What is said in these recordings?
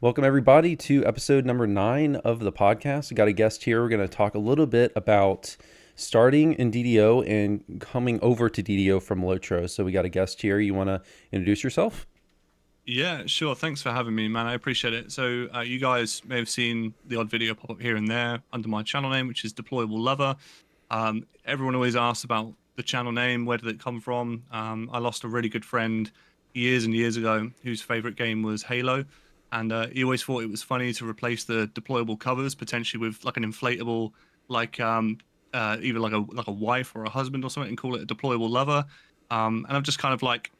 Welcome, everybody, to episode number 9 of the podcast. We got a guest here. We're going to talk a little bit about starting in DDO and coming over to DDO from LOTRO. So, we got a guest here. You want to introduce yourself? Yeah, sure. Thanks for having me, man. I appreciate it. So, you guys may have seen the odd video pop up here and there under my channel name, which is Deployable Lover. Everyone always asks about the channel name. Where did it come from? I lost a really good friend years and years ago whose favorite game was Halo. And he always thought it was funny to replace the deployable covers potentially with like an inflatable, like either like a wife or a husband or something, and call it a deployable lover. And I've just kind of like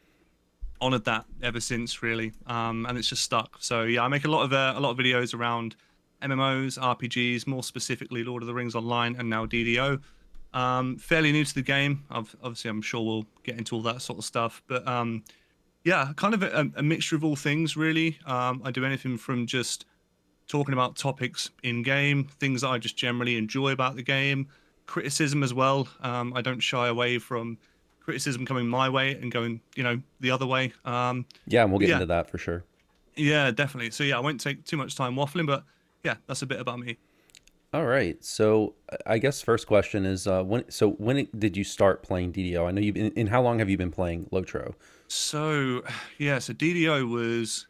honored that ever since, really, and it's just stuck. So yeah, I make a lot of videos around MMOs, RPGs, more specifically Lord of the Rings Online, and now DDO. Fairly new to the game. Obviously, I'm sure we'll get into all that sort of stuff, but yeah, kind of a mixture of all things, really. I do anything from just talking about topics in game, things that I just generally enjoy about the game, criticism as well. I don't shy away from criticism coming my way and going, the other way. Yeah, and we'll But get yeah, into that for sure. yeah, definitely. So yeah, I won't take too much time waffling, but yeah, that's a bit about me. All right. So, I guess first question is did you start playing DDO? I know you've been, and how long have you been playing LOTRO? So yeah, so DDO was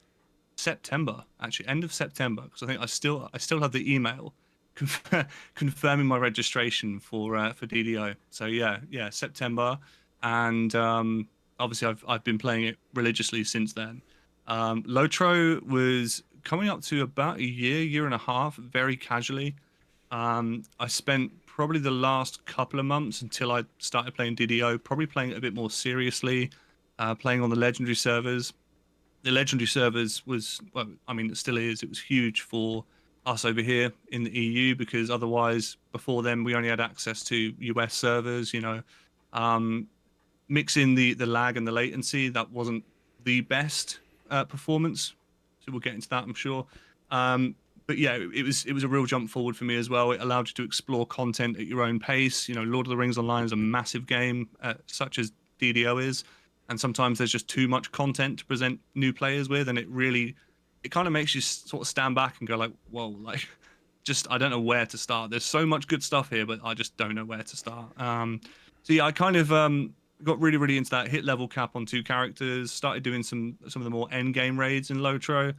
September, actually, end of September, because I think I still have the email confirming my registration for DDO. So yeah, September, and obviously I've been playing it religiously since then. Lotro was coming up to about a year and a half, very casually. I spent probably the last couple of months until I started playing DDO, probably playing it a bit more seriously, playing on the legendary servers. The legendary servers was, well, I mean, it still is. It was huge for us over here in the EU because otherwise, before then, we only had access to US servers. Um, mixing the lag and the latency, that wasn't the best performance. So we'll get into that, I'm sure. Um, but yeah, it was a real jump forward for me as well. It allowed you to explore content at your own pace. Lord of the Rings Online is a massive game, such as DDO is, and sometimes there's just too much content to present new players with, and it kind of makes you sort of stand back and go like, whoa, like just I don't know where to start. There's so much good stuff here, but I just don't know where to start. So yeah, I kind of got really, really into that. Hit level cap on two characters. Started doing some of the more end game raids in Lotro.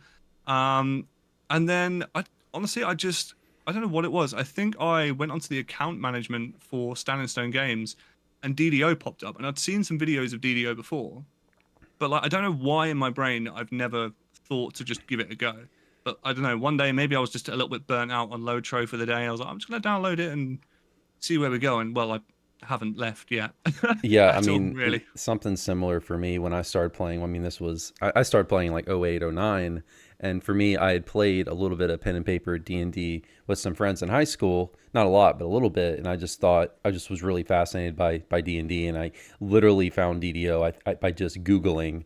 Um, and then honestly, I don't know what it was. I think I went onto the account management for Stand and Stone Games, and DDO popped up, and I'd seen some videos of DDO before, but like I don't know why in my brain I've never thought to just give it a go. But I don't know. One day maybe I was just a little bit burnt out on Lotro for the day. I was like, I'm just gonna download it and see where we go. And well, I haven't left yet Yeah, I at all, mean, really. something similar for me when I started playing. I mean, I started playing like 08, 09, and for me, I had played a little bit of pen and paper D&D with some friends in high school, not a lot, but a little bit, and I just was really fascinated by D&D, and I literally found DDO by just Googling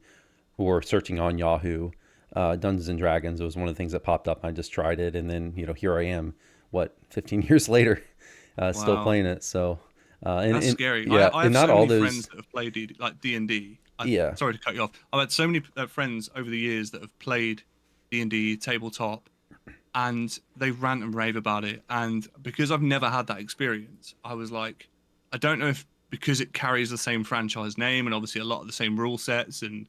or searching on Yahoo, Dungeons and Dragons. It was one of the things that popped up. I just tried it, and then here I am, what, 15 years later, still Wow, playing it. So, that's and scary. I yeah, I and have not so all many those. friends that have played like D&D. Yeah, Sorry to cut you off. I've had so many friends over the years that have played D&D tabletop, and they rant and rave about it. And because I've never had that experience, I was like, I don't know if because it carries the same franchise name and obviously a lot of the same rule sets, and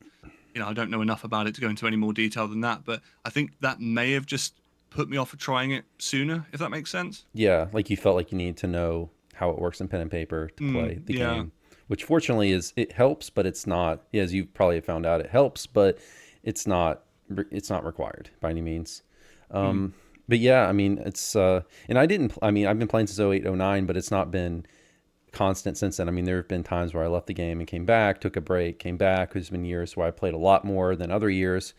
I don't know enough about it to go into any more detail than that. But I think that may have just put me off of trying it sooner, if that makes sense. yeah, like you felt like you need to know how it works in pen and paper to play the Yeah. game, which fortunately it helps, but it's not. Yeah, as you probably have found out, it helps, but it's not it's not required by any means. Mm. But yeah, I mean, and I didn't. I mean, I've been playing since 08, 09, but it's not been constant since then. I mean, there have been times where I left the game and came back, took a break, came back. There's been years where I played a lot more than other years.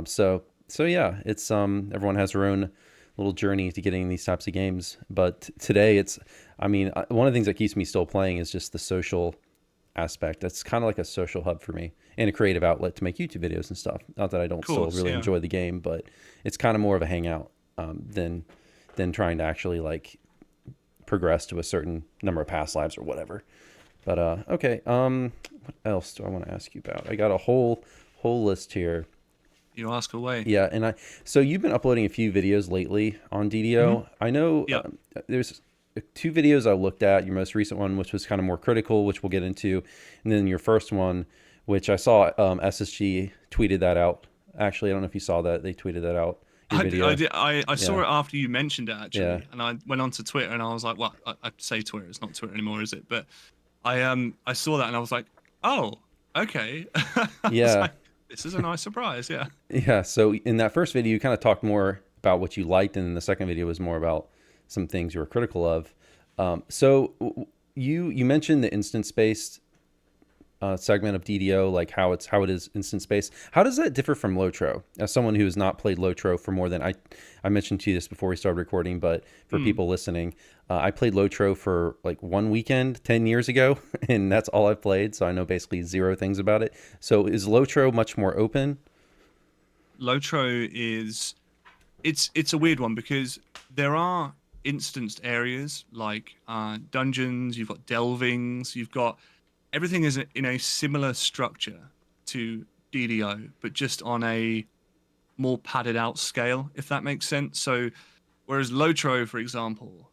So yeah, it's everyone has their own little journey to getting these types of games. But today, I mean, one of the things that keeps me still playing is just the social aspect. That's kind of like a social hub for me and a creative outlet to make YouTube videos and stuff. Not that I Of don't still course, really yeah. enjoy the game, but it's kind of more of a hangout than trying to actually like progress to a certain number of past lives or whatever. But okay, what else do I want to ask you about? I got a whole list here. You ask away. Yeah, and so you've been uploading a few videos lately on Hmm. DDO. I know Yeah. there's two videos I looked at. Your most recent one, which was kind of more critical, which we'll get into, and then your first one, which I saw SSG tweeted that out. Actually, I don't know if you saw that. They tweeted that out. Your video. I saw Yeah, it after you mentioned it yeah, actually, and I went onto Twitter and I was like, well, I say Twitter, it's not Twitter anymore, is it? But I saw that and I was like, oh, okay. I was yeah, like, this is a nice surprise, yeah. yeah. So in that first video, you kind of talked more about what you liked, and then the second video was more about some things you were critical of. You mentioned the instance based segment of DDO, like how it is instance based. How does that differ from LOTRO? As someone who has not played LOTRO for more than I mentioned to you this before we started recording, but for Hmm. people listening, I played LOTRO for like one weekend 10 years ago, and that's all I've played. So I know basically zero things about it. So is LOTRO much more open? Lotro is it's a weird one because there are instanced areas like dungeons, you've got delvings, you've got everything is in a similar structure to DDO, but just on a more padded out scale, if that makes sense. So, whereas Lotro, for example,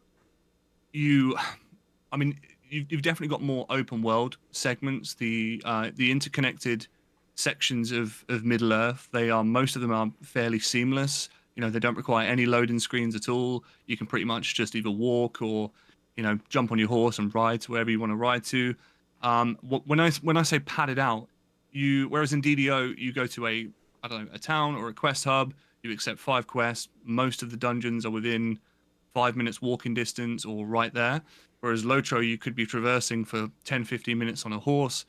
you, I mean, you've definitely got more open world segments. The interconnected sections of Middle Earth, they are most of them are fairly seamless. You know, they don't require any loading screens at all. You can pretty much just either walk or, jump on your horse and ride to wherever you want to ride to. When I say padded out, whereas in DDO you go to I don't know, a town or a quest hub, you accept 5 quests. Most of the dungeons are within 5 minutes walking distance or right there. Whereas Lotro, you could be traversing for 10, 15 minutes on a horse,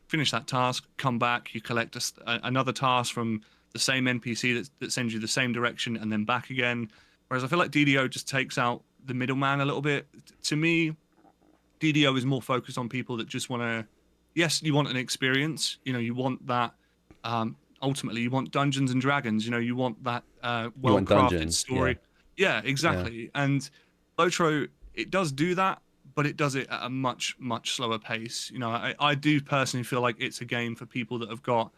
finish that task, come back, you collect another task from the same NPC that sends you the same direction and then back again. Whereas I feel like DDO just takes out the middleman a little bit. To me, DDO is more focused on people that just want to, yes, you want an experience. You want that. Ultimately, you want Dungeons and Dragons. You want that You want well-crafted dungeons? Yeah, story. Yeah, yeah. exactly. And Lotro, it does do that, but it does it at a much, much slower pace. I do personally feel like it's a game for people that have got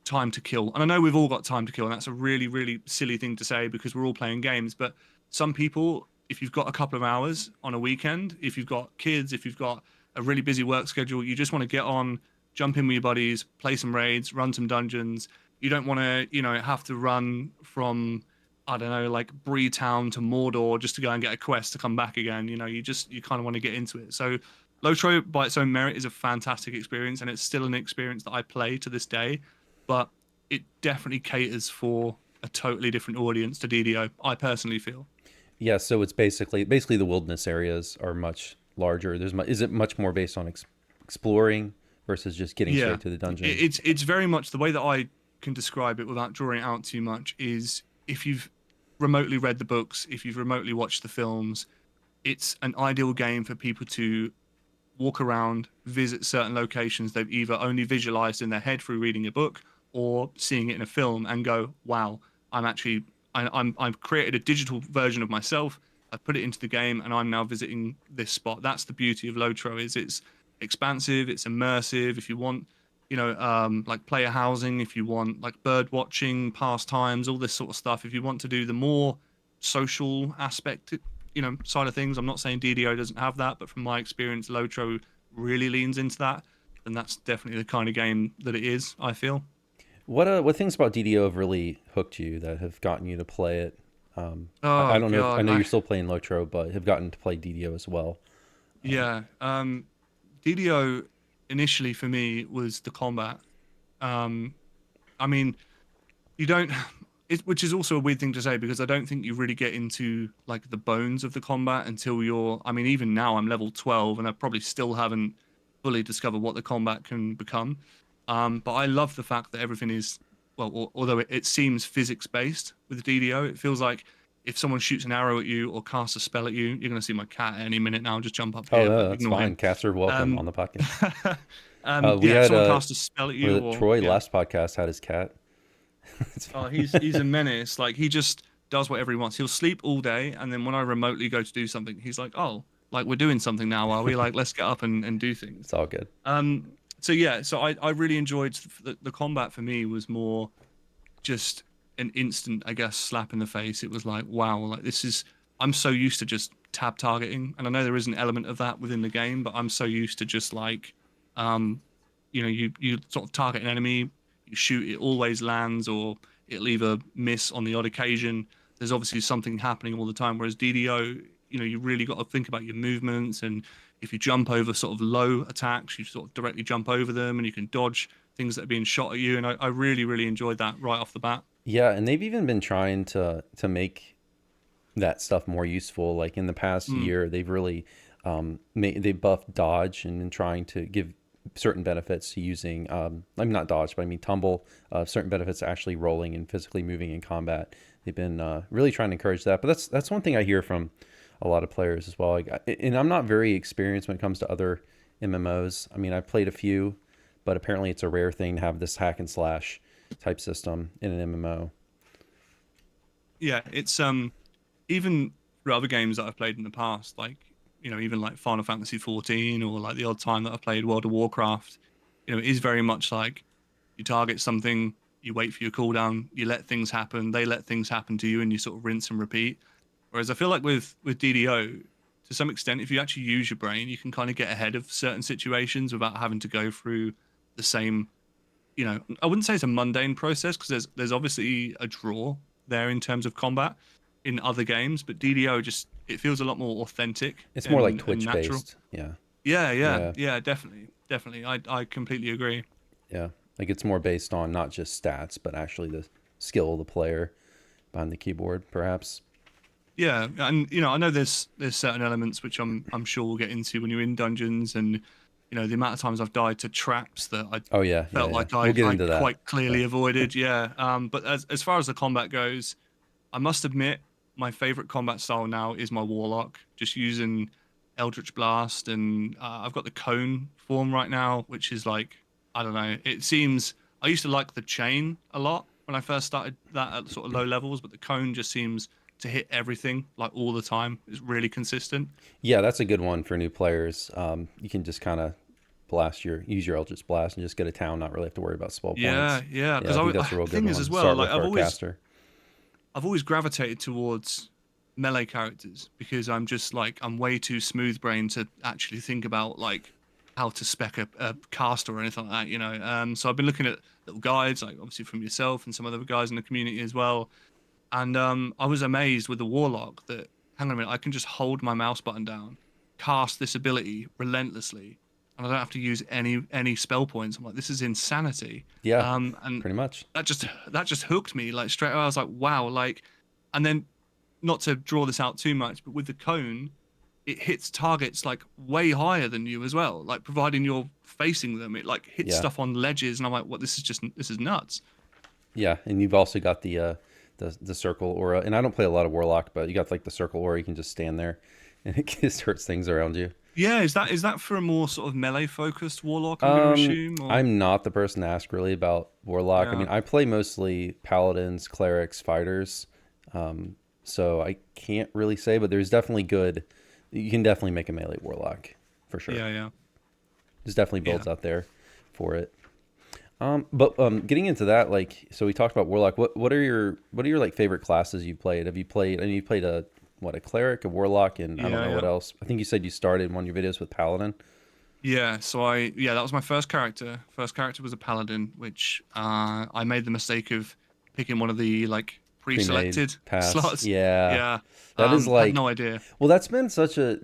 time to kill. And I know we've all got time to kill, and that's a really, really silly thing to say because we're all playing games. But some people, if you've got a couple of hours on a weekend, if you've got kids, if you've got a really busy work schedule, you just want to get on, jump in with your buddies, play some raids, run some dungeons. You don't want to, have to run from, I don't know, like Bree Town to Mordor just to go and get a quest to come back again. You kind of want to get into it. So Lotro, by its own merit, is a fantastic experience, and it's still an experience that I play to this day, but it definitely caters for a totally different audience to DDO. I personally feel. Yeah, so it's basically the wilderness areas are much larger. Is it much more based on exploring versus just getting Yeah, straight to the dungeon? it's very much the way that I can describe it without drawing it out too much is if you've remotely read the books, if you've remotely watched the films, it's an ideal game for people to walk around, visit certain locations they've either only visualized in their head through reading a book or seeing it in a film and go, wow, I'm actually I've created a digital version of myself. I've put it into the game and I'm now visiting this spot. That's the beauty of Lotro is it's expansive, it's immersive. If you want, like player housing, if you want like bird watching, pastimes, all this sort of stuff. If you want to do the more social aspect, side of things. I'm not saying DDO doesn't have that, but from my experience, Lotro really leans into that, and that's definitely the kind of game that it is. I feel. What things about DDO have really hooked you that have gotten you to play it? I Oh don't know if I God, know you're still playing Lotro, but have gotten to play DDO as well. yeah. DDO initially for me was the combat. Um, I mean, you don't. Which is also a weird thing to say because I don't think you really get into like the bones of the combat until you're. I mean, even now I'm level 12 and I probably still haven't fully discovered what the combat can become. But I love the fact that everything is well, although it seems physics based with DDO, it feels like if someone shoots an arrow at you or casts a spell at you, you're going to see my cat any minute now just jump up Oh here, no, but that's ignore fine. him. Cats are welcome on Um, the podcast. We yeah, if had someone casts a spell at you, or Troy yeah, last podcast had his cat. It's oh, fine. he's a menace. Like he just does whatever he wants. He'll sleep all day, and then when I remotely go to do something, he's like, "Oh, like we're doing something now, are we? Like let's get up and do things." It's all good. So yeah, so I really enjoyed the combat. For me was more. just an instant, I guess, slap in the face. It was like, wow, like this is. I'm so used to just tab targeting, and I know there is an element of that within the game, but I'm so used to just like, um, you sort of target an enemy, you shoot, it always lands, or it'll either miss on the odd occasion. There's obviously something happening all the time. Whereas DDO, you really got to think about your movements, and if you jump over sort of low attacks, you sort of directly jump over them, and you can dodge things that are being shot at you. And I really, really enjoyed that right off the bat. Yeah, and they've even been trying to make that stuff more useful. Like in the past Mm, year, they've really they buffed dodge and been trying to give certain benefits to using. I mean not dodge, but I mean tumble. Certain benefits to actually rolling and physically moving in combat. They've been really trying to encourage that. But that's one thing I hear from a lot of players as well. Like, and I'm not very experienced when it comes to other MMOs. I mean, I've played a few, but apparently it's a rare thing to have this hack and slash type system in an MMO. yeah, it's even for other games that I've played in the past, like even like Final Fantasy 14 or like the odd time that I've played World of Warcraft, it is very much like you target something, you wait for your cooldown, you let things happen, they let things happen to you, and you sort of rinse and repeat. Whereas I feel like with DDO, to some extent, if you actually use your brain, you can kind of get ahead of certain situations without having to go through the same. I wouldn't say it's a mundane process because there's obviously a draw there in terms of combat in other games, but DDO just it feels a lot more authentic It's more like and Twitch natural. based. Yeah. Yeah, yeah, Yeah. yeah, definitely, definitely. I completely agree. Yeah. Like it's more based on not just stats, but actually the skill of the player behind the keyboard, perhaps. Yeah, and I know there's certain elements which I'm sure we'll get into when you're in dungeons, and the amount of times I've died to traps that I Oh yeah, yeah, felt yeah. like We'll I get I into that. quite Yeah. clearly avoided. Yeah. But as far as the combat goes, I must admit my favorite combat style now is my warlock. Just using Eldritch Blast, and I've got the cone form right now, which is like I don't know. It seems I used to like the chain a lot when I first started that at sort of low levels, but the cone just seems to hit everything like all the time. It's really consistent. Yeah, that's a good one for new players. You can just kind of use your Eldritch Blast and just get a town, not really have to worry about spell Yeah, points. yeah. Yeah, Because I think that's a the real good thing is as one. well, Start like with for a caster. I've always gravitated towards melee characters because I'm just like I'm way too smooth brained to actually think about like how to spec a caster or anything like that, So I've been looking at little guides, like obviously from yourself and some other guys in the community as well. And I was amazed with the warlock that hang on a minute, I can just hold my mouse button down, cast this ability relentlessly, and I don't have to use any spell points. I'm like, this is insanity. Yeah, And pretty much. that just hooked me like straight away. I was like, wow, like, and then not to draw this out too much, but with the cone, it hits targets like way higher than you as well. Like providing you're facing them, it like hits Yeah, stuff on ledges, and I'm like, what? This is nuts. yeah, and you've also got the circle aura, and I don't play a lot of Warlock, but you got like the circle aura. You can just stand there, and it just hurts things around you. Yeah, is that for a more sort of melee focused warlock? I'm going to assume, or I'm not the person to ask really about Warlock. I yeah, mean, I play mostly paladins, clerics, fighters, so I can't really say, but there's definitely good. You can definitely make a melee Warlock for sure. yeah, yeah, There's definitely yeah, builds out there for it. But getting into that, like, so we talked about Warlock. What are your like favorite classes you played? Have you played? I mean, you played a cleric, a Warlock, and I don't yeah, know what yeah. else. I think you said you started one of your videos with Paladin. Yeah, so that was my first character. First character was a paladin, which I made the mistake of picking one of the like Pre-made pre-selected pass. slots. Yeah, Yeah, that is had like, no idea. well, that's been such a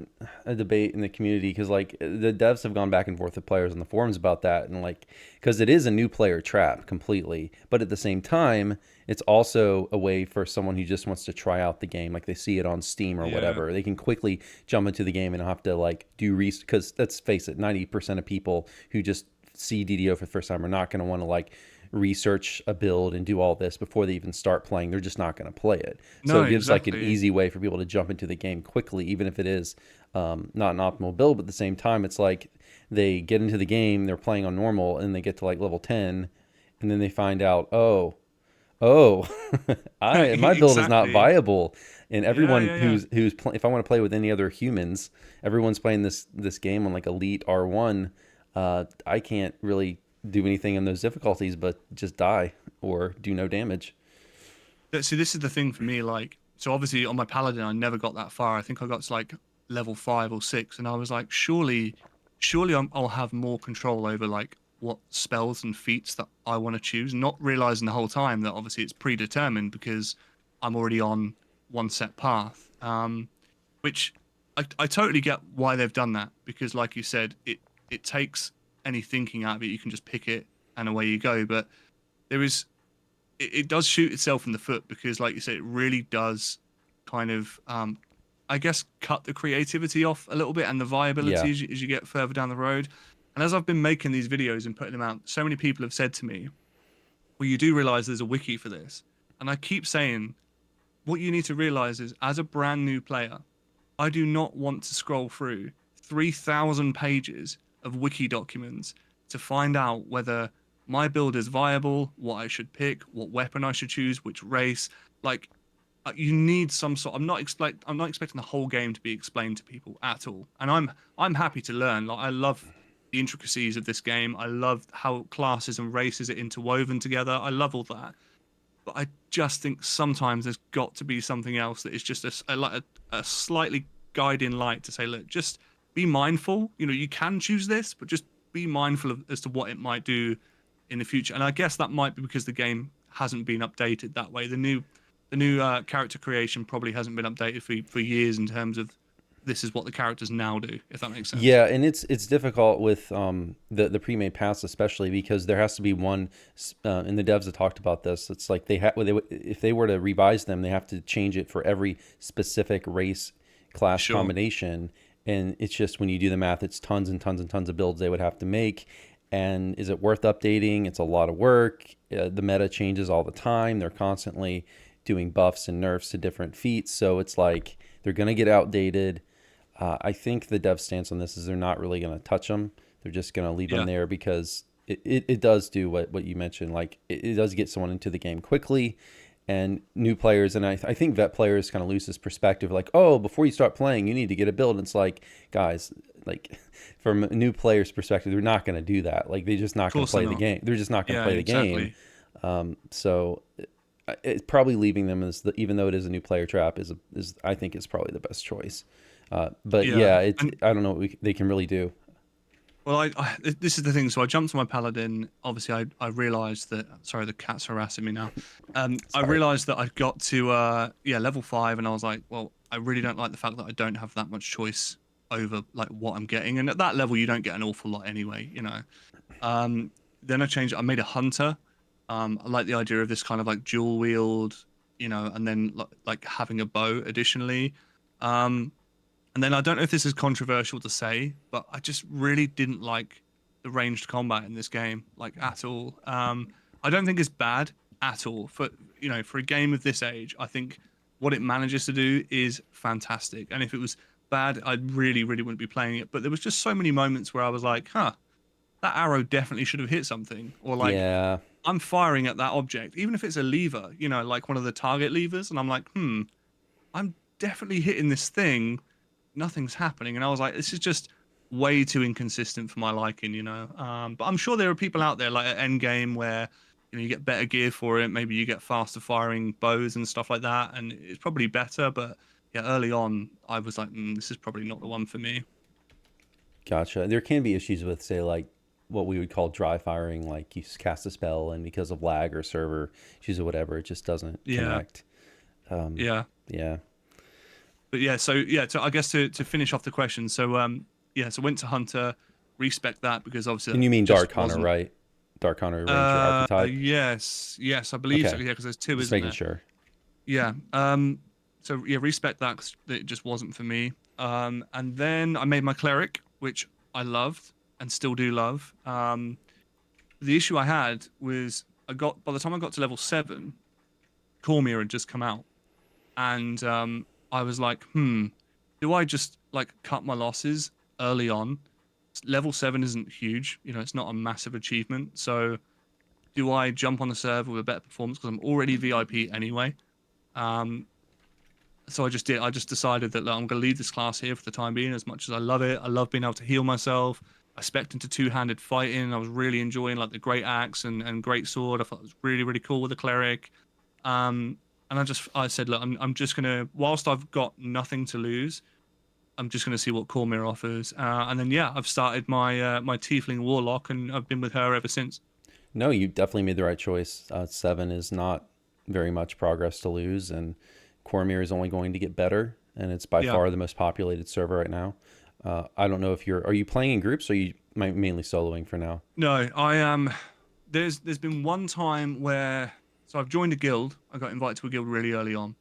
debate in the community because like the devs have gone back and forth with players on the forums about that, and like because it is a new player trap completely, but at the same time, it's also a way for someone who just wants to try out the game, like they see it on Steam or Yeah, whatever, they can quickly jump into the game and not have to like do because let's face it, 90% of people who just see DDO for the first time are not going to want to like research a build and do all this before they even start playing. They're just not going to play it. So no, it gives like an exactly. easy way for people to jump into the game quickly, even if it is not an optimal build. But at the same time, it's like they get into the game, they're playing on normal, and they get to like level 10, and then they find out, oh, my build is not Exactly. viable. And Yeah, everyone yeah, yeah. if I want to play with any other humans, everyone's playing this game on like Elite R1. I can't really do anything in those difficulties but just die. or do no damage. See, this is the thing for me. Like, so obviously on my paladin, I never got that far. I think I got to like level 5 or 6, and I was like, surely I'll have more control over like what spells and feats that I want to choose. Not realizing the whole time that obviously it's predetermined because I'm already on one set path. Which I totally get why they've done that, because like you said, it takes any thinking out of it. You can just pick it and away you go. But there is it does shoot itself in the foot, because like you said, it really does kind of I guess cut the creativity off a little bit and the viability Yeah. as you get further down the road. And as I've been making these videos and putting them out, so many people have said to me, well, you do realize there's a wiki for this. And I keep saying, what you need to realize is, as a brand new player, I do not want to scroll through 3,000 pages of wiki documents to find out whether my build is viable, what I should pick, what weapon I should choose, which race. Like, you need some sort. I'm not expecting the whole game to be explained to people at all. And I'm happy to learn. Like, I love the intricacies of this game. I love how classes and races are interwoven together. I love all that. But I just think sometimes there's got to be something else that is just a slightly guiding light to say, look, just be mindful. You know, you can choose this, but just be mindful as to what it might do in the future. And I guess that might be because the game hasn't been updated that way. The new character creation probably hasn't been updated for years in terms of this is what the characters now do, if that makes sense. Yeah, and it's difficult with the pre-made pass, especially because there has to be one. And the devs have talked about this. It's like if they were to revise them, they have to change it for every specific race class Sure. combination. And it's just, when you do the math, it's tons and tons and tons of builds they would have to make. And is it worth updating? It's a lot of work. The meta changes all the time. They're constantly doing buffs and nerfs to different feats, so it's like they're going to get outdated. I think the dev stance on this is they're not really going to touch them. They're just going to leave them Yeah. there, because it does do what you mentioned. Like, it does get someone into the game quickly, and new players. And I think vet players kind of lose this perspective. Like, oh, before you start playing, you need to get a build. And it's like, guys, like, from a new player's perspective, they're not going to do that. Like, they're just not Of going to course they're play the not. game. They're just not going to Yeah, play the game. exactly. So it's probably leaving them as even though it is a new player trap, is I think is probably the best choice. But Yeah. yeah, And I don't know what they can really do. well, this is the thing. So I jumped to my paladin. Obviously, I realized that. Sorry, the cat's harassing me now. I Sorry. realized that I got to level 5, and I was like, well, I really don't like the fact that I don't have that much choice over like what I'm getting. And at that level, you don't get an awful lot anyway, you know. Then I changed. I made a hunter. I like the idea of this kind of like dual wield, you know, and then like having a bow additionally. Um, and then I don't know if this is controversial to say, but I just really didn't like the ranged combat in this game, like at all. I don't think it's bad at all for for a game of this age. I think what it manages to do is fantastic. And if it was bad, I really, really wouldn't be playing it. But there was just so many moments where I was like, huh, that arrow definitely should have hit something, or like Yeah, I'm firing at that object, even if it's a lever, you know, like one of the target levers, and I'm like, I'm definitely hitting this thing. Nothing's happening. And I was like, this is just way too inconsistent for my liking, you know. But I'm sure there are people out there like at Endgame where you get better gear for it. Maybe you get faster firing bows and stuff like that, and it's probably better. But yeah, early on, I was like, this is probably not the one for me. gotcha. There can be issues with, say, like what we would call dry firing, like you cast a spell and because of lag or server issues or whatever, it just doesn't Yeah, connect. Um, yeah. yeah. But so I guess to finish off the question, so went to Hunter, respect that because obviously And that you mean just Dark Hunter, wasn't. right? Dark Hunter Ranger archetype. Yes, I believe so. Okay, Yeah, because there's two, just isn't making there? sure. Yeah. So yeah, respect that 'cause it just wasn't for me. And then I made my cleric, which I loved and still do love. The issue I had was by the time I got to level 7, Cormier had just come out, and I was like, do I just like cut my losses early on? Level 7 isn't huge, you know, it's not a massive achievement. So do I jump on the server with a better performance because I'm already VIP anyway? Um, so I just did. I just decided that like, I'm going to leave this class here for the time being. As much as I love it, I love being able to heal myself. I specced into two-handed fighting. I was really enjoying like the great axe and great sword. I thought it was really really cool with the cleric. And I said, look, I'm just gonna, whilst I've got nothing to lose, I'm just gonna see what Cormyr offers. And then yeah, I've started my Tiefling Warlock, and I've been with her ever since. No, you definitely made the right choice. 7 is not very much progress to lose, and Cormier is only going to get better, and it's by Yeah. far the most populated server right now. I don't know if are you playing in groups or are you mainly soloing for now? No, I am. There's been one time where so I've joined a guild. I got invited to a guild really early on,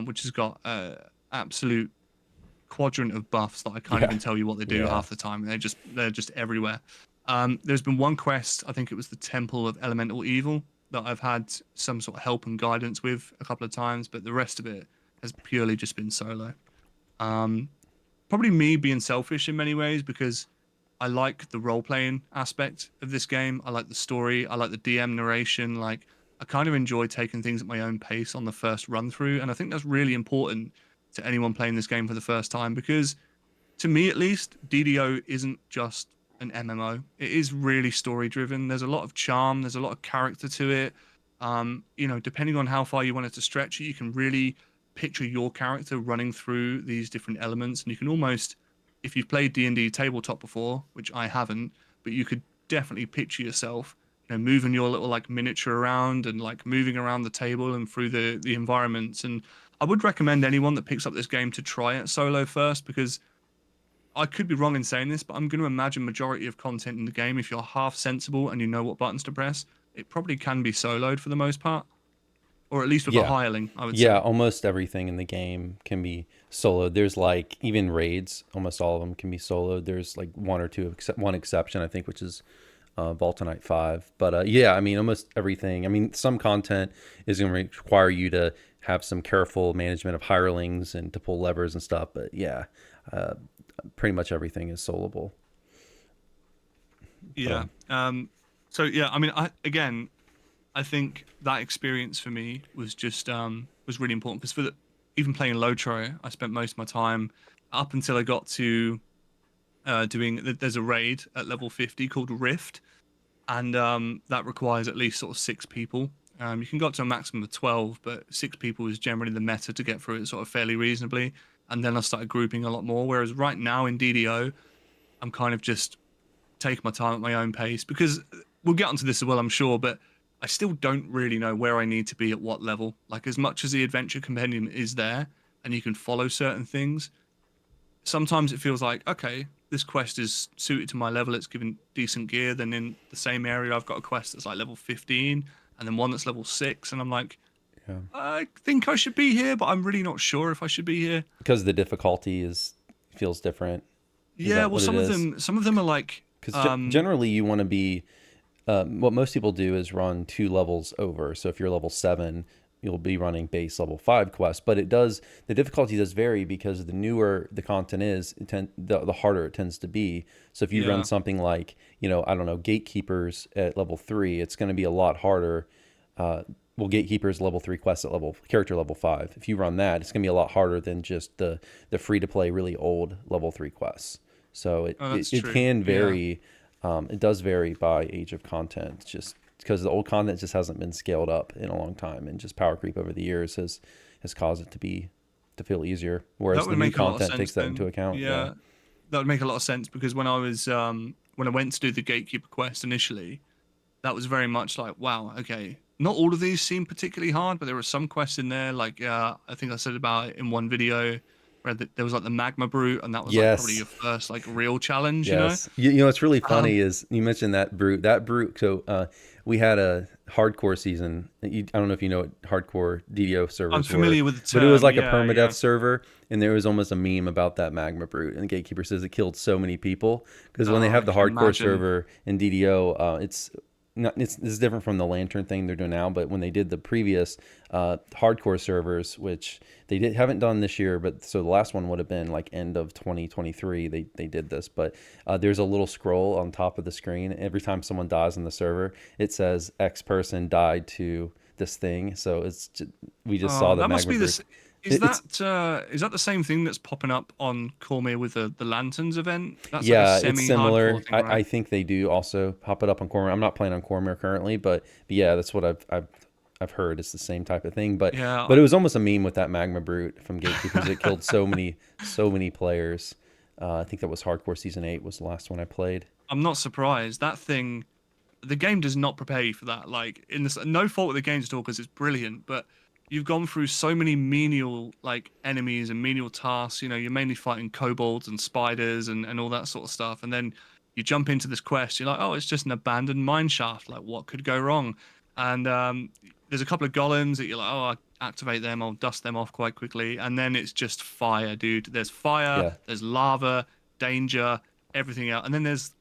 which has got absolute quadrant of buffs that I can't Yeah, even tell you what they do yeah, half the time. They're just everywhere. There's been one quest, I think it was the Temple of Elemental Evil, that I've had some sort of help and guidance with a couple of times, but the rest of it has purely just been solo. Um, Probably me being selfish in many ways because I like the role playing aspect of this game. I like the story. I like the DM narration. Like, I kind of enjoy taking things at my own pace on the first run through. And I think that's really important to anyone playing this game for the first time because, to me at least, DDO isn't just an MMO. It is really story driven. There's a lot of charm, there's a lot of character to it. Depending on how far you want it to stretch it, you can really picture your character running through these different elements, and you can almost, if you've played D&D tabletop before, which I haven't, but you could definitely picture yourself, moving your little like miniature around and like moving around the table and through the environments. And I would recommend anyone that picks up this game to try it solo first because I could be wrong in saying this, but I'm going to imagine majority of content in the game, if you're half sensible and you know what buttons to press, it probably can be soloed for the most part, or at least with a yeah, hireling, I would yeah. say. Almost everything in the game can be soloed. There's like even raids, almost all of them can be soloed. There's like one or two, except one exception, I think, which is Voltanite 5. But yeah, I mean, almost everything. I mean, some content is going to require you to have some careful management of hirelings and to pull levers and stuff. But yeah, uh, pretty much everything is soloable. But Yeah. So yeah, I mean, I think that experience for me was really important because even playing Lotro, I spent most of my time up until I got to there's a raid at level 50 called Rift, and that requires at least sort of 6 people. You can go up to a maximum of 12, but 6 people is generally the meta to get through it sort of fairly reasonably. And then I started grouping a lot more. Whereas right now in DDO, I'm kind of just taking my time at my own pace because we'll get onto this as well, I'm sure, but I still don't really know where I need to be at what level. Like, as much as the adventure compendium is there and you can follow certain things, sometimes it feels like, okay, this quest is suited to my level, it's given decent gear. Then in the same area, I've got a quest that's like level 15 and then one that's level 6. And I'm like, yeah, I think I should be here, but I'm really not sure if I should be here. because the difficulty is feels different. Is Yeah, that well, what it is? some of them are like, Because generally you want to be what most people do is run 2 levels over. So if you're level 7, you'll be running base level 5 quest. But the difficulty does vary because the newer the content is, the harder it tends to be. So if you run yeah, something like, I don't know, gatekeepers at level 3, it's going to be a lot harder. Well, gatekeepers level 3 quests at character level 5. If you run that, it's going to be a lot harder than just the free to play really old level 3 quests. So it, oh, it, that's it true. can Yeah. vary. It does vary by age of content. It's just because the old content just hasn't been scaled up in a long time, and just power creep over the years has caused it to feel easier. That Whereas the would new make a lot of content sense takes that into then. account. Yeah. Yeah, that would make a lot of sense because when I went to do the gatekeeper quest initially, that was very much like, wow, okay. Not all of these seem particularly hard, but there were some quests in there. Like, I think I said about it in one video where there was like the magma brute, and that was like probably Yes. your first like real challenge, you know? Yes. What's really funny Um, is you mentioned that brute. That brute. So we had a hardcore season. I don't know if you know what hardcore DDO I'm servers were, familiar with the but it was term. like a Yeah, permadeath yeah. server, and there was almost a meme about that magma brute. And the gatekeeper says it killed so many people because when they Oh, I have the can hardcore imagine. server in DDO, it's not it's different from the lantern thing they're doing now. But when they did the previous hardcore servers, which haven't done this year, but so the last one would have been like end of 2023. They did this, but there's a little scroll on top of the screen every time someone dies on the server. It says X person died to this thing. So we just saw Oh, the that must magma be break. this. It's Is that the same thing that's popping up on Cormier with the Lanterns event? That's like a yeah, it's semi-hardcore similar. thing, right? I think they do also pop it up on Cormier. I'm not playing on Cormier currently, but yeah, that's what I've heard. It's the same type of thing. Yeah, But it was almost a meme with that Magma Brute from Gatekeepers. It killed so many players. I think that was Hardcore Season 8 was the last one I played. I'm not surprised. That thing, the game does not prepare you for that. Like in this, no fault of the game at all because it's brilliant, but you've gone through so many menial like enemies and menial tasks. You know, you're mainly fighting kobolds and spiders and all that sort of stuff, and then you jump into this quest. You're like, oh, it's just an abandoned mine shaft. Like, what could go wrong? And there's a couple of golems that you're like, oh, I activate them. I'll dust them off quite quickly, and then it's just fire, dude. There's fire. Yeah, There's lava, danger, everything else, and then there's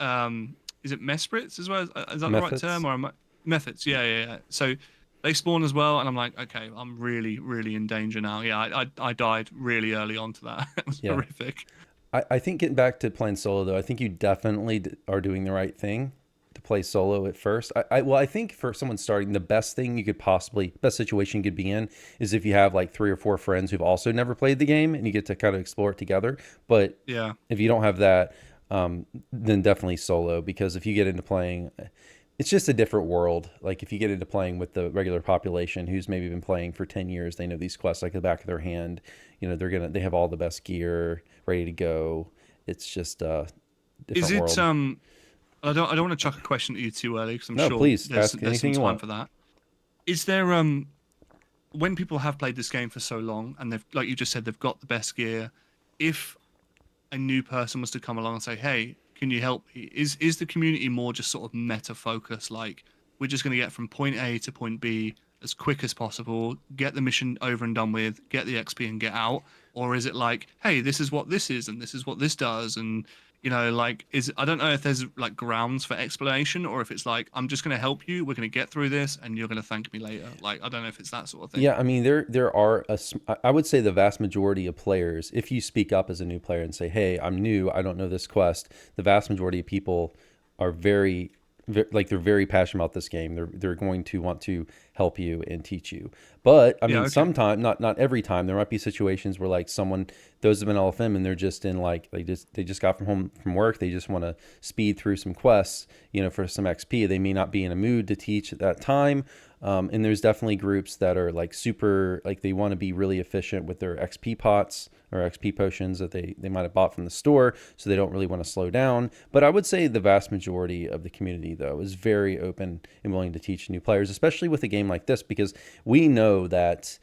is it Mesprits as well? Is that the right term? methods. Or am I... Methods? Yeah, yeah, yeah. So they spawn as well, and I'm like, okay, I'm really, really in danger now. Yeah, I died really early on to that. It was Yeah. horrific. I think getting back to playing solo though, I think you definitely are doing the right thing to play solo at first. Well, I think for someone starting, the best thing you could possibly, best situation you could be in is if you have like 3 or 4 friends who've also never played the game and you get to kind of explore it together. But Yeah. if you don't have that, then definitely solo, because if you get into playing, it's just a different world. Like if you get into playing with the regular population who's maybe been playing for 10 years, they know these quests like the back of their hand. You know, they have all the best gear ready to go. It's just a Is different it world. I don't want to chuck a question at you too early because I'm No, sure please ask there's some anything you time want. for that. Is there when people have played this game for so long and they've, like you just said, they've got the best gear, if a new person was to come along and say, "Hey, can you help me?" Is the community more just sort of meta focus, like we're just going to get from point A to point B as quick as possible, get the mission over and done with, get the XP and get out, or is it like, "Hey, this is what this is and this is what this does," and like is I don't know if there's like grounds for explanation or if it's like I'm just going to help you, we're going to get through this, and you're going to thank me later. Like I don't know if it's that sort of thing. Yeah, I mean there are I would say the vast majority of players, if you speak up as a new player and say, "Hey, I'm new, I don't know this quest," the vast majority of people are like they're very passionate about this game. They're going to want to help you and teach you. But I Yeah. mean, Okay. sometimes not every time. There might be situations where like someone throws them an LFM and they're just in like they just got from home from work. They just want to speed through some quests, for some XP. They may not be in a mood to teach at that time. And there's definitely groups that are like super, like they want to be really efficient with their XP pots or XP potions that they might have bought from the store. So they don't really want to slow down. But I would say the vast majority of the community, though, is very open and willing to teach new players, especially with a game like this, because we know that,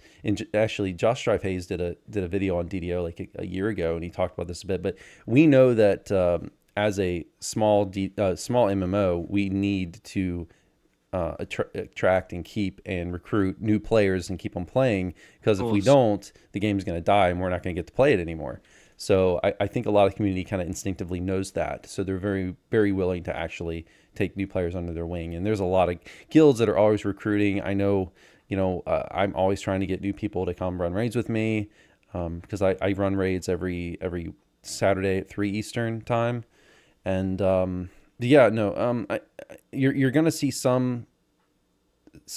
actually, Josh Strife Hayes did a video on DDO like a year ago, and he talked about this a bit. But we know that as a small MMO, we need to attract and keep and recruit new players and keep them playing, because Of if we course. don't, the game's going to die and we're not going to get to play it anymore. So I think a lot of the community kind of instinctively knows that, so they're very very willing to actually take new players under their wing. And there's a lot of guilds that are always recruiting. I know, I'm always trying to get new people to come run raids with me, because I run raids every Saturday at 3 Eastern time. And yeah, no, you're gonna see some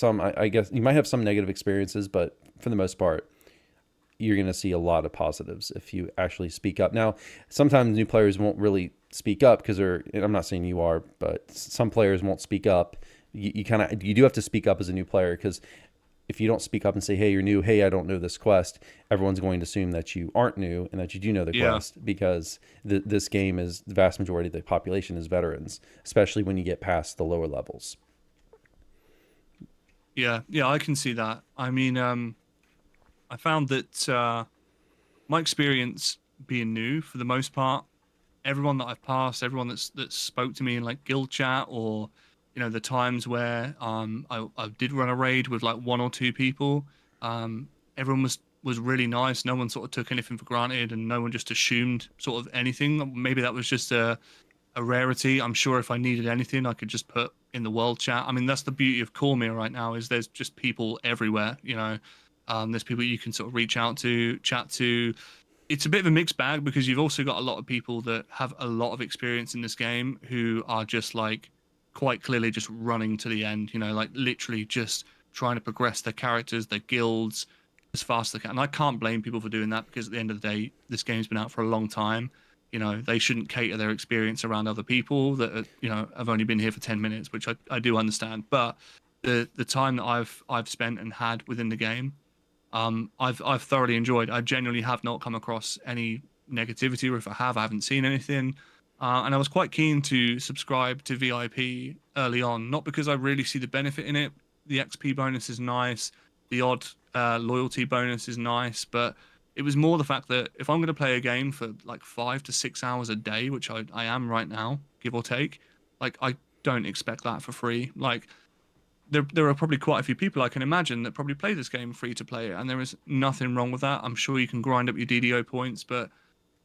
I guess you might have some negative experiences, but for the most part, you're gonna see a lot of positives if you actually speak up. Now, sometimes new players won't really speak up because they're. And I'm not saying you are, but some players won't speak up. You do have to speak up as a new player, because if you don't speak up and say, "Hey, you're new. Hey, I don't know this quest," everyone's going to assume that you aren't new and that you do know the Yeah. quest, because this game is the vast majority of the population is veterans, especially when you get past the lower levels. Yeah. Yeah. I can see that. I mean, I found that my experience being new for the most part, everyone that I've passed, everyone that spoke to me in like guild chat or the times where I did run a raid with like one or two people, everyone was really nice. No one sort of took anything for granted, and no one just assumed sort of anything. Maybe that was just a rarity. I'm sure if I needed anything, I could just put in the world chat. I mean, that's the beauty of Cormier right now is there's just people everywhere. There's people you can sort of reach out to, chat to. It's a bit of a mixed bag because you've also got a lot of people that have a lot of experience in this game who are just like quite clearly just running to the end. Like literally just trying to progress their characters, their guilds, as fast as they can. And I can't blame people for doing that because at the end of the day, this game's been out for a long time. You know, they shouldn't cater their experience around other people that are, you know, have only been here for 10 minutes, which I do understand. But the time that I've spent and had within the game, I've thoroughly enjoyed. I genuinely have not come across any negativity, or if I have, I haven't seen anything. And I was quite keen to subscribe to VIP early on, not because I really see the benefit in it. The XP bonus is nice, the odd loyalty bonus is nice, but it was more the fact that if I'm going to play a game for like 5 to 6 hours a day, which I am right now, give or take, like I don't expect that for free. Like there are probably quite a few people I can imagine that probably play this game free to play it, and there is nothing wrong with that. I'm sure you can grind up your DDO points, but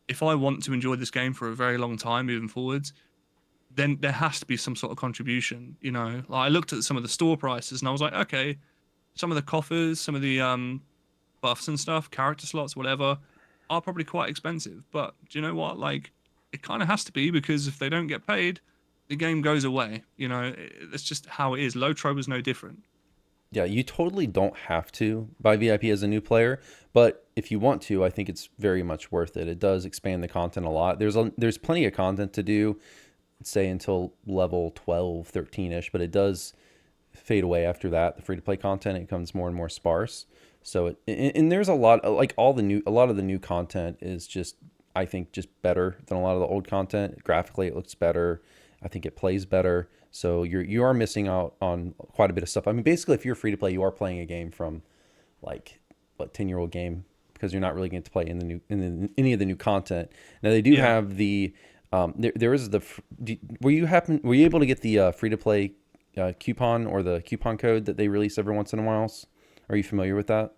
if I want to enjoy this game for a very long time moving forwards, then there has to be some sort of contribution. You know, like I looked at some of the store prices and I was like, okay, some of the coffers, some of the buffs and stuff, character slots, whatever, are probably quite expensive. But do you know what? Like, it kind of has to be because if they don't get paid, the game goes away. You know, it's just how it is. LOTRO was no different. Yeah, you totally don't have to buy VIP as a new player, but if you want to, I think it's very much worth it. It does expand the content a lot. There's plenty of content to do, say until level 12, 13ish, but it does fade away after that. The free to play content, it becomes more and more sparse. So and there's a lot, like a lot of the new content is just, I think, just better than a lot of the old content. Graphically, it looks better. I think it plays better. So you are missing out on quite a bit of stuff. I mean, basically, if you're free to play, you are playing a game from like what 10-year-old game, because you're not really going to play in the new any of the new content. Now they do Yeah. have the there is the were you able to get the free to play coupon or the coupon code that they release every once in a while? Are you familiar with that?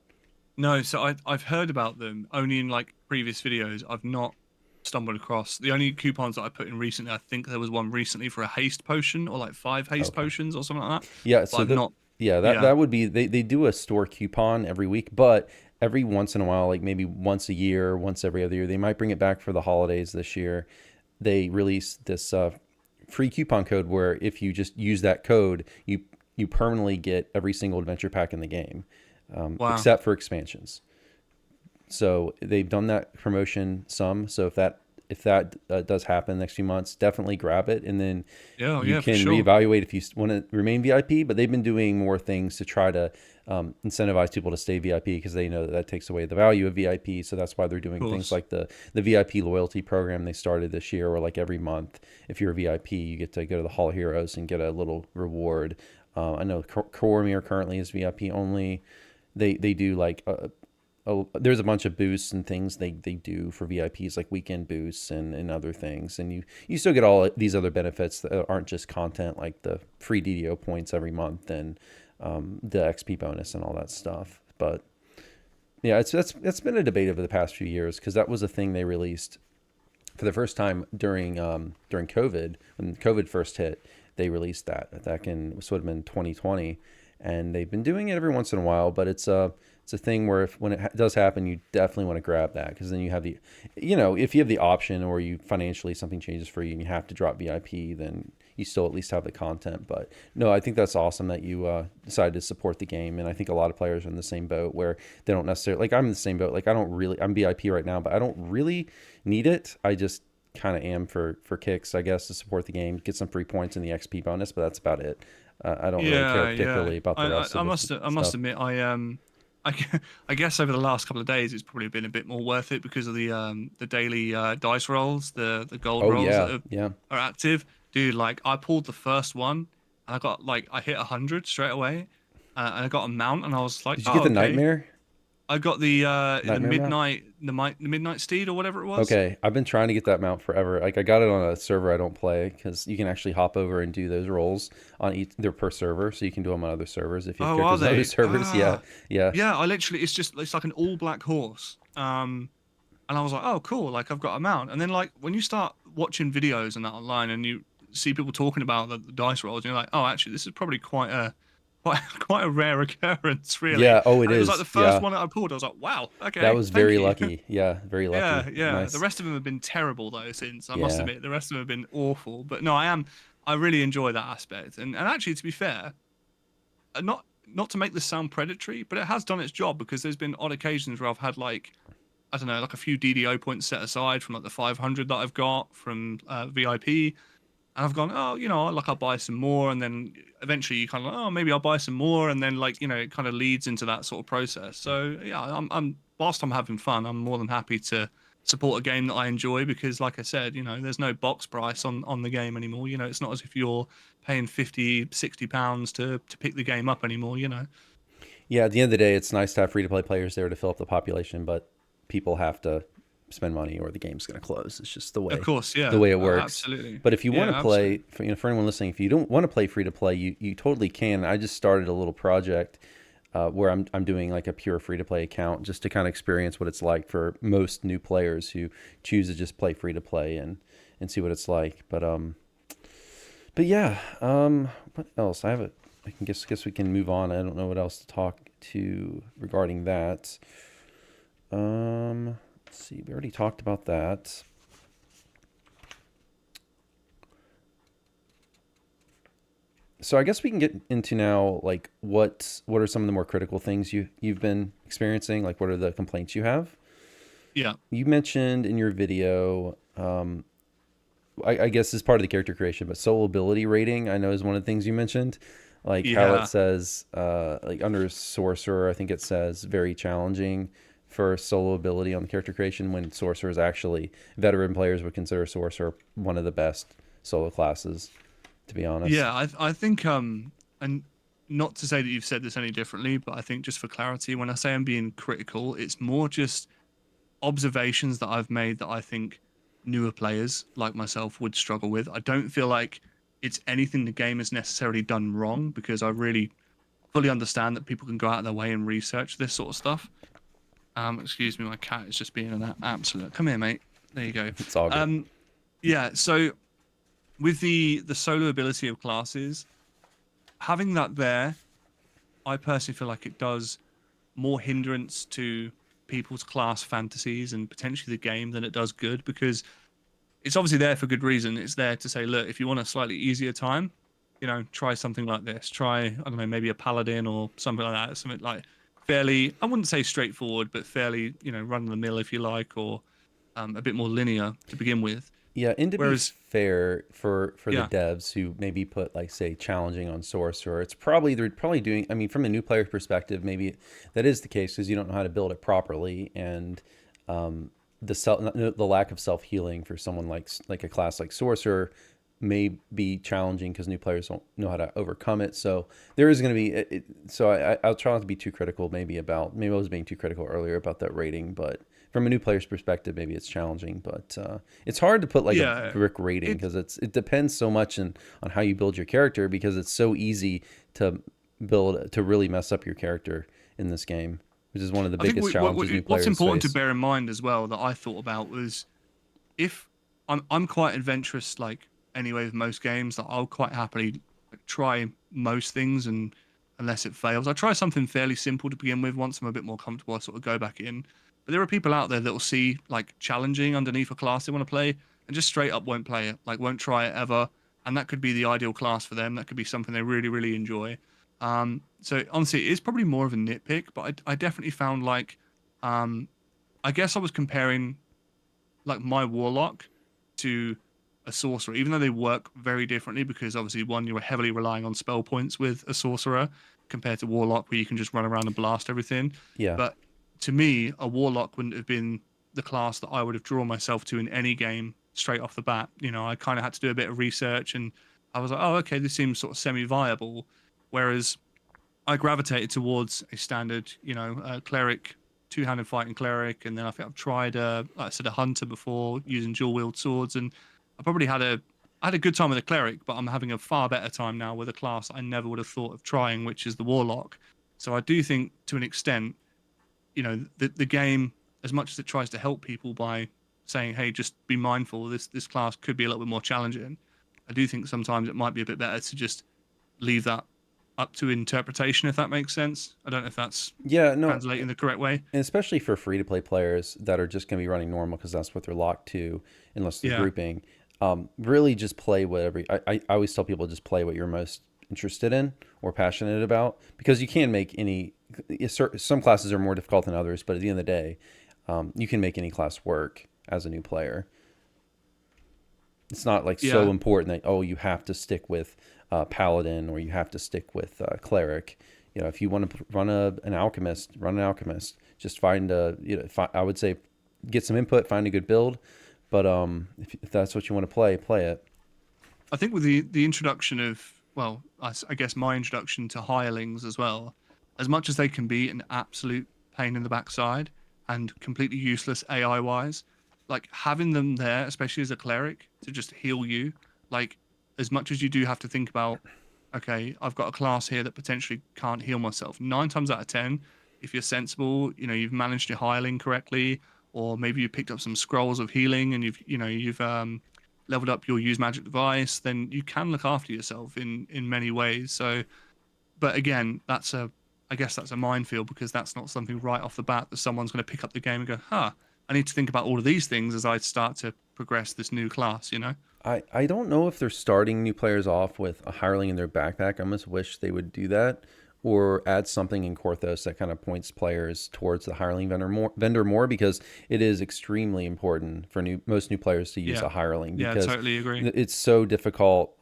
No, so I've heard about them only in like previous videos. I've not stumbled across the only coupons that I put in recently. I think there was one recently for a haste potion or like 5 haste Okay. potions or something like that. Yeah, But so I've not. that Yeah. that would be they do a store coupon every week, but every once in a while, like maybe once a year, once every other year, they might bring it back for the holidays this year. They release this free coupon code where if you just use that code, you permanently get every single adventure pack in the game, Wow. except for expansions. So they've done that promotion some. So if that does happen next few months, definitely grab it, and then Yeah. you Yeah. For can sure. reevaluate if you want to remain VIP. But they've been doing more things to try to incentivize people to stay VIP because they know that that takes away the value of VIP. So that's why they're Of doing things course. like the VIP loyalty program they started this year, where like every month, if you're a VIP, you get to go to the Hall of Heroes and get a little reward. I know Cormier currently is VIP only. They do like there's a bunch of boosts and things they do for VIPs, like weekend boosts and other things, and you still get all these other benefits that aren't just content, like the free DDO points every month and the XP bonus and all that stuff. But yeah, it's been a debate over the past few years, because that was a thing they released for the first time during COVID, when COVID first hit. They released that back in, this would have been 2020, and they've been doing it every once in a while. But it's a thing where when it does happen, you definitely want to grab that, because then you have the, if you have the option, or you financially something changes for you and you have to drop VIP, then you still at least have the content. But no, I think that's awesome that you decided to support the game, and I think a lot of players are in the same boat where they don't necessarily, like I'm in the same boat. Like I'm VIP right now, but I don't really need it. I just kind of am for kicks, I guess, to support the game, get some free points in the XP bonus, but that's about it. I don't really care Yeah. Yeah. particularly about the rest I of the must I must stuff. admit I guess over the last couple of days it's probably been a bit more worth it because of the daily dice rolls, the gold Oh rolls yeah, that yeah. are active. Dude, like I pulled the first one and I hit 100 straight away, and I got a mount and I was like, Did you get oh the okay. nightmare I got the nightmare mount? midnight steed or whatever it was. Okay, I've been trying to get that mount forever. Like I got it on a server I don't play, because you can actually hop over and do those rolls on each. They're per server, so you can do them on other servers if you have Oh, are characters on other they? servers. Yeah, Ah, yeah. yeah. It's like an all black horse. And I was like, oh, cool. Like I've got a mount. And then like when you start watching videos and that online, and you see people talking about the dice rolls, and you're like, oh, actually, this is probably quite a rare occurrence, really. Yeah. Oh, it And it was like the is. first Yeah, one that I pulled. I was like, wow, that okay, was thank very you. lucky. Yeah, very Yeah, lucky. yeah. The Nice. rest of them have been terrible though since. I must Yeah. admit, the rest of them have been awful. But no, I really enjoy that aspect. And actually, to be fair, not not to make this sound predatory, but it has done its job because there's been odd occasions where I've had like, I don't know, like a few DDO points set aside from like the 500 that I've got from VIP. And I've gone, oh, like I'll buy some more. And then eventually you kind of like, oh, maybe I'll buy some more. And then like, it kind of leads into that sort of process. So yeah, whilst I'm having fun, I'm more than happy to support a game that I enjoy because like I said, there's no box price on the game anymore. It's not as if you're paying 50, 60 pounds to pick the game up anymore. Yeah, at the end of the day, it's nice to have free to play players there to fill up the population, but people have to spend money or the game's going to close. It's just Of course, the yeah, way it works. absolutely. But if you want Yeah, to play, absolutely. for anyone listening, if you don't want to play free to play, you totally can. I just started a little project where I'm doing like a pure free to play account just to kind of experience what it's like for most new players who choose to just play free to play and see what it's like. But yeah, what else? I can guess we can move on. I don't know what else to talk to regarding that. Let's see. We already talked about that. So I guess we can get into now, like what are some of the more critical things you've been experiencing? Like what are the complaints you have? Yeah, You mentioned in your video, I guess is part of the character creation, but soloability rating I know is one of the things you mentioned, like how it yeah. says, like under sorcerer, I think it says very challenging for solo ability on the character creation when sorcerer is actually veteran players would consider sorcerer one of the best solo classes, to be honest. Yeah, I think and not to say that you've said this any differently, but I think just for clarity, when I say I'm being critical, it's more just observations that I've made that I think newer players like myself would struggle with. I don't feel like it's anything the game has necessarily done wrong because I really fully understand that people can go out of their way and research this sort of stuff. Excuse me, my cat is just being an absolute. Come here, mate. There you go. It's all good. Yeah, so with the solo ability of classes, having that there, I personally feel like it does more hindrance to people's class fantasies and potentially the game than it does good because it's obviously there for good reason. It's there to say, look, if you want a slightly easier time, try something like this. Try, I don't know, maybe a paladin or something like that. Something like fairly, I wouldn't say straightforward, but fairly, run of the mill if you like, or a bit more linear to begin with. Yeah, and to be Whereas, fair, for the yeah, devs who maybe put like say challenging on sorcerer, it's probably they're probably doing. I mean, from a new player's perspective, maybe that is the case because you don't know how to build it properly, and the lack of self healing for someone like a class like sorcerer may be challenging because new players don't know how to overcome it. So there is going to be. So I'll try not to be too critical. Maybe I was being too critical earlier about that rating, but from a new player's perspective, maybe it's challenging, but it's hard to put like a yeah, brick rating it's because it depends so much on how you build your character because it's so easy to to really mess up your character in this game, which is one of the I think biggest challenges new what's players important to face. bear in mind as well that I thought about was if I'm quite adventurous, like anyway with most games, that I'll quite happily like, try most things, and unless it fails, I try something fairly simple to begin with. Once I'm a bit more comfortable, I sort of go back in. But there are people out there that will see like challenging underneath a class they want to play and just straight up won't play it, like won't try it ever, and that could be the ideal class for them. That could be something they really really enjoy. So honestly, it is probably more of a nitpick, but I definitely found like, um, I guess I was comparing like my warlock to a sorcerer, even though they work very differently because obviously one you're heavily relying on spell points with a sorcerer compared to warlock where you can just run around and blast everything. Yeah, But to me, a warlock wouldn't have been the class that I would have drawn myself to in any game straight off the bat. I kind of had to do a bit of research and I was like, oh, okay, this seems sort of semi-viable. Whereas I gravitated towards a standard, cleric, two-handed fighting cleric, and then I think I've tried, like I said, a hunter before using dual wield swords, and I probably I had a good time with a cleric, but I'm having a far better time now with a class I never would have thought of trying, which is the warlock. So I do think, to an extent, the game, as much as it tries to help people by saying, "Hey, just be mindful, this class could be a little bit more challenging." I do think sometimes it might be a bit better to just leave that up to interpretation, if that makes sense. I don't know if that's yeah, no, translating the correct way. and especially for free to play players that are just going to be running normal because that's what they're locked to, unless they're Yeah. grouping. Really, just play whatever. I always tell people just play what you're most interested in or passionate about, because you can make some classes are more difficult than others, but at the end of the day, you can make any class work as a new player. It's not like so Yeah. important that, oh, you have to stick with paladin or you have to stick with cleric. If you want to run an alchemist, run an alchemist. Just find I would say get some input, find a good build. But if that's what you want to play it. I think with the introduction of, well, I guess my introduction to hirelings as well, as much as they can be an absolute pain in the backside and completely useless AI wise, like having them there, especially as a cleric, to just heal you, like as much as you do have to think about, okay, I've got a class here that potentially can't heal myself. 9 times out of 10, if you're sensible, you've managed your hireling correctly, or maybe you picked up some scrolls of healing and you've leveled up your use magic device, then you can look after yourself in many ways. So, but again, I guess that's a minefield, because that's not something right off the bat that someone's going to pick up the game and go, huh, I need to think about all of these things as I start to progress this new class, you know? I don't know if they're starting new players off with a hireling in their backpack. I almost wish they would do that, or add something in Korthos that kind of points players towards the hireling vendor more, because it is extremely important for most new players to use Yeah. a hireling, Yeah, because totally agree. it's so difficult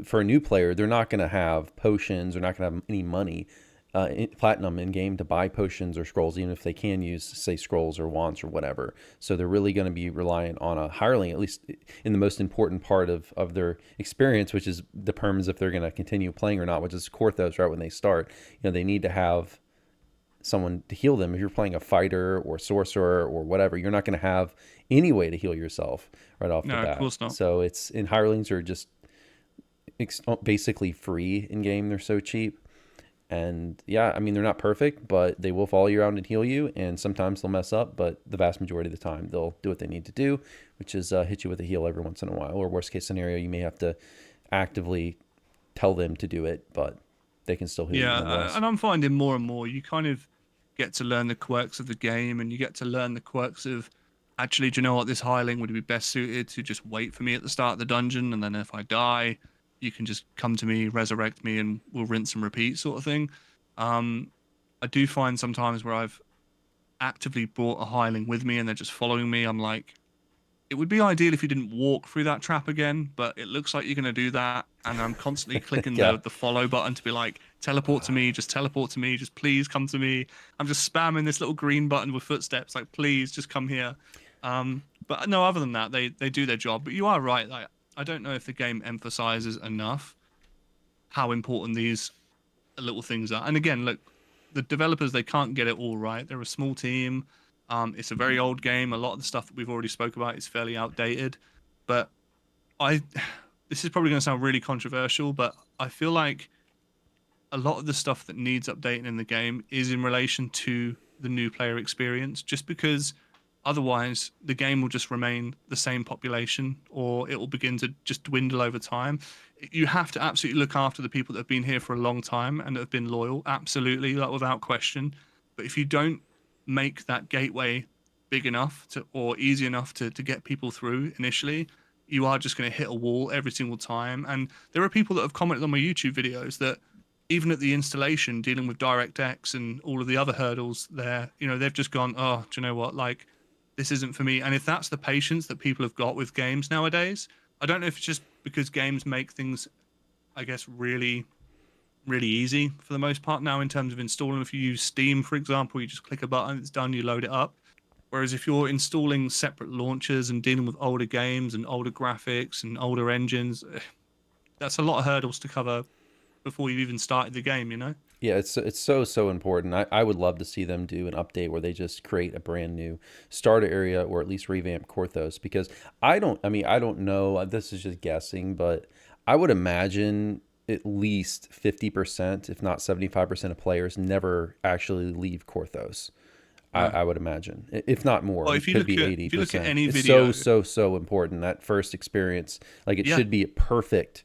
for a new player. They're not going to have potions. They're not going to have any money, platinum in game to buy potions or scrolls, even if they can use, say, scrolls or wands or whatever. So they're really going to be reliant on a hireling, at least in the most important part of their experience, which is determines if they're going to continue playing or not, which is Korthos, right when they start. They need to have someone to heal them. If you're playing a fighter or sorcerer or whatever, you're not going to have any way to heal yourself right off the No, of bat. course not. So hirelings are just basically free in game. They're so cheap. And yeah, I mean, they're not perfect, but they will follow you around and heal you. And sometimes they'll mess up, but the vast majority of the time they'll do what they need to do, which is hit you with a heal every once in a while. Or worst case scenario, you may have to actively tell them to do it, but they can still heal you Yeah, nonetheless. and I'm finding more and more you kind of get to learn the quirks of the game, and you get to learn the quirks of, actually, do you know what, this hireling would be best suited to just wait for me at the start of the dungeon, and then if I die, you can just come to me, resurrect me, and we'll rinse and repeat, sort of thing. Um, I do find sometimes where I've actively brought a hireling with me and they're just following me, I'm like, it would be ideal if you didn't walk through that trap again, but it looks like you're going to do that. And I'm constantly clicking Yeah. the follow button to be like, teleport to me, just please come to me. I'm just spamming this little green button with footsteps, like, please just come here. But no, other than that, they do their job. But you are right. Like, I don't know if the game emphasizes enough how important these little things are. And again, look, the developers, they can't get it all right. They're a small team. It's a very old game. A lot of the stuff that we've already spoke about is fairly outdated. But I, this is probably going to sound really controversial, but I feel like a lot of the stuff that needs updating in the game is in relation to the new player experience, just because otherwise the game will just remain the same population, or it will begin to just dwindle over time. You have to absolutely look after the people that have been here for a long time and that have been loyal, absolutely, like, without question. But if you don't make that gateway big enough to, or easy enough to get people through initially, you are just going to hit a wall every single time. And there are people that have commented on my YouTube videos that even at the installation, dealing with DirectX and all of the other hurdles there, they've just gone, oh, do you know what? Like, this isn't for me. And if that's the patience that people have got with games nowadays, I don't know if it's just because games make things, I guess, really, really easy for the most part now in terms of installing. If you use Steam, for example, you just click a button, it's done, you load it up. Whereas if you're installing separate launchers and dealing with older games and older graphics and older engines, that's a lot of hurdles to cover before you've even started the game, you know? Yeah, it's so important. I would love to see them do an update where they just create a brand new starter area, or at least revamp Korthos, because I don't know, this is just guessing, but I would imagine at least 50%, if not 75% of players never actually leave Korthos. No. I would imagine, if not more, Well, it could be if you look at 80%. any It's video, so important, that first experience. Like, it yeah, should be a perfect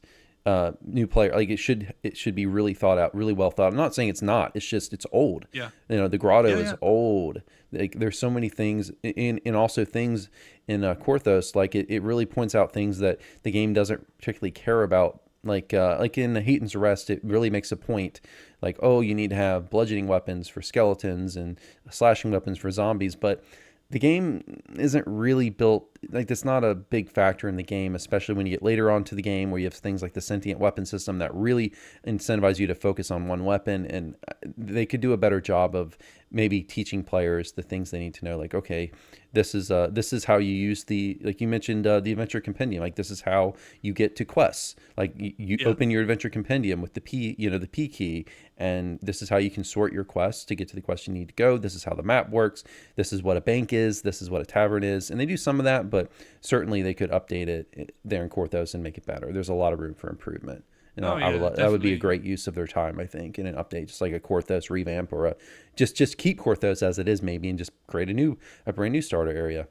new player. Like, it should be really thought out, really well thought. I'm not saying it's not. It's just it's old. yeah, The grotto yeah, is yeah, old. Like, there's so many things and also things in Korthos. Like, it really points out things that the game doesn't particularly care about Like in Haten's Arrest, it really makes a point, like, oh, you need to have bludgeoning weapons for skeletons and slashing weapons for zombies, but the game isn't really built like that's not a big factor in the game, especially when you get later on to the game where you have things like the sentient weapon system that really incentivize you to focus on one weapon. And they could do a better job of maybe teaching players the things they need to know, like, okay, this is how you use the, like you mentioned, the adventure compendium, like this is how you get to quests, like you Yeah. open your adventure compendium with the p, the p key, and this is how you can sort your quests to get to the quest you need to go. This is how the map works. This is what a bank is. This is what a tavern is. And they do some of that, but certainly they could update it there in Korthos and make it better. There's a lot of room for improvement. And Oh yeah, that would be a definitely. great use of their time, I think, in an update, just like a Korthos revamp, or a just keep Korthos as it is maybe, and just create a brand new starter area.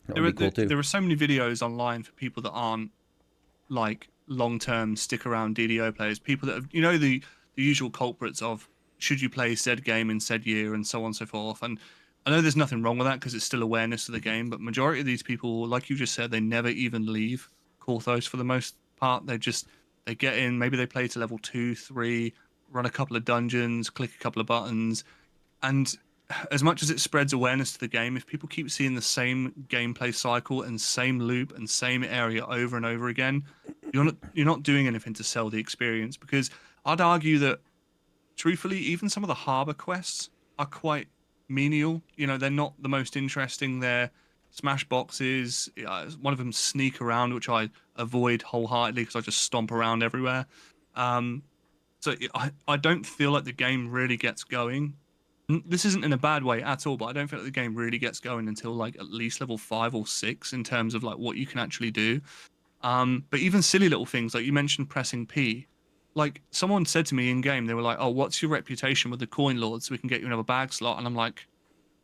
That would be cool too. There are so many videos online for people that aren't like long-term stick around DDO players, people that have, the usual culprits of should you play said game in said year and so on and so forth. And I know there's nothing wrong with that because it's still awareness of the game, but majority of these people, like you just said, they never even leave Korthos for the most part. They get in, maybe they play to level 2, 3, run a couple of dungeons, click a couple of buttons, and as much as it spreads awareness to the game, if people keep seeing the same gameplay cycle and same loop and same area over and over again, you're not doing anything to sell the experience. Because I'd argue that, truthfully, even some of the harbor quests are quite menial. They're not the most interesting. They're smash boxes. One of them sneak around, which I avoid wholeheartedly because I just stomp around everywhere. Um, so I don't feel like the game really gets going. This isn't in a bad way at all, but I don't feel like the game really gets going until like at least level 5 or 6 in terms of like what you can actually do. But even silly little things like you mentioned pressing P, like someone said to me in game, they were like, "Oh, what's your reputation with the coin lords so we can get you another bag slot?" And I'm like,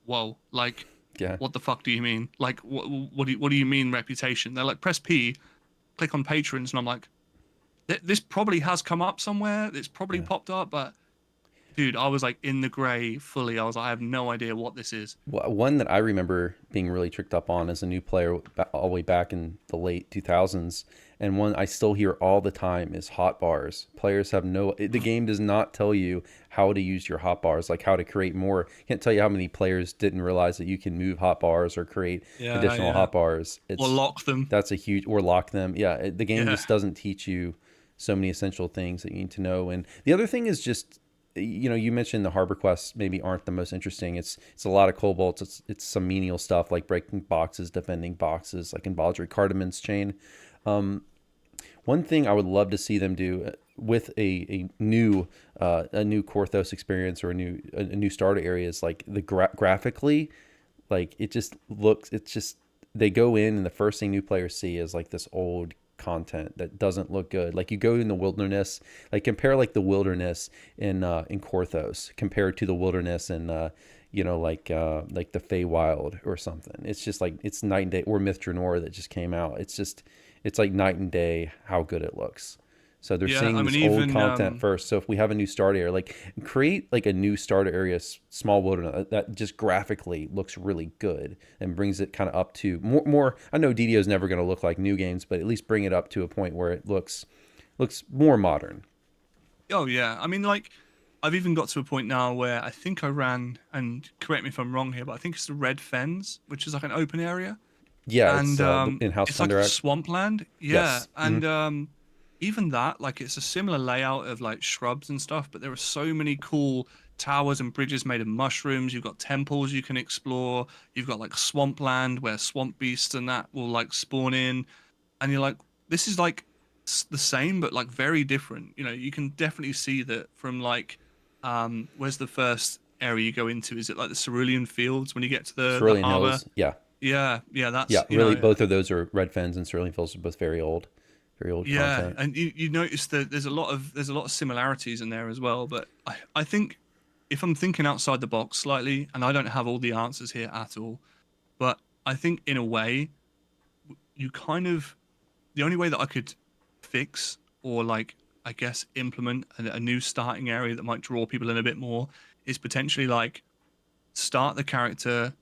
"Whoa, like, Yeah. what the fuck do you mean? Like, what do you mean reputation?" They're like, "Press P, click on patrons," and I'm like, "This probably has come up somewhere. It's probably Yeah. popped up, but." Dude, I was like in the gray fully. I was like, I have no idea what this is. One that I remember being really tricked up on as a new player all the way back in the late 2000s, and one I still hear all the time is hotbars. Players have the game does not tell you how to use your hotbars, like how to create more. Can't tell you how many players didn't realize that you can move hotbars or create Yeah, additional yeah. hotbars. Or lock them. That's a huge, or lock them. Yeah, the game Yeah. just doesn't teach you so many essential things that you need to know. And the other thing is just, you mentioned the harbor quests maybe aren't the most interesting. It's a lot of kobolds. It's some menial stuff like breaking boxes, defending boxes, like in Baldry Cardamon's Chain. One thing I would love to see them do with a new Korthos experience, or a new starter area, is like the graphically, like it just looks, it's just, they go in and the first thing new players see is like this old content that doesn't look good. Like you go in the wilderness, like compare like the wilderness in Korthos compared to the wilderness in like the Feywild or something. It's just like it's night and day. Or Myth Draenor that just came out. It's like night and day how good it looks. So they're Yeah, seeing I mean this old even content first. So if we have a new starter area, like create like a new starter area, small wilderness that just graphically looks really good and brings it kind of up to more. I know DDO is never going to look like new games, but at least bring it up to a point where it looks more modern. oh yeah. I mean like I've even got to a point now where I think I ran, and correct me if I'm wrong here, but I think it's the Red Fens, which is like an open area. Yeah, it's And in House it's like a Thunderak. swampland. Yeah. Yes. And even that, like it's a similar layout of like shrubs and stuff, but there are so many cool towers and bridges made of mushrooms. You've got temples you can explore. You've got like swampland where swamp beasts and that will like spawn in. And you're like, this is like the same, but like very different. You can definitely see that from like, where's the first area you go into? Is it like the Cerulean Fields when you get to the Cerulean harbor? Hills. Yeah. Yeah, yeah, Yeah. that's Really, both of those are Red Fens and Cerulean Hills are both very old yeah, content. and you notice that there's a lot of similarities in there as well. But I think if I'm thinking outside the box slightly, and I don't have all the answers here at all, but I think in a way you kind of the only way that I could fix or like I guess implement a new starting area that might draw people in a bit more is potentially like start the character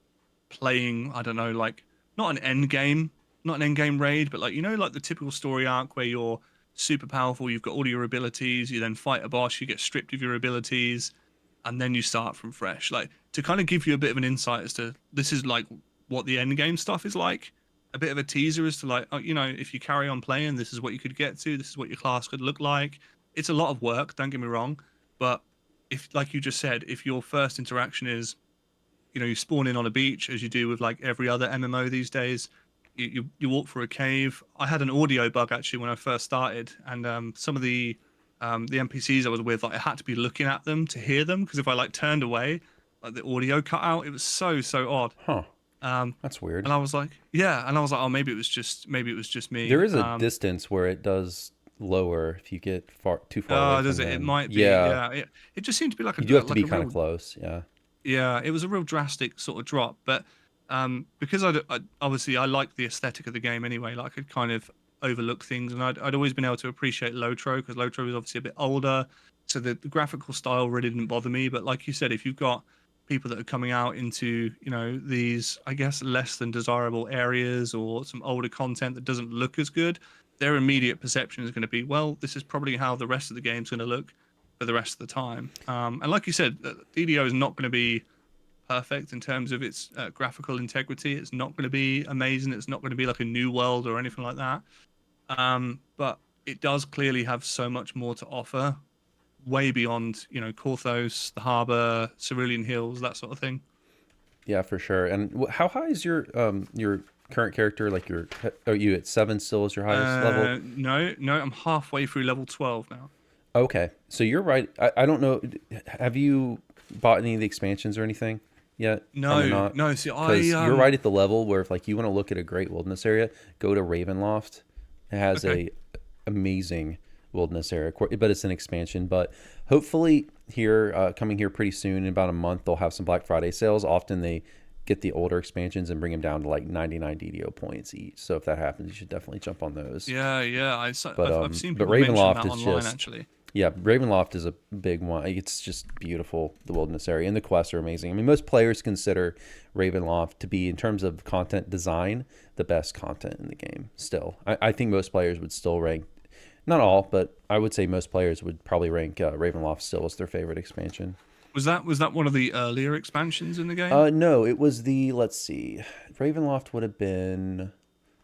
playing, I don't know, like not an end game, not an end game raid, but like like the typical story arc where you're super powerful. You've got all your abilities. You then fight a boss. You get stripped of your abilities, and then you start from fresh. Like to kind of give you a bit of an insight as to this is like what the end game stuff is like. A bit of a teaser as to like, oh, if you carry on playing, this is what you could get to. This is what your class could look like. It's a lot of work. Don't get me wrong, but if, like you just said, if your first interaction is you spawn in on a beach as you do with like every other MMO these days. You walk through a cave. I had an audio bug actually when I first started, and some of the NPCs I was with, like I had to be looking at them to hear them because if I like turned away, like the audio cut out. It was so odd. Huh. Um, That's weird. and I was like, yeah, and I was like, oh, maybe it was just There me. is a distance where it does lower if you get too far away Oh, does from it? It them. might be. Yeah, Yeah, it just seemed to be like you do have to like be a kind of real. close. Yeah. Yeah, it was a real drastic sort of drop, but because I obviously I liked the aesthetic of the game anyway. Like I could kind of overlook things, and I'd always been able to appreciate LOTRO because LOTRO was obviously a bit older, so the graphical style really didn't bother me. But like you said, if you've got people that are coming out into these I guess less than desirable areas or some older content that doesn't look as good, their immediate perception is going to be, well, this is probably how the rest of the game's going to look for the rest of the time. And like you said, DDO is not going to be perfect in terms of its graphical integrity. It's not going to be amazing. It's not going to be like a new world or anything like that. But it does clearly have so much more to offer, way beyond Korthos, the Harbor, Cerulean Hills, that sort of thing. Yeah, for sure. And how high is your current character? Like are you at 7 still as your highest level? No, no, I'm halfway through level 12 now. Okay, so you're right. I don't know. Have you bought any of the expansions or anything yet? Probably No, not. no. See, I Because you're right at the level where if like you want to look at a great wilderness area, go to Ravenloft. It has okay. a amazing wilderness area, but it's an expansion. But hopefully here, coming here pretty soon in about a month, they'll have some Black Friday sales. Often they get the older expansions and bring them down to like 99 DDO points each. So if that happens, you should definitely jump on those. Yeah, yeah. I've seen But people mention Ravenloft that is online just actually. yeah, Ravenloft is a big one. It's just beautiful, the wilderness area, and the quests are amazing. I mean, most players consider Ravenloft to be, in terms of content design, the best content in the game. Still, I think most players would still rank, not all, but I would say most players would probably rank Ravenloft still as their favorite expansion. Was that one of the earlier expansions in the game? No, it was the, let's see, Ravenloft would have been,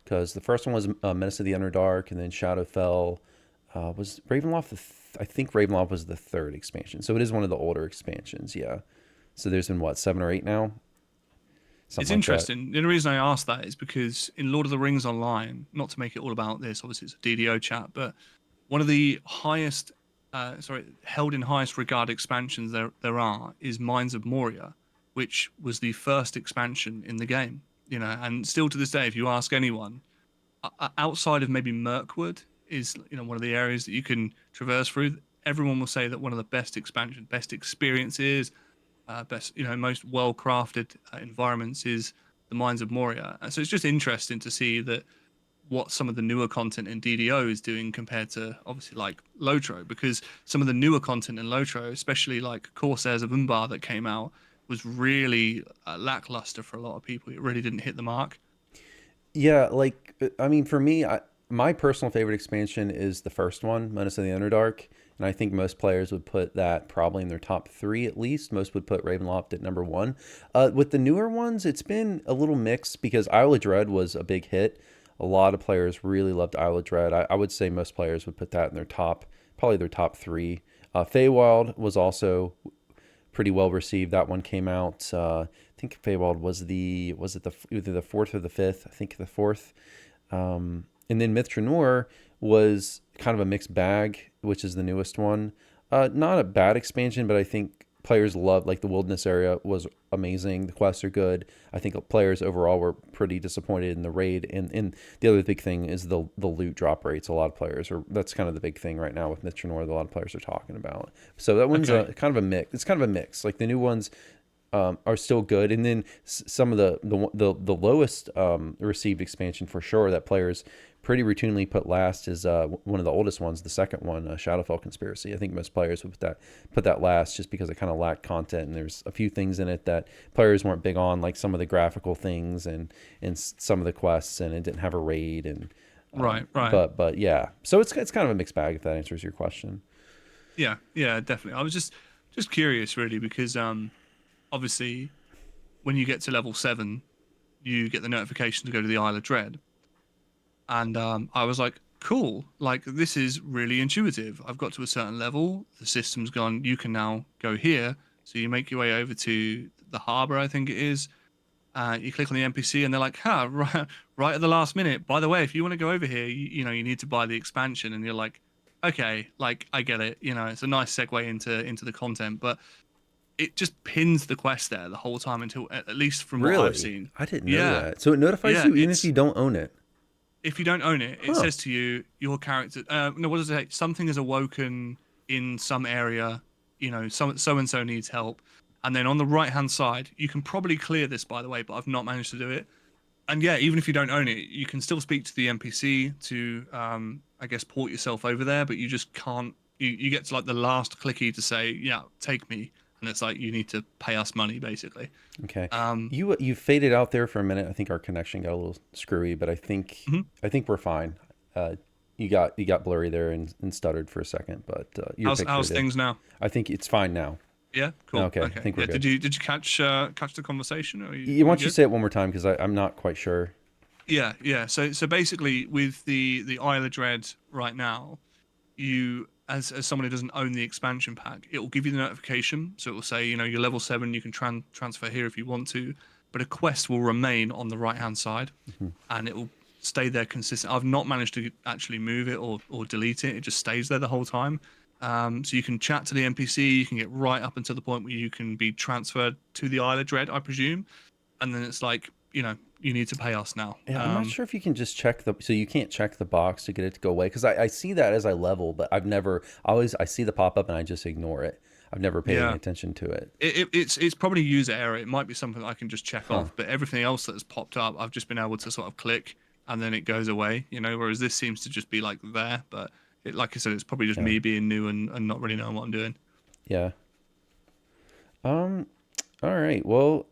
because the first one was Menace of the Underdark, and then Shadowfell. Was Ravenloft I think Ravenloft was the third expansion, so it is one of the older expansions. Yeah, so there's been what, 7 or 8 now, It's something like that. interesting. The only reason I asked that is because in Lord of the Rings Online, not to make it all about this, obviously it's a DDO chat, but one of the held in highest regard expansions there are is Mines of Moria, which was the first expansion in the game. And still to this day, if you ask anyone, outside of maybe Mirkwood, is one of the areas that you can traverse through. Everyone will say that one of the best expansion, best experiences, best most well crafted environments is the Mines of Moria. And so it's just interesting to see that what some of the newer content in DDO is doing compared to obviously like Lotro, because some of the newer content in Lotro, especially like Corsairs of Umbar that came out, was really lackluster for a lot of people. It really didn't hit the mark. Yeah, like I mean, for me, my personal favorite expansion is the first one, Menace of the Underdark, and I think most players would put that probably in their top 3 at least. Most would put Ravenloft at number 1. With the newer ones, it's been a little mixed because Isle of Dread was a big hit. A lot of players really loved Isle of Dread. I would say most players would put that in their top, probably their top 3. Feywild was also pretty well received. That one came out. I think Feywild was it the either the fourth or the fifth? I think the fourth. And then Myth Trenor was kind of a mixed bag, which is the newest one. Not a bad expansion, but I think players loved, like the wilderness area was amazing. The quests are good. I think players overall were pretty disappointed in the raid. And the other big thing is the loot drop rates. A lot of players are, that's kind of the big thing right now with Myth Trenor that a lot of players are talking about. So that one's Okay. a kind of a mix. It's kind of a mix. Like the new ones are still good, and then some of the lowest received expansion for sure that players pretty routinely put last is one of the oldest ones, the second one, Shadowfell Conspiracy. I think most players would put that last just because it kind of lacked content, and there's a few things in it that players weren't big on, like some of the graphical things and some of the quests, and it didn't have a raid, and Right, right. But yeah, so it's kind of a mixed bag if that answers your question. Yeah, yeah, definitely. I was just curious really because obviously when you get to level 7, you get the notification to go to the Isle of Dread. And I was like, cool, like this is really intuitive. I've got to a certain level, the system's gone, you can now go here. So you make your way over to the harbor, I think it is. You click on the NPC and they're like, right, right at the last minute. By the way, if you want to go over here, you need to buy the expansion. And you're like, okay, like I get it. It's a nice segue into the content, but it just pins the quest there the whole time until, at least from what I've Really, seen. I didn't know Yeah, that. So it notifies yeah, you even if it's you don't own it. if you don't own it, it Huh. says to you your character. No, what does it say? Something is awoken in some area. So and so needs help. And then on the right hand side, you can probably clear this, by the way, but I've not managed to do it. And yeah, even if you don't own it, you can still speak to the NPC to, I guess, port yourself over there. But you just can't. You get to like the last clicky to say, yeah, take me, and it's like you need to pay us money, basically. Okay. Um, You faded out there for a minute. I think our connection got a little screwy, but mhm. I think we're fine. Uh, you got blurry there and stuttered for a second, but your picture how's did. things now? I think it's fine now. Yeah, cool. Okay, I Okay. think we're Yeah. Did good. you catch the conversation? Or You, are why we don't you good? say it one more time because I'm not quite sure. Yeah, yeah. So basically, with the Isle of Dread right now, you as someone who doesn't own the expansion pack, it will give you the notification. So it will say, you're level 7, you can transfer here if you want to, but a quest will remain on the right hand side, Mhm. and it will stay there consistent. I've not managed to actually move it or delete it. It just stays there the whole time. So you can chat to the NPC, you can get right up until the point where you can be transferred to the Isle of Dread, I presume, and then it's like, you need to pay us now. Yeah, I'm not sure if you can just check so you can't check the box to get it to go away because I see that as I level, but I've never I see the pop up and I just ignore it. I've never paid any Yeah. attention to it. It's probably user error. It might be something that I can just check Huh. off, but everything else that has popped up, I've just been able to sort of click and then it goes away. Whereas this seems to just be like there, but like I said, it's probably just Yeah. me being new and not really knowing what I'm doing. Yeah. Um. All right. Well,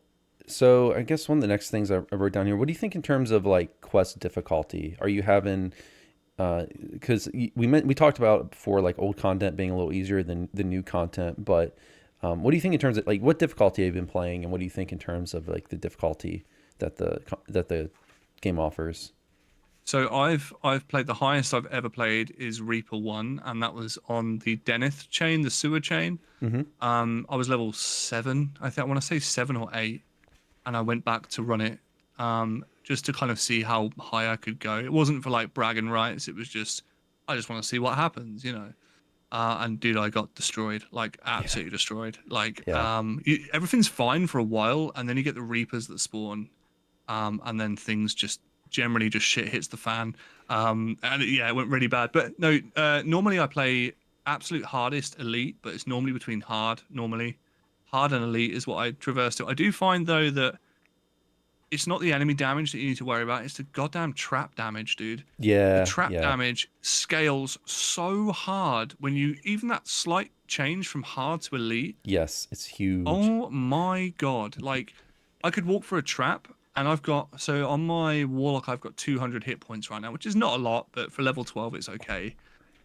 so I guess one of the next things I wrote down here. What do you think in terms of like quest difficulty? Are you having because we talked about before like old content being a little easier than the new content, but what do you think in terms of like what difficulty have you been playing, and what do you think in terms of like the difficulty that the game offers? So I've played the highest I've ever played is Reaper 1, and that was on the Deneth chain, the sewer chain. Mm-hmm. I was level 7, I think I want to say 7 or 8, and I went back to run it just to kind of see how high I could go. It wasn't for like bragging rights. It was just I just want to see what happens. And dude, I got destroyed, like Yeah. absolutely destroyed. Like Yeah. everything's fine for a while, and then you get the Reapers that spawn, and then things just generally just shit hits the fan. Yeah, it went really bad. But no, normally I play absolute hardest elite, but it's normally between hard. Normally, hard and elite is what I traverse to. I do find though that it's not the enemy damage that you need to worry about. It's the goddamn trap damage, dude. The Yeah. trap Yeah. damage scales so hard when you even that slight change from hard to elite. Yes, it's huge. Oh my god! Like I could walk through a trap, and so on my warlock I've got 200 hit points right now, which is not a lot, but for level 12 it's okay.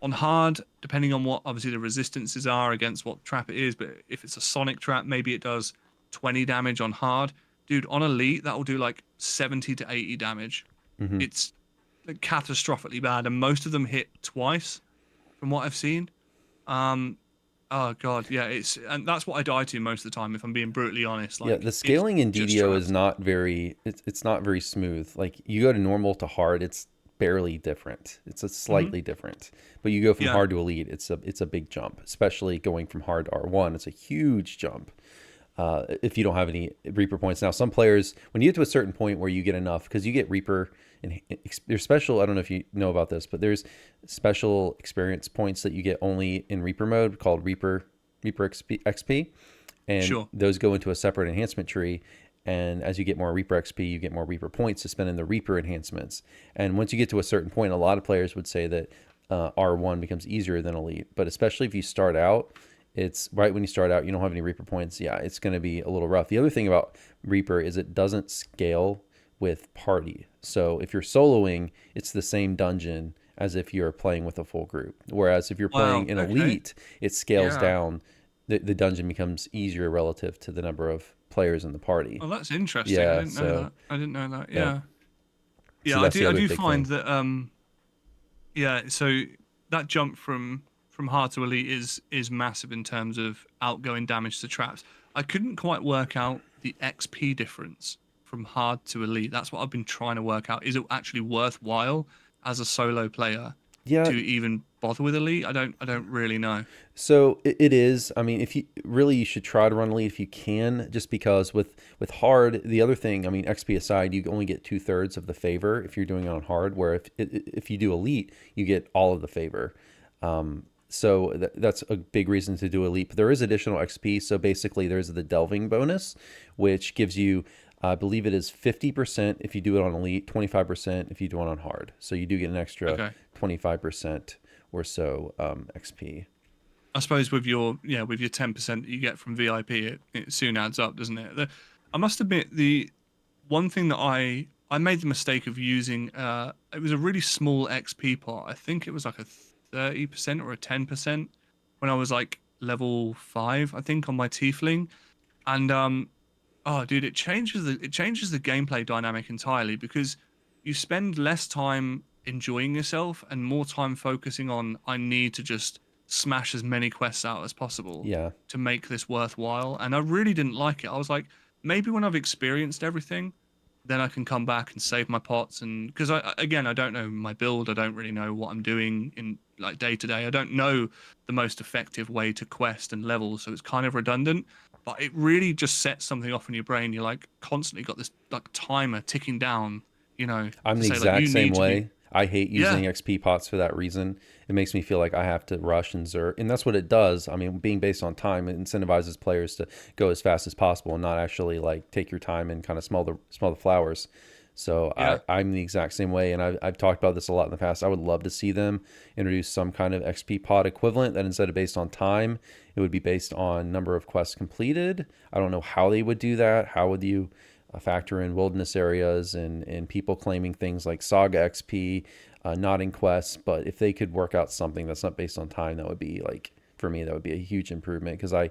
On hard, depending on what obviously the resistances are against what trap it is, but if it's a sonic trap, maybe it does 20 damage on hard. Dude, on elite that will do like 70 to 80 damage. Hmm. It's like, catastrophically bad, and most of them hit twice from what I've seen. Um, Oh God, yeah, and that's what I die to most of the time. If I'm being brutally honest, Yeah, like the it's scaling in just DDO is traps. not very it's not very smooth. Like you go to normal to hard, it's barely different. It's a Hmm. slightly different. But you go from Yeah, hard to elite, it's a big jump, especially going from hard to R1. It's a huge jump. If you don't have any Reaper points. Now, some players, when you get to a certain point where you get enough, because you get Reaper, and there's special, I don't know if you know about this, but there's special experience points that you get only in Reaper mode called Reaper XP, and sure. those go into a separate enhancement tree. And as you get more Reaper XP, you get more Reaper points to spend in the Reaper enhancements. And once you get to a certain point, a lot of players would say that R1 becomes easier than Elite. But especially if you start out, it's right when you start out, you don't have any Reaper points. Yeah, it's going to be a little rough. The other thing about Reaper is it doesn't scale with party. So if you're soloing, it's the same dungeon as if you're playing with a full group. Whereas if you're playing Wow. in Okay. elite, it scales Yeah. down. The dungeon becomes easier relative to the number of players in the party. Well, that's interesting. I Yeah, didn't know so that. I didn't know that. yeah, Yeah. so Yeah, I that's the do. I other do big find thing. that. Yeah. So that jump from hard to elite is massive in terms of outgoing damage to traps. I couldn't quite work out the XP difference from hard to elite. That's what I've been trying to work out. Is it actually worthwhile as a solo player Yeah, to even bother with elite? I don't really know. so it is. I mean, if you really, you should try to run elite if you can, just because with hard, the other thing, I mean, XP aside, you only get 2/3 of the favor if you're doing it on hard. Where if you do elite, you get all of the favor. So that's a big reason to do elite. But there is additional XP. So basically, there's the delving bonus, which gives you, I believe it is 50% if you do it on elite, 25% if you do it on hard. So you do get an extra Okay. 25% or so XP. I suppose with your with your 10% that you get from VIP, it soon adds up, doesn't it? I must admit the one thing that I made the mistake of using it was a really small XP pot. I think it was like a 30% or a 10% when I was like level 5, I think, on my tiefling. And oh dude, it changes the gameplay dynamic entirely because you spend less time enjoying yourself and more time focusing on I need to just smash as many quests out as possible Yeah, to make this worthwhile. And I really didn't like it. I was like, maybe when I've experienced everything, then I can come back and save my pots. And because again, I don't know my build, I don't really know what I'm doing in like day to day. I don't know the most effective way to quest and level, so it's kind of redundant. But it really just sets something off in your brain. You're like constantly got this like timer ticking down, I'm to the say like exact you same need to be. way. I hate Yeah, using XP pots for that reason. It makes me feel like I have to rush and zerk, and that's what it does. I mean, being based on time, it incentivizes players to go as fast as possible and not actually like take your time and kind of smell the flowers. So yeah. I'm the exact same way, and I've talked about this a lot in the past. I would love to see them introduce some kind of XP pot equivalent that instead of based on time, it would be based on number of quests completed. I don't know how they would do that. How would you factor in wilderness areas and people claiming things like Saga XP, not in quests? But if they could work out something that's not based on time, that would be like, for me, that would be a huge improvement because I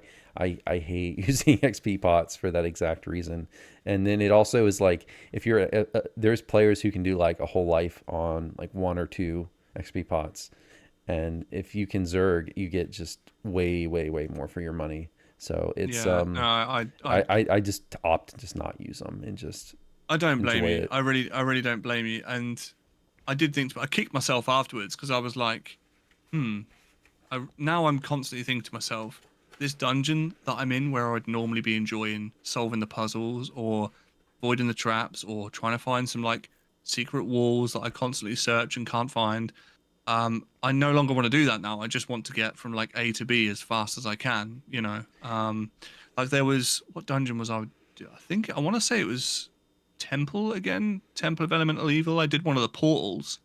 hate using XP pots for that exact reason. And then it also is like if you're there's players who can do like a whole life on like one or two XP pots, and if you can Zerg, you get just way more for your money. So it's Yeah, no, I just opt to just not use them and just I don't blame enjoy you. it. I really don't blame you. And I did think, I kicked myself afterwards because I was like, hmm. Now I'm constantly thinking to myself, this dungeon that I'm in, where I'd normally be enjoying solving the puzzles or avoiding the traps or trying to find some like secret walls that I constantly search and can't find. I no longer want to do that now. I just want to get from like A to B as fast as I can. Like there was what dungeon was I? I think I want to say it was Temple again, Temple of Elemental Evil. I did one of the portals.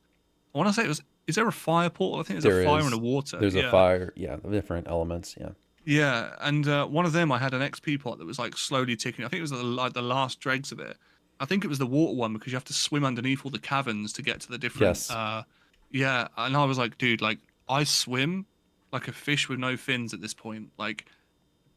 I want to say it was. Is there a fire portal? I think there's a There fire and a is water. there's a Yeah, fire, yeah, different elements, yeah. yeah. And one of them, I had an XP pot that was like slowly ticking. I think it was like the last dregs of it. I think it was the water one because you have to swim underneath all the caverns to get to the different. Yes, Yeah, and I was like, dude, like I swim like a fish with no fins at this point. Like,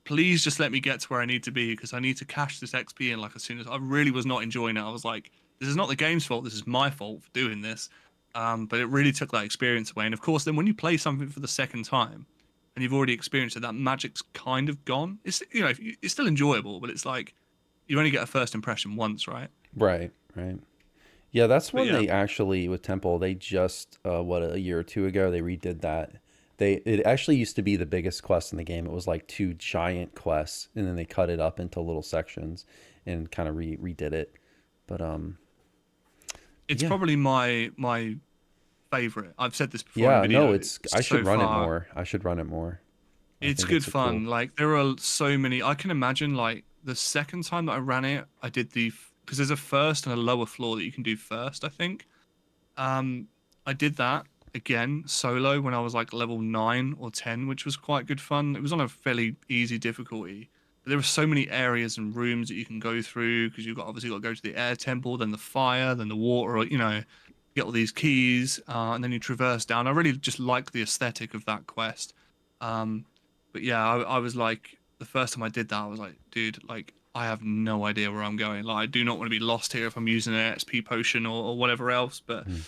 please just let me get to where I need to be because I need to cash this XP in like as soon as I really was not enjoying it. I was like, this is not the game's fault. This is my fault for doing this. But it really took that experience away. And of course, then when you play something for the second time and you've already experienced it, that magic's kind of gone. It's it's still enjoyable, but it's like you only get a first impression once, right? right. Yeah, that's But when yeah, they actually with Temple, they just what, a year or two ago they redid that. It actually used to be the biggest quest in the game. It was like two giant quests, and then they cut it up into little sections and kind of redid it. But it's yeah, probably my favorite. I've said this before in a yeah, no, video. it's I should So run it far, more. I should run it more. I it's think good it's a cool. fun. Like there are so many. I can imagine like the second time that I ran it, I did because there's a first and a lower floor that you can do first, I think. Um, I did that again solo when I was like level 9 or 10, which was quite good fun. It was on a fairly easy difficulty. But there are so many areas and rooms that you can go through because you've got obviously got to go to the air temple, then the fire, then the water. Or, get all these keys, and then you traverse down. I really just like the aesthetic of that quest. Um, but yeah, I was like, the first time I did that, I was like, dude, like I have no idea where I'm going. Like I do not want to be lost here if I'm using an XP potion or whatever else. But Mhm.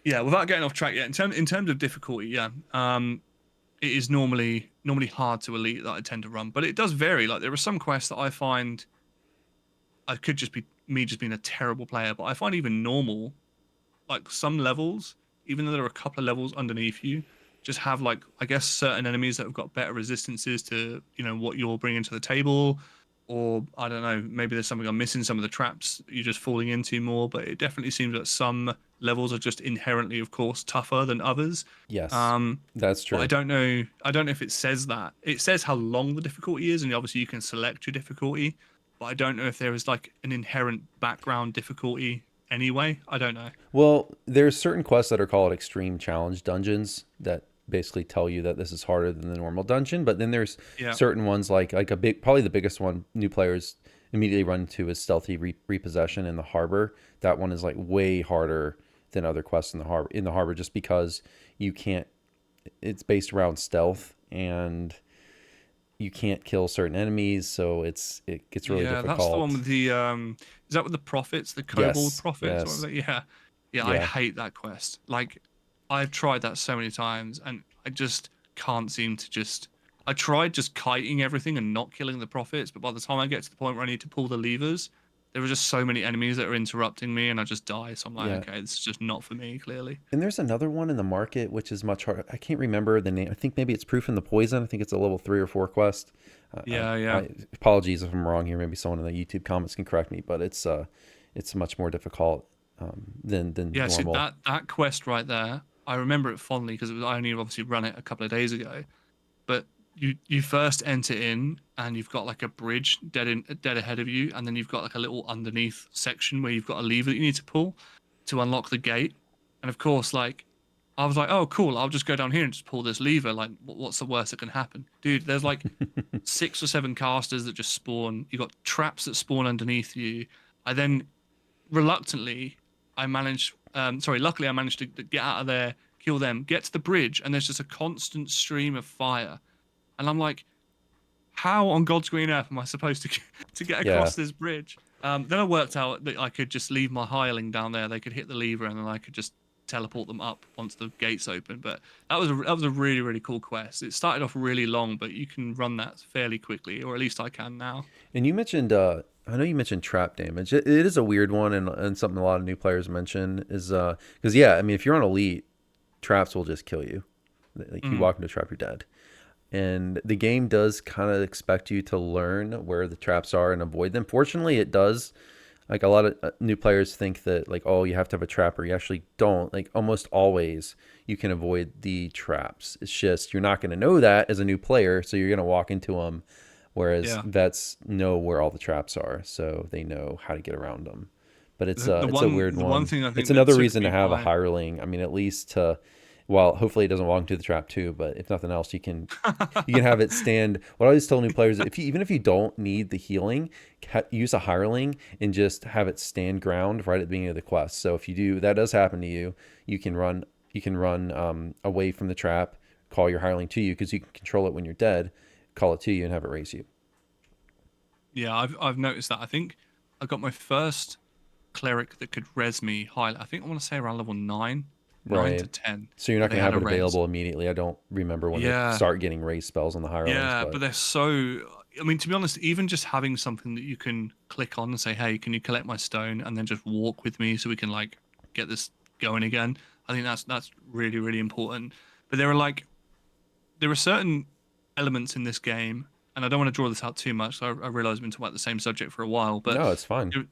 yeah, without getting off track yet, in terms of difficulty, yeah, it is normally hard to elite that I tend to run, but it does vary. Like there are some quests that I find I could just be me just being a terrible player, but I find even normal, like some levels, even though there are a couple of levels underneath you, just have like I guess certain enemies that have got better resistances to what you're bringing to the table, or I don't know, maybe there's something I'm missing. Some of the traps you're just falling into more, but it definitely seems that some levels are just inherently, of course, tougher than others. Yes, Um, that's but I true. don't know. I don't know if it says that. It says how long the difficulty is, and obviously you can select your difficulty. But I don't know if there is like an inherent background difficulty anyway. I don't know. Well, there's certain quests that are called extreme challenge dungeons that basically tell you that this is harder than the normal dungeon. But then there's Yeah. certain ones like a big, probably the biggest one new players immediately run into is stealthy repossession in the harbor. That one is like way harder than other quests in the harbor. Just because you can't. It's based around stealth and you can't kill certain enemies, so it gets really Yeah, that's the one difficult. with the is that with the prophets, the kobold Yes, prophets, or yes, that? Yeah. Yeah, I yeah. hate that quest. Like I've tried that so many times and I just can't seem to just I tried just kiting everything and not killing the prophets, but by the time I get to the point where I need to pull the levers, there are just so many enemies that are interrupting me and I just die. So I'm like, Yeah. okay, this is just not for me, clearly. And there's another one in the market which is much harder. I can't remember the name. I think maybe it's Proof in the Poison. I think it's a level 3 or 4 quest. Yeah, yeah. I apologies if I'm wrong here. Maybe someone in the YouTube comments can correct me, but it's much more difficult than Yeah, so normal. that quest right there, I remember it fondly because I only obviously run it a couple of days ago. But you first enter in and you've got like a bridge dead ahead of you, and then you've got like a little underneath section where you've got a lever that you need to pull to unlock the gate. And of course, like I was like, oh cool, I'll just go down here and just pull this lever. Like, what's the worst that can happen, dude? There's like 6 or 7 casters that just spawn. You got traps that spawn underneath you. I then reluctantly, I managed. Sorry, luckily I managed to get out of there, kill them, get to the bridge, and there's just a constant stream of fire. And I'm like, how on God's green earth am I supposed to get Yeah. across this bridge? Then I worked out that I could just leave my hireling down there. They could hit the lever, and then I could just teleport them up once the gates open. But that was a really really cool quest. It started off really long, but you can run that fairly quickly, or at least I can now. And you mentioned I know you mentioned trap damage. It is a weird one and something a lot of new players mention is because yeah, I mean if you're on elite, traps will just kill you. Like you Mm, walk into a trap, you're dead. And the game does kind of expect you to learn where the traps are and avoid them. Fortunately, it does. Like a lot of new players think that like oh you have to have a trapper. You actually don't. Like almost always you can avoid the traps. It's just you're not going to know that as a new player, so you're going to walk into them. Whereas yeah. vets know where all the traps are, so they know how to get around them. But The, the it's a one weird the one one. thing I It's think that another took reason to me have a by hireling. I mean, at least to well, hopefully it doesn't walk into the trap too. But if nothing else, you can have it stand. What I always tell new players, if you even if you don't need the healing, use a hireling and just have it stand ground right at the beginning of the quest. So if you do, that does happen to you, you can run. You can run away from the trap, call your hireling to you because you can control it when you're dead. Call it to you and have it race you. Yeah, I've noticed that. I think I got my first cleric that could res me high. I think I want to say around level 9, 9 to Right. 10, So you're that not they going to had have a it res. available immediately. I don't remember when they Yeah, start getting race spells on the hirelings, yeah, but but they're so. I mean, to be honest, even just having something that you can click on and say, "Hey, can you collect my stone?" and then just walk with me so we can like get this going again. I think that's really really important. But there are certain elements in this game, and I don't want to draw this out too much. So I realize we've been talking about the same subject for a while, but no, it's fine. there,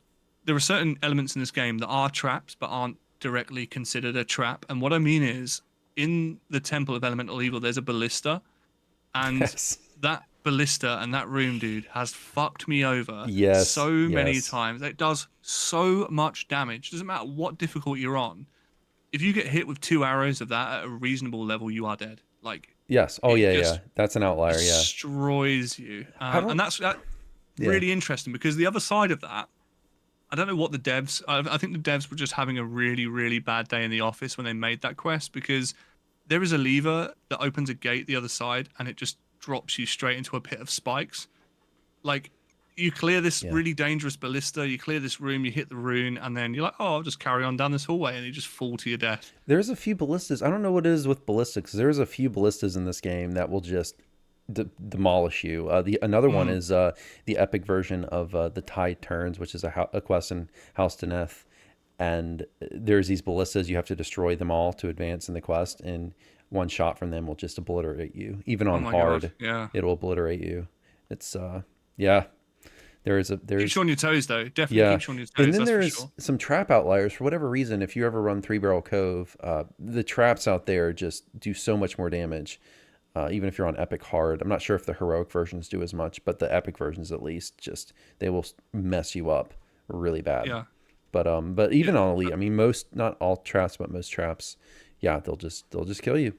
there are certain elements in this game that are traps but aren't directly considered a trap. And what I mean is, in the Temple of Elemental Evil, there's a ballista, and Yes. that ballista and that room, dude, has fucked me over Yes. so many Yes. times. It does so much damage. Doesn't matter what difficulty you're on. If you get hit with 2 arrows of that at a reasonable level, you are dead. Like Yes. Oh it yeah, yeah. just That's an outlier, yeah. destroys you. I And don't that's that. Yeah. really interesting because the other side of that, I don't know what the devs. I think the devs were just having a really, really bad day in the office when they made that quest because there is a lever that opens a gate the other side and it just drops you straight into a pit of spikes. Like you clear this Yeah. really dangerous ballista, you clear this room, you hit the rune, and then you're like, oh, I'll just carry on down this hallway, and you just fall to your death. There's a few ballistas. I don't know what it is with ballistics. There's a few ballistas in this game that will just demolish you. The another one Mm. is the epic version of the Tide Turns, which is a quest in House Deneth, and there's these ballistas. You have to destroy them all to advance in the quest, and one shot from them will just obliterate you. Even Oh on my god, hard, yeah. it'll obliterate you. It's yeah. Keeps you on your toes though. Definitely Yeah, keeps you on your and toes. then That's for there's sure. some trap outliers for whatever reason. If you ever run Three Barrel Cove, the traps out there just do so much more damage. Even if you're on epic hard, I'm not sure if the heroic versions do as much, but the epic versions at least just they will mess you up really bad. Yeah. But even Yeah. on elite, I mean, most not all traps, but most traps, yeah, they'll just kill you.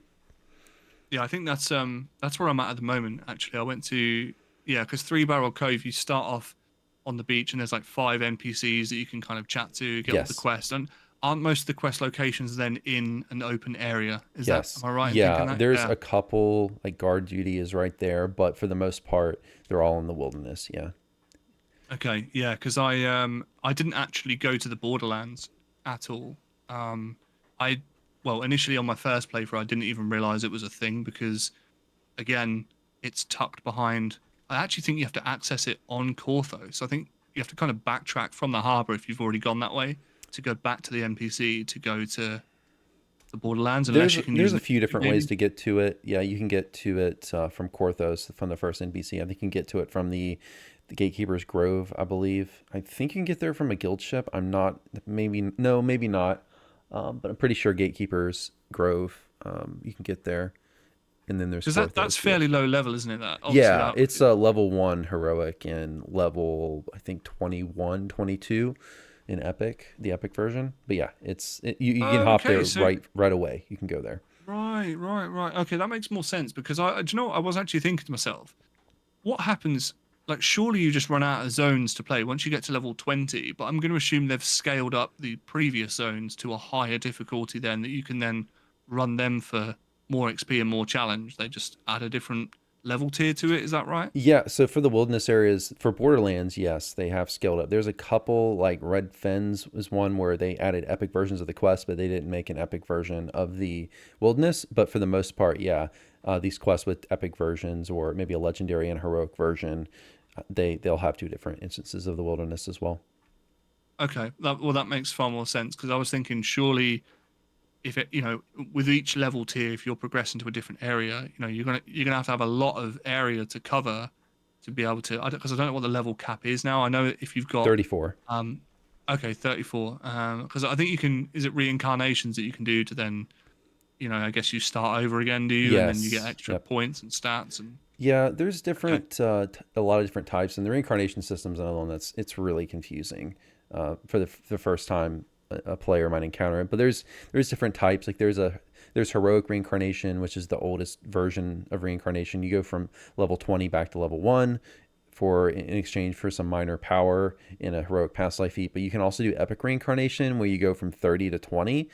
Yeah, I think that's where I'm at the moment. Actually, I went to yeah, because Three Barrel Cove, you start off on the beach and there's like five NPCs that you can kind of chat to, get all the Yes, quests, and aren't most of the quest locations then in an open area? Is that yes, am I right in thinking yeah. that? There's Yeah. a couple like guard duty is right there, but for the most part, they're all in the wilderness. Yeah. Okay. Yeah, because I didn't actually go to the Borderlands at all. I well initially on my first playthrough I didn't even realize it was a thing because again, it's tucked behind. I actually think you have to access it on Cortho. So I think you have to kind of backtrack from the harbor if you've already gone that way to go back to the NPC to go to the Borderlands, There's unless you can use there's a the few different ways maybe. to get to it. Yeah, you can get to it from Korthos from the first NPC. I think you can get to it from the Gatekeeper's Grove, I believe. I think you can get there from a guild ship. I'm not maybe no, maybe not. But I'm pretty sure Gatekeeper's Grove. You can get there, and then there's Because that's Korthos. Yeah, fairly low level, isn't it? That obviously yeah. that It's level 1 heroic and level I think 21, 22 in epic, the epic version. But yeah, you can hop okay. there So right away. You can go there. right. Okay, that makes more sense because I do you know what? I was actually thinking to myself, what happens? Like, surely you just run out of zones to play once you get to level 20, but I'm going to assume they've scaled up the previous zones to a higher difficulty then that you can then run them for more XP and more challenge. They just add a different level tier to it. Is that right? Yeah, so for the wilderness areas, for Borderlands, yes, they have scaled up. There's a couple, like Red Fens was one where they added epic versions of the quest, but they didn't make an epic version of the wilderness. But for the most part, yeah, these quests with epic versions or maybe a legendary and heroic version, they'll have two different instances of the wilderness as well. Okay. Well, that makes far more sense because I was thinking surely if it, with each level tier, if you're progressing to a different area, you're gonna have to have a lot of area to cover to be able to. Because I don't know what the level cap is now. I know if you've got 34. um, okay, 34. Because I think you can. Is it reincarnations that you can do to then, I guess you start over again, do you? And then you get Yes. extra Yep. points and stats and Yeah, there's okay, different, a lot of different types, and the reincarnation system's another one it's really confusing for the first time a player might encounter it. But there's different types. Like there's heroic reincarnation, which is the oldest version of reincarnation. You go from level 20 back to level 1 for in exchange for some minor power in a heroic past life feat. But you can also do epic reincarnation, where you go from 30 to 20,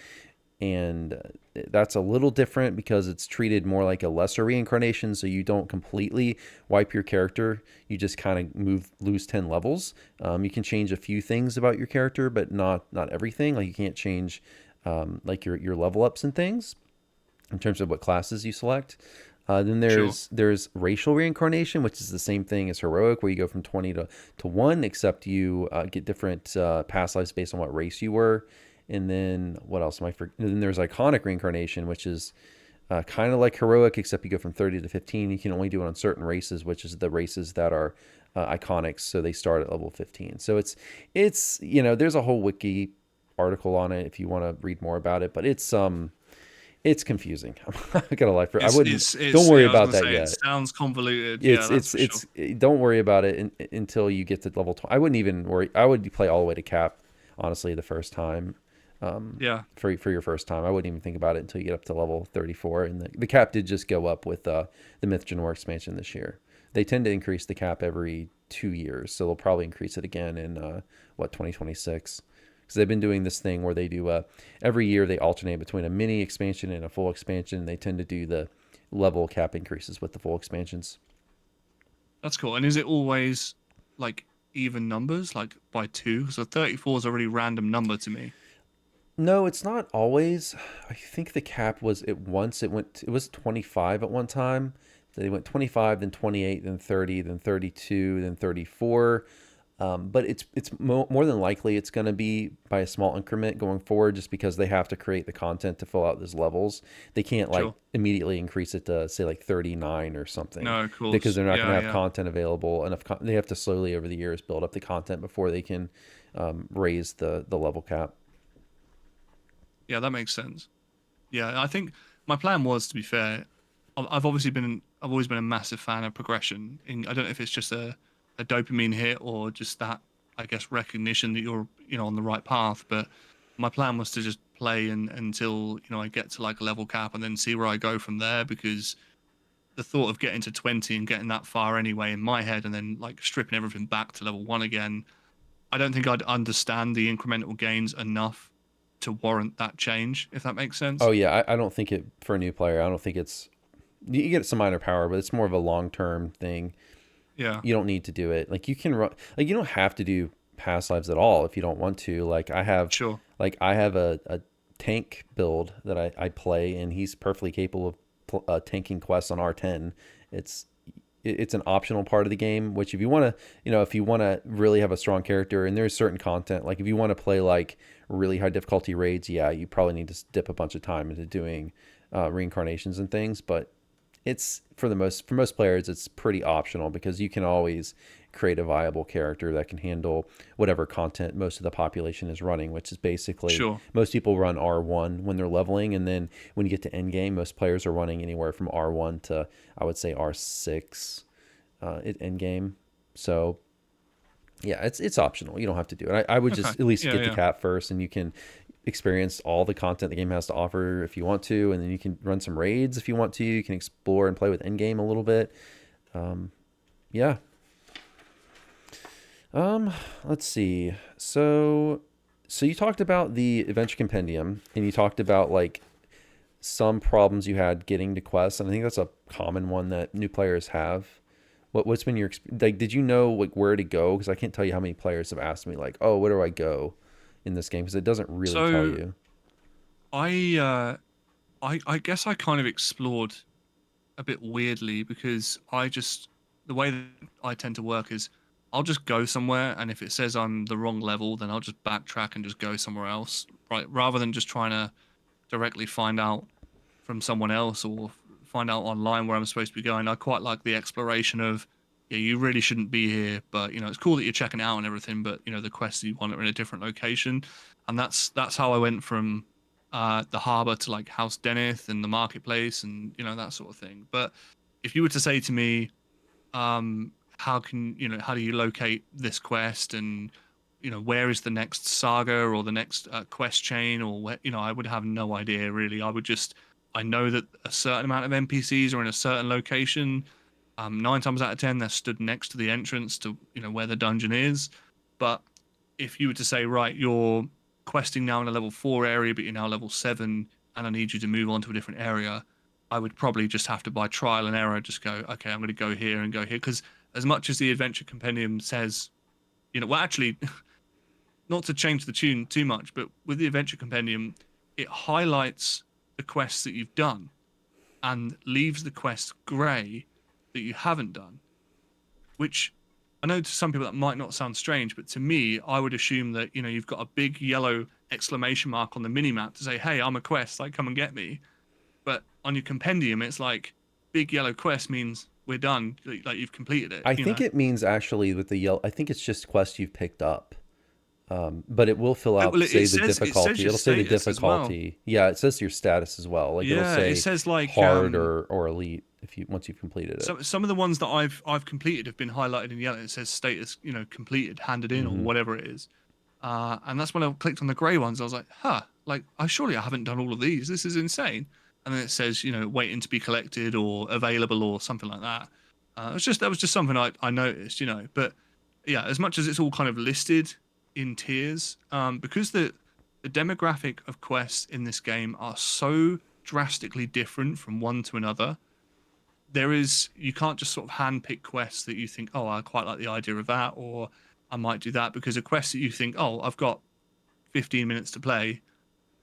and that's a little different because it's treated more like a lesser reincarnation, so you don't completely wipe your character. You just kind of lose 10 levels. You can change a few things about your character, but not everything. Like you can't change like your level ups and things in terms of what classes you select. Then sure. there's racial reincarnation, which is the same thing as heroic, where you go from 20 to 1, except you get different past lives based on what race you were. And then what else am I for? And then there's iconic reincarnation, which is kind of like heroic, except you go from 30 to 15. You can only do it on certain races, which is the races that are iconics. So they start at level 15. So it's there's a whole wiki article on it if you want to read more about it, but it's confusing. I'm not gonna lie for I wouldn't. Don't worry Yeah, I was about gonna that say it yet. sounds convoluted. Yeah, that's for sure. Don't worry about it until you get to level 20. I wouldn't even worry. I would play all the way to cap, honestly, the first time. Yeah. For your first time, I wouldn't even think about it until you get up to level 34. And the cap did just go up with the Myth Genore expansion this year. They tend to increase the cap every 2 years, so they'll probably increase it again in 2026, because they've been doing this thing where they do every year they alternate between a mini expansion and a full expansion. They tend to do the level cap increases with the full expansions. That's cool. And is it always like even numbers, like by two? So 34 is a really random number to me. No, it's not always. I think the cap was it was 25 at one time. They went 25, then 28, then 30, then 32, then 34. But more than likely it's going to be by a small increment going forward, just because they have to create the content to fill out those levels. They can't like Sure. immediately increase it to say like 39 or something, No, of because course. they're not going Yeah, to have yeah. content available enough. They have to slowly over the years build up the content before they can raise the level cap. Yeah, that makes sense. Yeah, I think my plan was, to be fair, I've always been a massive fan of progression. I don't know if it's just a dopamine hit or just that, I guess, recognition that you're, on the right path. But my plan was to just play until, I get to like a level cap and then see where I go from there, because the thought of getting to 20 and getting that far anyway in my head and then like stripping everything back to level one again, I don't think I'd understand the incremental gains enough to warrant that change, if that makes Oh sense. yeah, I don't think it for a new player. I don't think it's you get some minor power, but it's more of a long term thing. Yeah, You don't need to do it. Like you can run, like you don't have to do past lives at all if you don't want to. sure. I have a tank build that I play, and he's perfectly capable of tanking quests on R10. It's it's an optional part of the game, which if you want to, if you want to really have a strong character, and there's certain content, like if you want to play like really high difficulty raids, yeah, you probably need to dip a bunch of time into doing reincarnations and things. But it's for most players, it's pretty optional, because you can always create a viable character that can handle whatever content most of the population is running, which is basically Sure. most people run R1 when they're leveling, and then when you get to end game, most players are running anywhere from R1 to, I would say, R6 at end game. So yeah, it's optional. You don't have to do it. I would Okay. just at least Yeah, get the yeah. cap first, and you can experience all the content the game has to offer if you want to, and then you can run some raids if you want to. You can explore and play with endgame a little bit. Yeah. Let's see. So you talked about the adventure compendium, and you talked about like some problems you had getting to quests, and I think that's a common one that new players have. What's been your like? Did you know like where to go? Because I can't tell you how many players have asked me like, "Oh, where do I go in this game?" Because it doesn't really tell So you. I I guess I kind of explored a bit weirdly, because the way that I tend to work is I'll just go somewhere, and if it says I'm the wrong level, then I'll just backtrack and just go somewhere else, right? Rather than just trying to directly find out from someone else or find out online where I'm supposed to be going. I quite like the exploration of, yeah, you really shouldn't be here, but it's cool that you're checking it out and everything, but the quests you want are in a different location. And that's how I went from the harbor to like House Deneth and the marketplace and that sort of thing. But if you were to say to me, how do you locate this quest, and where is the next saga or the next quest chain, or where, I would have no idea really. I know that a certain amount of NPCs are in a certain location. 9 times out of 10, they're stood next to the entrance to where the dungeon is. But if you were to say, right, you're questing now in a level 4 area, but you're now level 7, and I need you to move on to a different area, I would probably just have to, by trial and error, just go, okay, I'm going to go here and go here. Because as much as the Adventure Compendium says, well, actually, not to change the tune too much, but with the Adventure Compendium, it highlights the quests that you've done and leaves the quests grey that you haven't done, which I know to some people that might not sound strange, but to me, I would assume that, you've got a big yellow exclamation mark on the mini map to say, hey, I'm a quest, like, come and get me. But on your compendium, it's like big yellow quest means we're done, like you've completed it, I think it means actually with the yellow. I think it's just quests you've picked up. But it will fill Oh, out well, say the it says difficulty. your It'll say the status as well. difficulty. Yeah, it says your status as well. Like it'll Yeah, it say says like hard or elite if you once you've completed it. some of the ones that I've completed have been highlighted in yellow. It says status, completed, handed in, or Hmm. whatever it is. And that's when I clicked on the grey ones. I was like, huh, like I haven't done all of these. This is insane. And then it says, waiting to be collected or available or something like that. That was just something I noticed, you know. But yeah, as much as it's all kind of listed in tiers, because the demographic of quests in this game are so drastically different from one to another. You can't just sort of handpick quests that you think, oh, I quite like the idea of that, or I might do that, because a quest that you think, oh, I've got 15 minutes to play,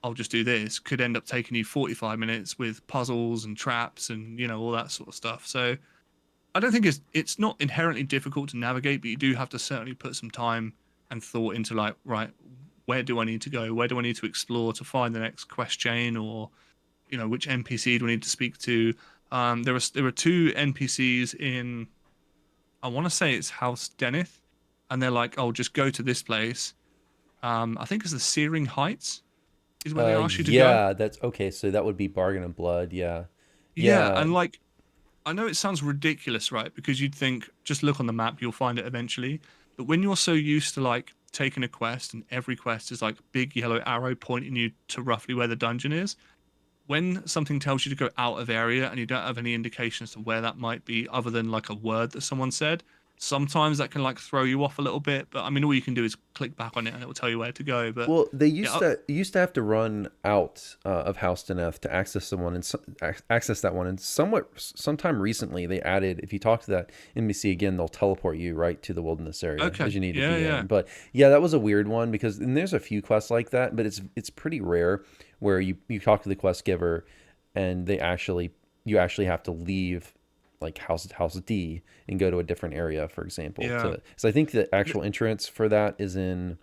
I'll just do this, could end up taking you 45 minutes with puzzles and traps and all that sort of stuff. So I don't think it's not inherently difficult to navigate, but you do have to certainly put some time and thought into, like, right, where do I need to go? Where do I need to explore to find the next quest chain, or which NPC do I need to speak to? There are two NPCs in, I want to say it's House Deneth, and they're like, oh, just go to this place. I think it's the Searing Heights is where they ask you to go. Yeah, that's okay. So that would be Bargain of Blood. Yeah, Yeah, yeah. and like, I know it sounds ridiculous, right? Because you'd think just look on the map, you'll find it eventually. But when you're so used to like taking a quest and every quest is like big yellow arrow pointing you to roughly where the dungeon is, when something tells you to go out of area and you don't have any indication as to where that might be other than like a word that someone said, sometimes that can like throw you off a little bit. But I mean, all you can do is click back on it and it will tell you where to go. But Well, they yeah, used to have to run out of House Deneth to access someone and access that one. And sometime recently, they added if you talk to that NPC again, they'll teleport you right to the wilderness area okay, as you need to yeah, be yeah. in. But yeah, that was a weird one because and there's a few quests like that, but it's pretty rare where you talk to the quest giver and you actually have to leave like house D and go to a different area, for example. Yeah. To so I think the actual entrance for that is in.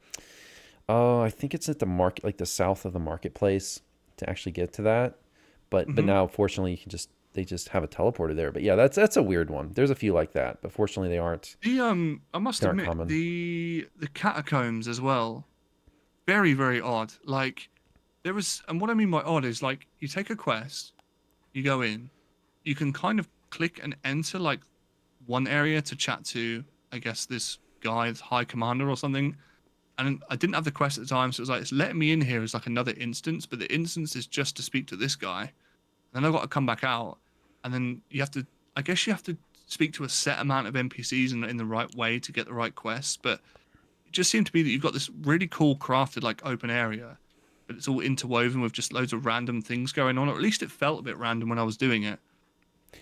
Oh, I think it's at the market, like the south of the marketplace, to actually get to that. But hmm now, fortunately, they just have a teleporter there. But yeah, that's a weird one. There's a few like that, but fortunately, I must they aren't admit, common. the catacombs as well, very, very odd. Like and what I mean by odd is like you take a quest, you go in, you can kind of click and enter like one area to chat to, I guess, this guy's high commander or something. And I didn't have the quest at the time, so it was like it's letting me in here as like another instance, but the instance is just to speak to this guy. Then I've got to come back out, and then I guess you have to speak to a set amount of NPCs in the right way to get the right quests. But it just seemed to be that you've got this really cool crafted like open area, but it's all interwoven with just loads of random things going on, or at least it felt a bit random when I was doing it.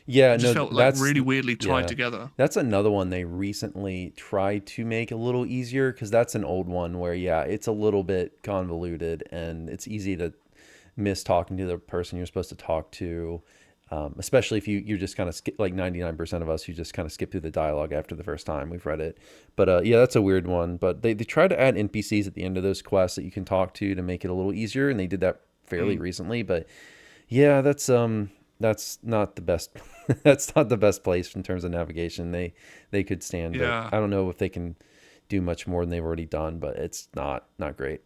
Yeah, It just no, felt like that's really weirdly tied yeah, together. that's another one they recently tried to make a little easier because that's an old one where yeah, it's a little bit convoluted and it's easy to miss talking to the person you're supposed to talk to. Especially if you're just kind of skip like 99% of us who just kind of skip through the dialogue after the first time we've read it. But yeah, that's a weird one. But they try to add NPCs at the end of those quests that you can talk to make it a little easier, and they did that fairly Mm, recently. But yeah, that's not the best. That's not the best place in terms of navigation. They could stand, but yeah. I don't know if they can do much more than they've already done. But it's not great.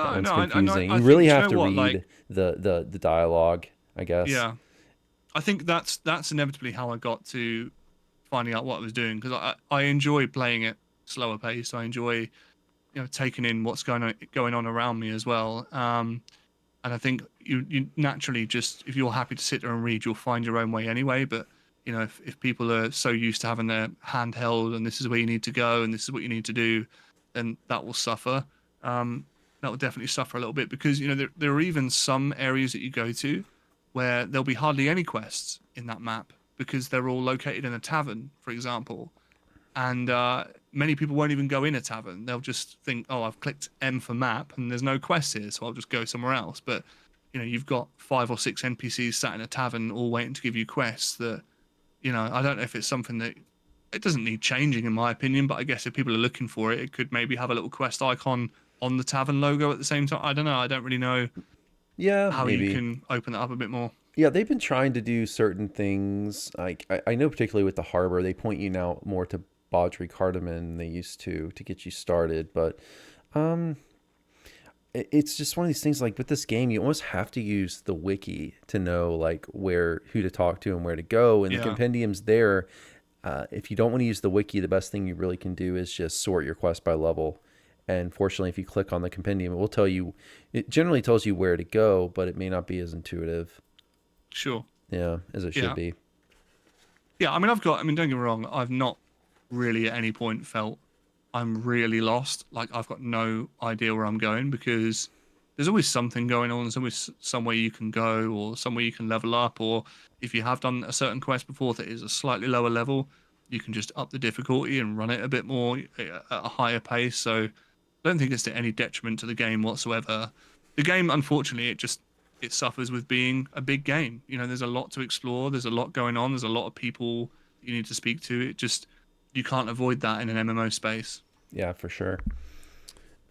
That No, one's no, I know. confusing. I You really think, do you have know to what? Like, read the dialogue, I guess. yeah, I think that's inevitably how I got to finding out what I was doing, because I enjoy playing it slower paced. I enjoy taking in what's going on around me as well. And I think you naturally just, if you're happy to sit there and read, you'll find your own way anyway. But if people are so used to having their handheld and this is where you need to go and this is what you need to do, then that will suffer. That will definitely suffer a little bit, because there are even some areas that you go to where there'll be hardly any quests in that map because they're all located in a tavern, for example. And many people won't even go in a tavern. They'll just think, "Oh, I've clicked M for map, and there's no quest here, so I'll just go somewhere else." But you've got 5 or 6 NPCs sat in a tavern, all waiting to give you quests. That I don't know if it's something that it doesn't need changing, in my opinion. But I guess if people are looking for it, it could maybe have a little quest icon on the tavern logo at the same time. I don't know. I don't really know Yeah, how you maybe. can open that up a bit more. Yeah, they've been trying to do certain things. Like I know particularly with the harbor, they point you now more to Baudry Cardamom than they used to get you started. But um, it's just one of these things. Like with this game, you almost have to use the wiki to know like who to talk to and where to go. And the Yeah, compendium's there. If you don't want to use the wiki, the best thing you really can do is just sort your quest by level. And fortunately, if you click on the compendium, it will tell you. It generally tells you where to go, but it may not be as intuitive. sure. Yeah, as it should Yeah. be. Yeah, I mean, don't get me wrong, I've not really at any point felt I'm really lost. Like, I've got no idea where I'm going because there's always something going on. There's always somewhere you can go or somewhere you can level up. Or if you have done a certain quest before that is a slightly lower level, you can just up the difficulty and run it a bit more at a higher pace. So I don't think it's to any detriment to the game whatsoever. The game, unfortunately, it suffers with being a big game. You know, there's a lot to explore. There's a lot going on. There's a lot of people you need to speak to. It just you can't avoid that in an MMO space. Yeah, for sure.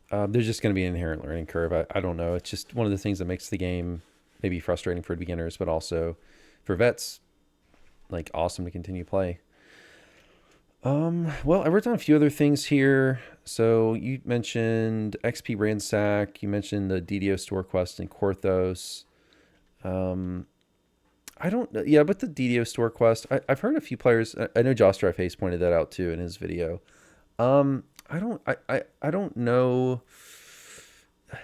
There's just going to be an inherent learning curve. I don't know. It's just one of the things that makes the game maybe frustrating for beginners, but also for vets, like awesome to continue play. Well, I wrote down a few other things here. So you mentioned XP Ransack. You mentioned the DDO store quest in Korthos. Um, I don't know. Yeah, but the DDO store quest, I've heard a few players. I know Josh Face pointed that out too in his video. I don't know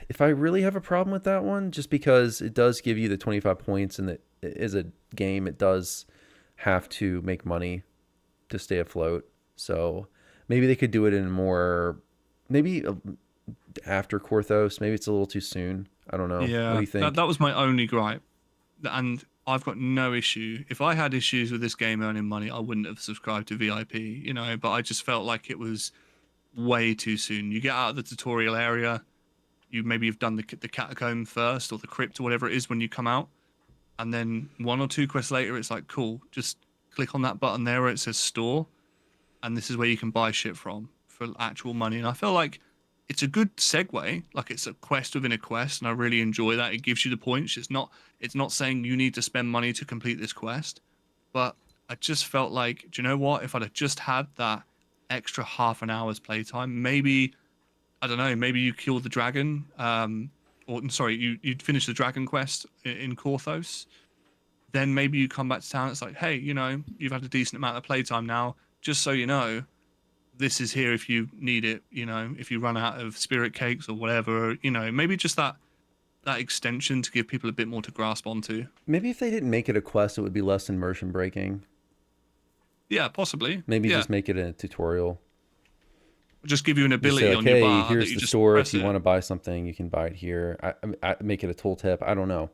if I really have a problem with that one, just because it does give you the 25 points, and that it is a game. It does have to make money to stay afloat. So maybe they could do it in more, maybe after Korthos. Maybe it's a little too soon. I don't know. What do Yeah, you that think? that was my only gripe, and I've got no issue. If I had issues with this game earning money, I wouldn't have subscribed to VIP, you know. But I just felt like it was way too soon. You get out of the tutorial area, you maybe have done the catacomb first or the crypt or whatever it is when you come out, and then one or two quests later, it's like cool, just click on that button there where it says store, and this is where you can buy shit from for actual money. And I feel like it's a good segue, like it's a quest within a quest, and I really enjoy that. It gives you the points. It's not saying you need to spend money to complete this quest, but I just felt like, do you know what? If I'd have just had that extra half an hour's playtime, maybe I don't know, maybe you kill the dragon, or sorry, you'd finish the dragon quest in Korthos, then maybe you come back to town. It's like, hey, you know, you've had a decent amount of playtime now. Just so you know, this is here if you need it. You know, if you run out of spirit cakes or whatever, you know, maybe just that extension to give people a bit more to grasp onto. Maybe if they didn't make it a quest, it would be less immersion breaking. Yeah, possibly. Maybe Yeah, just make it a tutorial. just give you an Just say ability like, on your hey, bar that here's you the just store. If press you it. want to buy something, you can buy it here. I make it a tooltip. I don't know,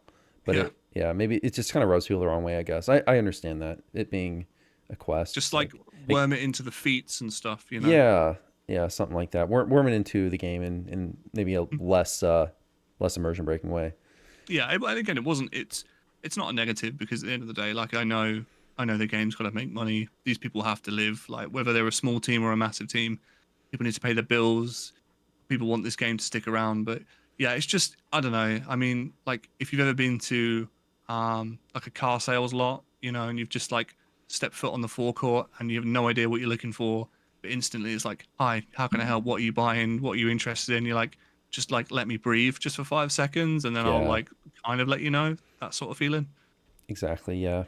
but Yeah, yeah, maybe it just kind of rubs people the wrong way. I guess I understand that it being a quest. just It's like like worm it into the feats and stuff. You know. yeah, yeah, something like that. Worming into the game in maybe a less immersion breaking way. Yeah, and again, it wasn't. It's not a negative because at the end of the day, like I know the game's got to make money. These people have to live. Like whether they're a small team or a massive team, people need to pay their bills. People want this game to stick around. But yeah, it's just I don't know. I mean, like if you've ever been to like a car sales lot, you know, and you've just like stepped foot on the forecourt and you have no idea what you're looking for, but instantly it's like, hi, how can I help? What are you buying? What are you interested in? You're like, just like let me breathe just for 5 seconds and then I'll Yeah, like kind of let you know, that sort of feeling. exactly. Yeah,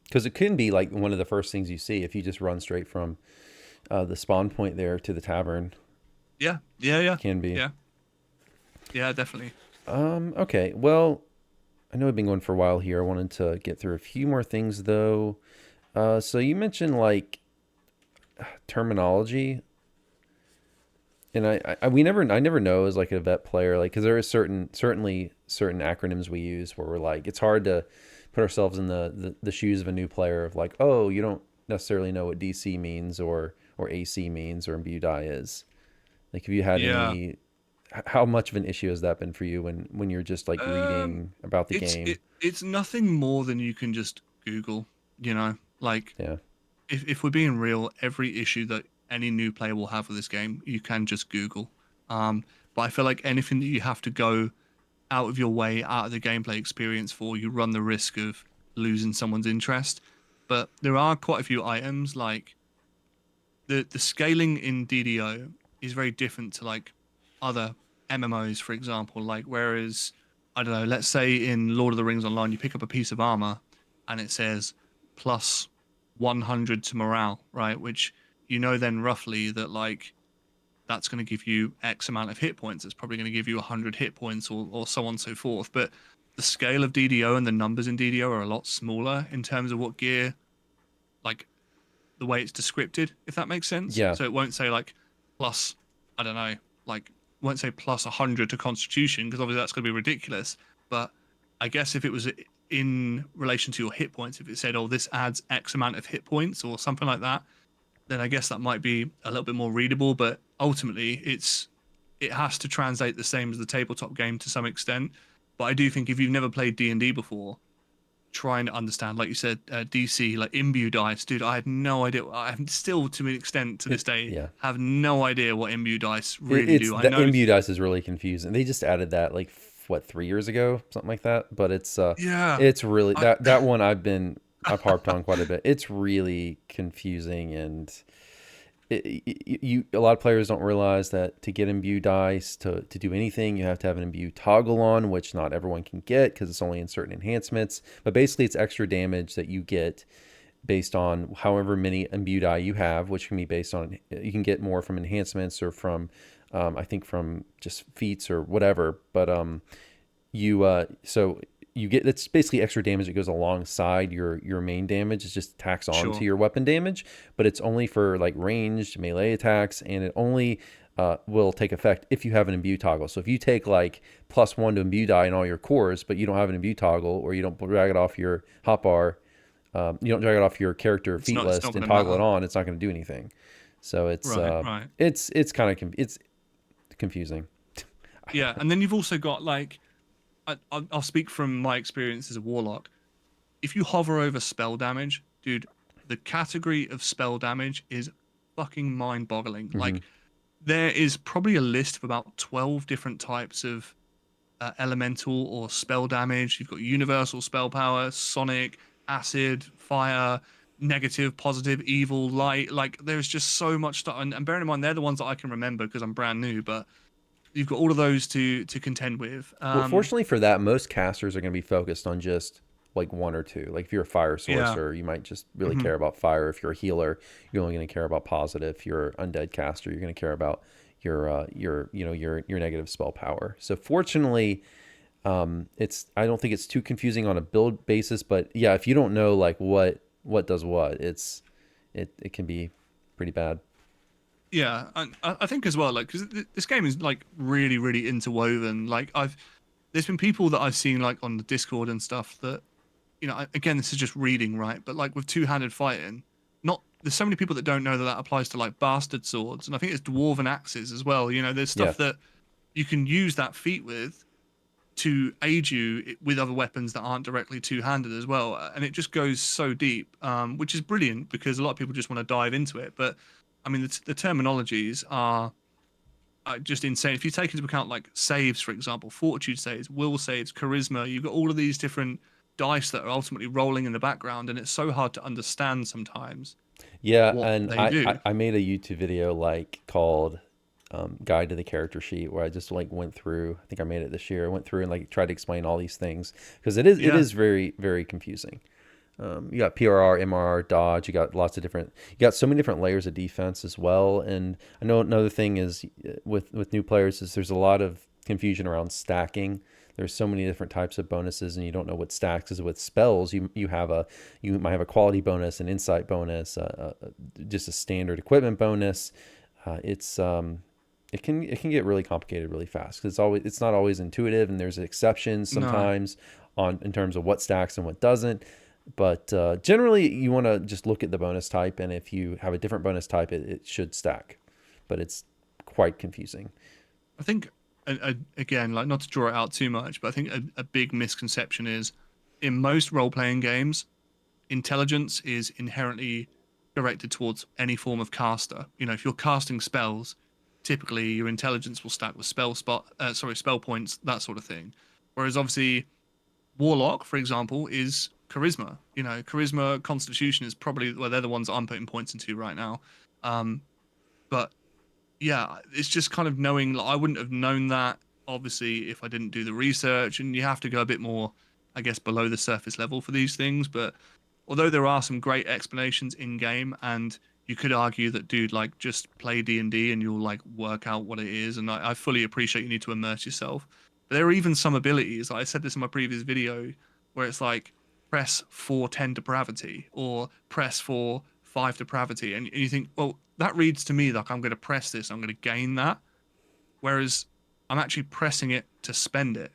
because it can be like one of the first things you see if you just run straight from the spawn point there to the tavern. Yeah, yeah, yeah, Can be. yeah, yeah, definitely. Okay. Well, I know I've been going for a while here. I wanted to get through a few more things though. So you mentioned like terminology, and I never know as like a vet player, like because there is certainly certain acronyms we use where we're like it's hard to put ourselves in the shoes of a new player of like, oh, you don't necessarily know what DC means or AC means or imbued die is. Like, have you had Yeah. any? How much of an issue has that been for you when you're just like Um, reading about the it's game? it's nothing more than you can just Google, you know, like Yeah. if we're being real, every issue that any new player will have with this game, you can just Google. But I feel like anything that you have to go out of your way, out of the gameplay experience for, you run the risk of losing someone's interest. But there are quite a few items, like the scaling in DDO is very different to like other MMOs, for example. Like whereas I don't know, let's say in Lord of the Rings Online, you pick up a piece of armor and it says plus 100 to morale, right? Which you know then roughly that like that's going to give you X amount of hit points. It's probably going to give you 100 hit points or so on and so forth. But the scale of DDO and the numbers in DDO are a lot smaller in terms of what gear like the way it's descripted, if that makes sense. Yeah. So it won't say like plus, I don't know, like won't say plus 100 to Constitution because obviously that's going to be ridiculous. But I guess if it was in relation to your hit points, if it said, oh, this adds X amount of hit points or something like that, then I guess that might be a little bit more readable. But ultimately, it has to translate the same as the tabletop game to some extent. But I do think if you've never played D&D before, trying to understand, like you said, DC, like imbue dice, dude. I had no idea. I have still, to an extent, to this day, Yeah. have no idea what imbue dice really It's do. I the know, imbue dice is really confusing. They just added that like what 3 years ago, something like that. But yeah, it's really I, that one I've harped on quite a bit. It's really confusing, and a lot of players don't realize that to get imbue dice to do anything, you have to have an imbue toggle on, which not everyone can get because it's only in certain enhancements. But basically, it's extra damage that you get based on however many imbue die you have, which can be based on, you can get more from enhancements or from I think from just feats or whatever. But so you get, it's basically extra damage that goes alongside your main damage. It's just tacks on to sure, your weapon damage, but it's only for like ranged melee attacks, and it only will take effect if you have an imbue toggle. So if you take like +1 to imbue die in all your cores, but you don't have an imbue toggle, or you don't drag it off your hotbar, you don't drag it off your character feat it's not list going and to toggle it matter. on, it's not going to do anything. So Right, right. it's kind of it's confusing. Yeah, and then you've also got like, I'll speak from my experience as a warlock. If you hover over spell damage, dude, the category of spell damage is fucking mind-boggling. Hmm. Like, there is probably a list of about 12 different types of elemental or spell damage. You've got universal spell power, sonic, acid, fire, negative, positive, evil, light. Like there's just so much stuff. And bearing in mind, they're the ones that I can remember because I'm brand new. But you've got all of those to contend with. Well, fortunately for that, most casters are going to be focused on just like one or two. Like if you're a fire Yeah. sorcerer, you might just really Hmm. care about fire. If you're a healer, you're only going to care about positive. If you're undead caster, you're going to care about your negative spell power. So fortunately, it's, I don't think it's too confusing on a build basis. But yeah, if you don't know like what does what, it can be pretty bad. Yeah, and I think as well, like, because this game is like really, really interwoven. Like, there's been people that I've seen like on the Discord and stuff that, again, this is just reading, right? But like with two-handed fighting, not there's so many people that don't know that that applies to like bastard swords, and I think it's dwarven axes as well. There's Yeah. stuff that you can use that feat with to aid you with other weapons that aren't directly two-handed as well, and it just goes so deep, which is brilliant because a lot of people just want to dive into it. But I mean, the terminologies are just insane. If you take into account like saves, for example, fortitude saves, will saves, charisma, you've got all of these different dice that are ultimately rolling in the background, and it's so hard to understand sometimes Yeah, what and they I do. I made a YouTube video like called Guide to the Character Sheet, where I just like went through. I think I made it this year. I went through and like tried to explain all these things because it Yeah, is very very confusing. You got PRR, MRR, dodge. You got lots of different. You got so many different layers of defense as well. And I know another thing is with new players is there's a lot of confusion around stacking. There's so many different types of bonuses, and you don't know what stacks is. With spells, you might have a quality bonus, an insight bonus, just a standard equipment bonus. It's it can get really complicated really fast because it's not always intuitive, and there's exceptions no, sometimes on in terms of what stacks and what doesn't. But generally, you want to just look at the bonus type, and if you have a different bonus type, it should stack. But it's quite confusing. I think again, like not to draw it out too much, but I think a big misconception is in most role-playing games, intelligence is inherently directed towards any form of caster. If you're casting spells, typically your intelligence will stack with spell points, that sort of thing. Whereas obviously warlock, for example, is charisma. Charisma, constitution is probably well, they're the ones I'm putting points into right now. But yeah, it's just kind of knowing. Like, I wouldn't have known that obviously if I didn't do the research, and you have to go a bit more, I guess, below the surface level for these things. But although there are some great explanations in game, and you could argue that, dude, like just play D&D and you'll like work out what it is. And I fully appreciate you need to immerse yourself. But there are even some abilities. Like I said this in my previous video, where it's like press for 10 depravity or press for 5 depravity. And you think, well, that reads to me like I'm going to press this, I'm going to gain that. Whereas I'm actually pressing it to spend it,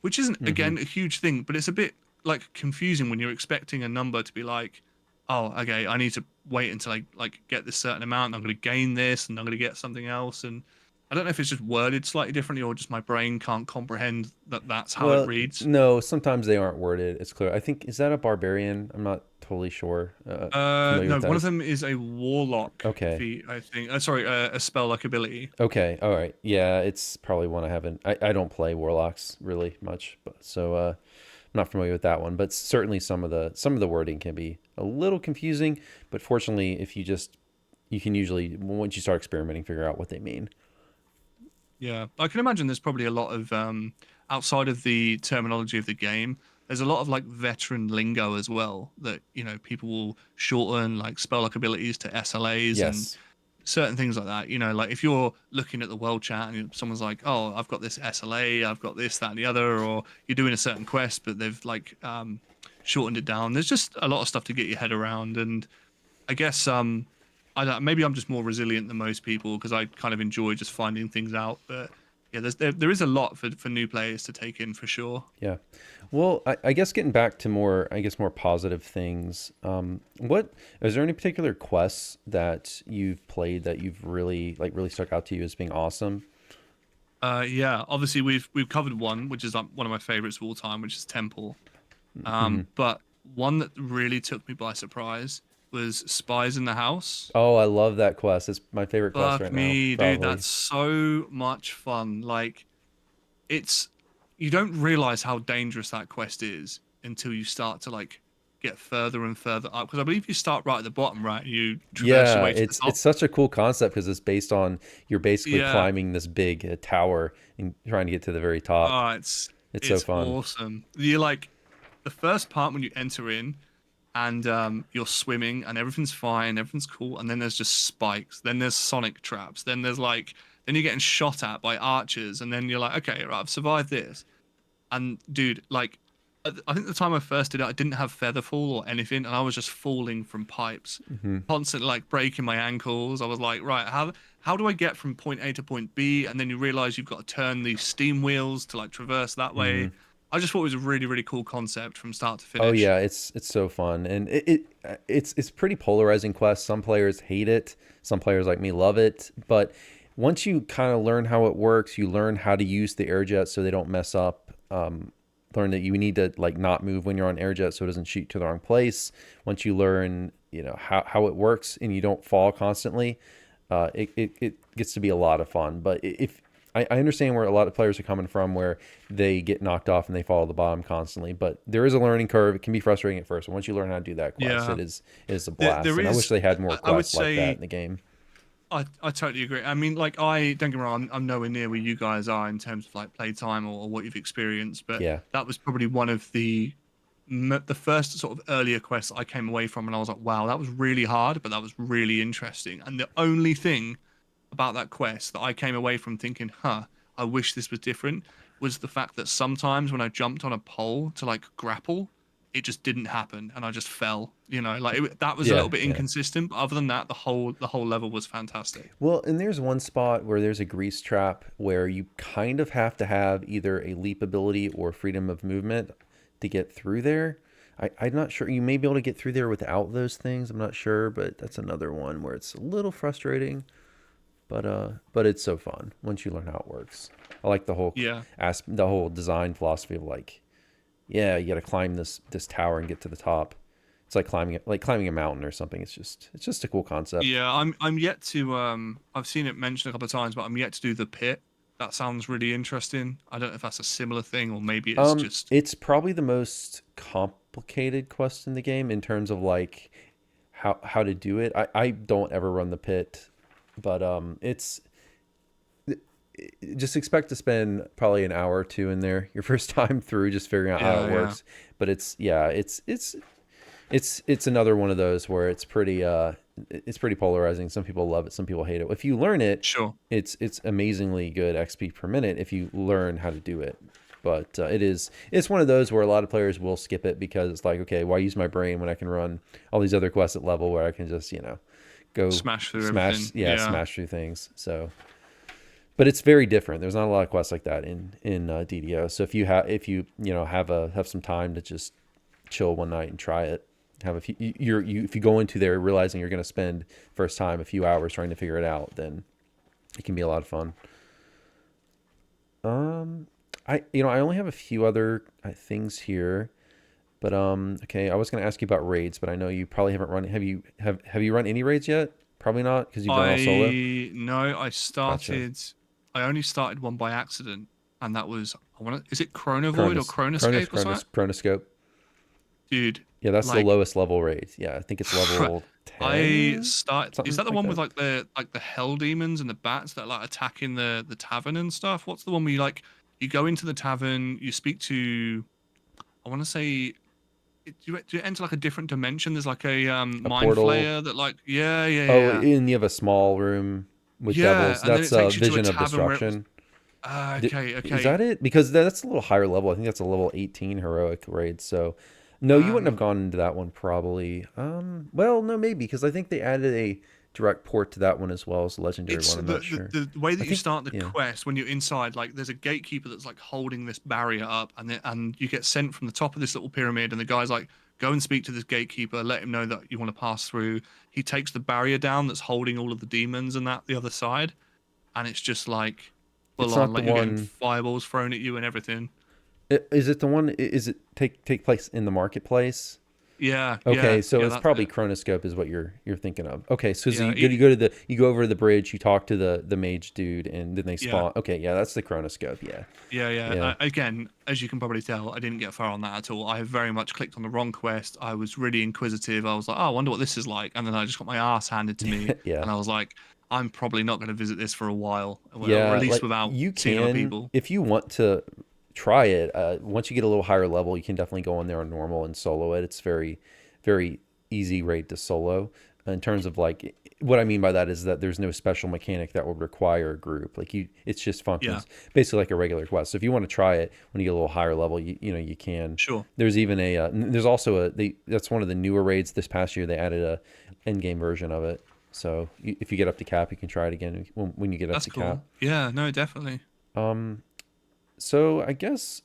which isn't, Hmm. again, a huge thing, but it's a bit like confusing when you're expecting a number to be like, oh, okay, I need to wait until I like get this certain amount. I'm going to gain this, and I'm going to get something else. And I don't know if it's just worded slightly differently, or just my brain can't comprehend that that's how it Well, reads. no, sometimes they aren't worded. It's clear. I think, is that a barbarian? I'm not totally sure. Familiar No, with that. one of them is a warlock Okay. feat, I think. Sorry, a spell like ability. Okay. All right. Yeah, it's probably one I haven't. I don't play warlocks really much, but so I'm not familiar with that one. But certainly some of the wording can be a little confusing. But fortunately, if you can usually, once you start experimenting, figure out what they mean. Yeah, I can imagine there's probably a lot of outside of the terminology of the game. There's a lot of like veteran lingo as well that people will shorten like spell like abilities to SLAs and Yes. certain things like that. Like if you're looking at the world chat and someone's like, "Oh, I've got this SLA, I've got this, that, and the other," or you're doing a certain quest but they've like shortened it down. There's just a lot of stuff to get your head around, and I guess I don't, maybe I'm just more resilient than most people because I kind of enjoy just finding things out. But yeah, there is a lot for new players to take in for sure. Yeah. Well, I guess getting back to more, I guess more positive things. What is there any particular quests that you've played that you've really stuck out to you as being awesome? Yeah, obviously we've covered one, which is like one of my favorites of all time, which is Temple. Hmm. But one that really took me by surprise was Spies in the House. Oh, I love that quest. It's my favorite quest Fuck right now, me, dude, probably. that's so much fun. Like it's you don't realize how dangerous that quest is until you start to like get further and further up. Because I believe you start right at the bottom, right? You traverse your Yeah, way to the it's top. such a cool concept because it's based on you're basically Yeah. climbing this big tower and trying to get to the very top. Oh, It's so it's fun. awesome. You like the first part when you enter in and you're swimming and everything's fine, everything's cool, and then there's just spikes, then there's sonic traps, then there's like then you're getting shot at by archers, and then you're like, okay, right, I've survived this. And dude, like, I think the time I first did it, I didn't have featherfall or anything, and I was just falling from pipes, Hmm. constantly like breaking my ankles. I was like, right, how do I get from point A to point B? And then you realize you've got to turn these steam wheels to like traverse that Hmm. way. I just thought it was a really, really cool concept from start to Oh finish. yeah, it's so fun, and it's pretty polarizing quest. Some players hate it, some players like me love it. But once you kind of learn how it works, you learn how to use the air jet so they don't mess up. Learn that you need to like not move when you're on air jet so it doesn't shoot to the wrong place. Once you learn, how it works and you don't fall constantly, it gets to be a lot of fun. But if I understand where a lot of players are coming from, where they get knocked off and they fall to the bottom constantly. But there is a learning curve. It can be frustrating at first. But once you learn how to do that quest, Yeah, it is a there blast. And I wish is. they had more I would quests like that say in the game. I totally agree. I mean, like I don't get me wrong, I'm nowhere near where you guys are in terms of like playtime or what you've experienced, but Yeah. that was probably one of the first sort of earlier quests I came away from, and I was like, wow, that was really hard, but that was really interesting. And the only thing about that quest that I came away from thinking, huh, I wish this was different, was the fact that sometimes when I jumped on a pole to like grapple, it just didn't happen and I just fell. Like that was a little Yeah. bit Yeah. inconsistent, but other than that, the whole level was fantastic. Well, and there's one spot where there's a grease trap where you kind of have to have either a leap ability or freedom of movement to get through there. I'm not sure. You may be able to get through there without those things. I'm not sure, but that's another one where it's a little frustrating. But it's so fun once you learn how it works. I like Yeah. the whole design philosophy of like, yeah, you got to climb this tower and get to the top. It's like climbing a mountain or something. It's just a cool concept. Yeah, I'm yet to I've seen it mentioned a couple of times, but I'm yet to do the pit. That sounds really interesting. I don't know if that's a similar thing or maybe it's just It's probably the most complicated quest in the game in terms of like how to do it. I don't ever run the pit, but it's just expect to spend probably an hour or two in there your first time through just figuring out how it yeah, yeah. works. But it's another one of those where it's pretty polarizing. Some people love it, some people hate it. If you learn it, Sure. it's amazingly good XP per minute if you learn how to do it. but it's one of those where a lot of players will skip it because it's like, okay, why use my brain when I can run all these other quests at level where I can just go Smash through smash everything. Yeah. smash through things. So, but it's very different. There's not a lot of quests like that in DDO. So if you have some time to just chill one night and try it, have a few if you go into there realizing you're going to spend first time a few hours trying to figure it out, then it can be a lot of fun. I only have a few other things here, but okay, I was going to ask you about raids, but I know you probably haven't run. Have you run any raids yet? Probably not because you've done all solo. I no, Gotcha. I only started one by accident, and that was I want to. Is it Chronovoid or Cronus, Cronus, Chronoscape or Cronus, something? Chronoscope. Dude, Yeah, that's the like lowest level raid. Yeah, I think it's level I 10, start. Is something that the like one that. with like the hell demons and the bats that like attacking the tavern and stuff? What's the one where you go into the tavern, you speak to I want to say do you enter like a different dimension? There's like a A mind portal. flayer that like Oh, yeah. and you have a small room with Yeah, devils. and then That's it takes you to a Vision of tavern where it was Destruction. Is okay. that it? Because that's a little higher level. I think that's a level 18 heroic raid. So, no, you wouldn't have Um, gone into that one probably. Well, no, maybe because I think they added a direct port to that one as well as the legendary it's one. I'm not sure. the way I that you think, start the yeah, quest when you're inside. Like, there's a gatekeeper that's like holding this barrier up, and you get sent from the top of this little pyramid, and the guy's like, "Go and speak to this gatekeeper. Let him know that you want to pass through." He takes the barrier down that's holding all of the demons and that the other side, and it's just like full it's on, not the like you're getting one. fireballs thrown at you and everything. Is it the one? Is it take place in the marketplace? Okay, so Yeah, it's that's probably it. Chronoscope is what you're thinking of. Okay, so Yeah, you go to you go over to the bridge, you talk to the mage dude, and then they yeah. spawn. Okay, yeah, that's the Chronoscope. Yeah, Yeah. yeah, Again, as you can probably tell, I didn't get far on that at all. I very much clicked on the wrong quest. I was really inquisitive. I was like, oh, I wonder what this is like. And then I just got my ass handed to me. yeah, And I was like, I'm probably not going to visit this for a while, or at yeah. least Like without you seeing other can, people. if you want to try it. Once you get a little higher level, you can definitely go in there on normal and solo it. It's very easy raid to solo. In terms of like, what I mean by that is that there's no special mechanic that would require a group. Like it just Yeah, functions basically like a regular quest. So if you want to try it when you get a little higher level, you can. sure. There's even there's also that's one of the newer raids this past year. They added a end game version of it. So if you get up to cap, you can try it again when you get up That's to cap. cool. Yeah, no, definitely. So I guess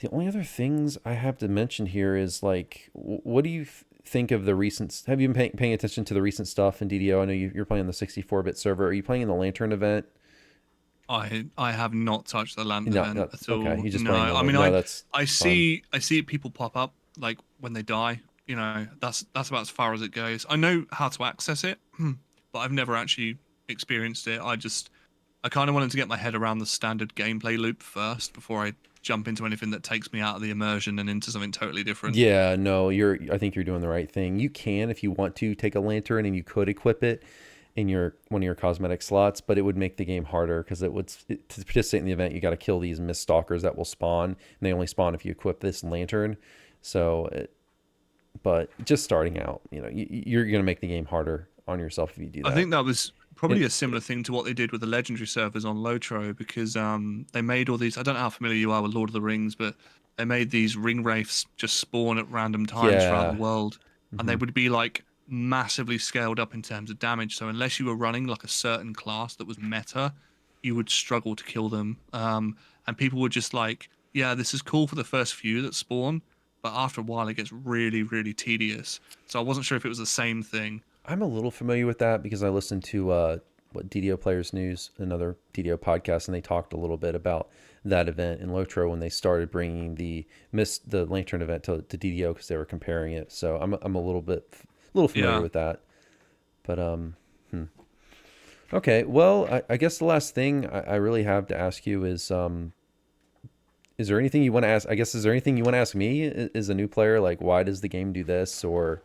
the only other things I have to mention here is like, what do you think of the recent? Have you been paying attention to the recent stuff in DDO? I know you're playing the 64-bit server. Are you playing in the Lantern event? I have not touched the land No, event no. at Okay, all. you're just No, playing I normal. mean No, that's fine. I see people pop up like when they die. You know, that's about as far as it goes. I know how to access it, but I've never actually experienced it. I kind of wanted to get my head around the standard gameplay loop first before I jump into anything that takes me out of the immersion and into something totally different. Yeah, no, I think you're doing the right thing. You can, if you want to, take a lantern and you could equip it in your one of your cosmetic slots, but it would make the game harder because to participate in the event, you got to kill these mist stalkers that will spawn, and they only spawn if you equip this lantern. So, but just starting out, you're gonna make the game harder on yourself if you do I that. think that was And probably a similar thing to what they did with the legendary servers on LOTRO because they made all these. I don't know how familiar you are with Lord of the Rings, but they made these ring wraiths just spawn at random times throughout the yeah, world, and they hmm would be like massively scaled up in terms of damage. So unless you were running like a certain class that was meta, you would struggle to kill them. And people were just like, "Yeah, this is cool for the first few that spawn, but after a while it gets really, really tedious." So I wasn't sure if it was the same thing. I'm a little familiar with that because I listened to what DDO Players News, another DDO podcast, and they talked a little bit about that event in Lotro when they started bringing the Lantern event to DDO because they were comparing it. So I'm a little familiar Yeah. with that. But okay. Well, I guess the last thing I really have to ask you is there anything you want to ask? I guess is there anything you want to ask me as a new player? Like, why does the game do this? Or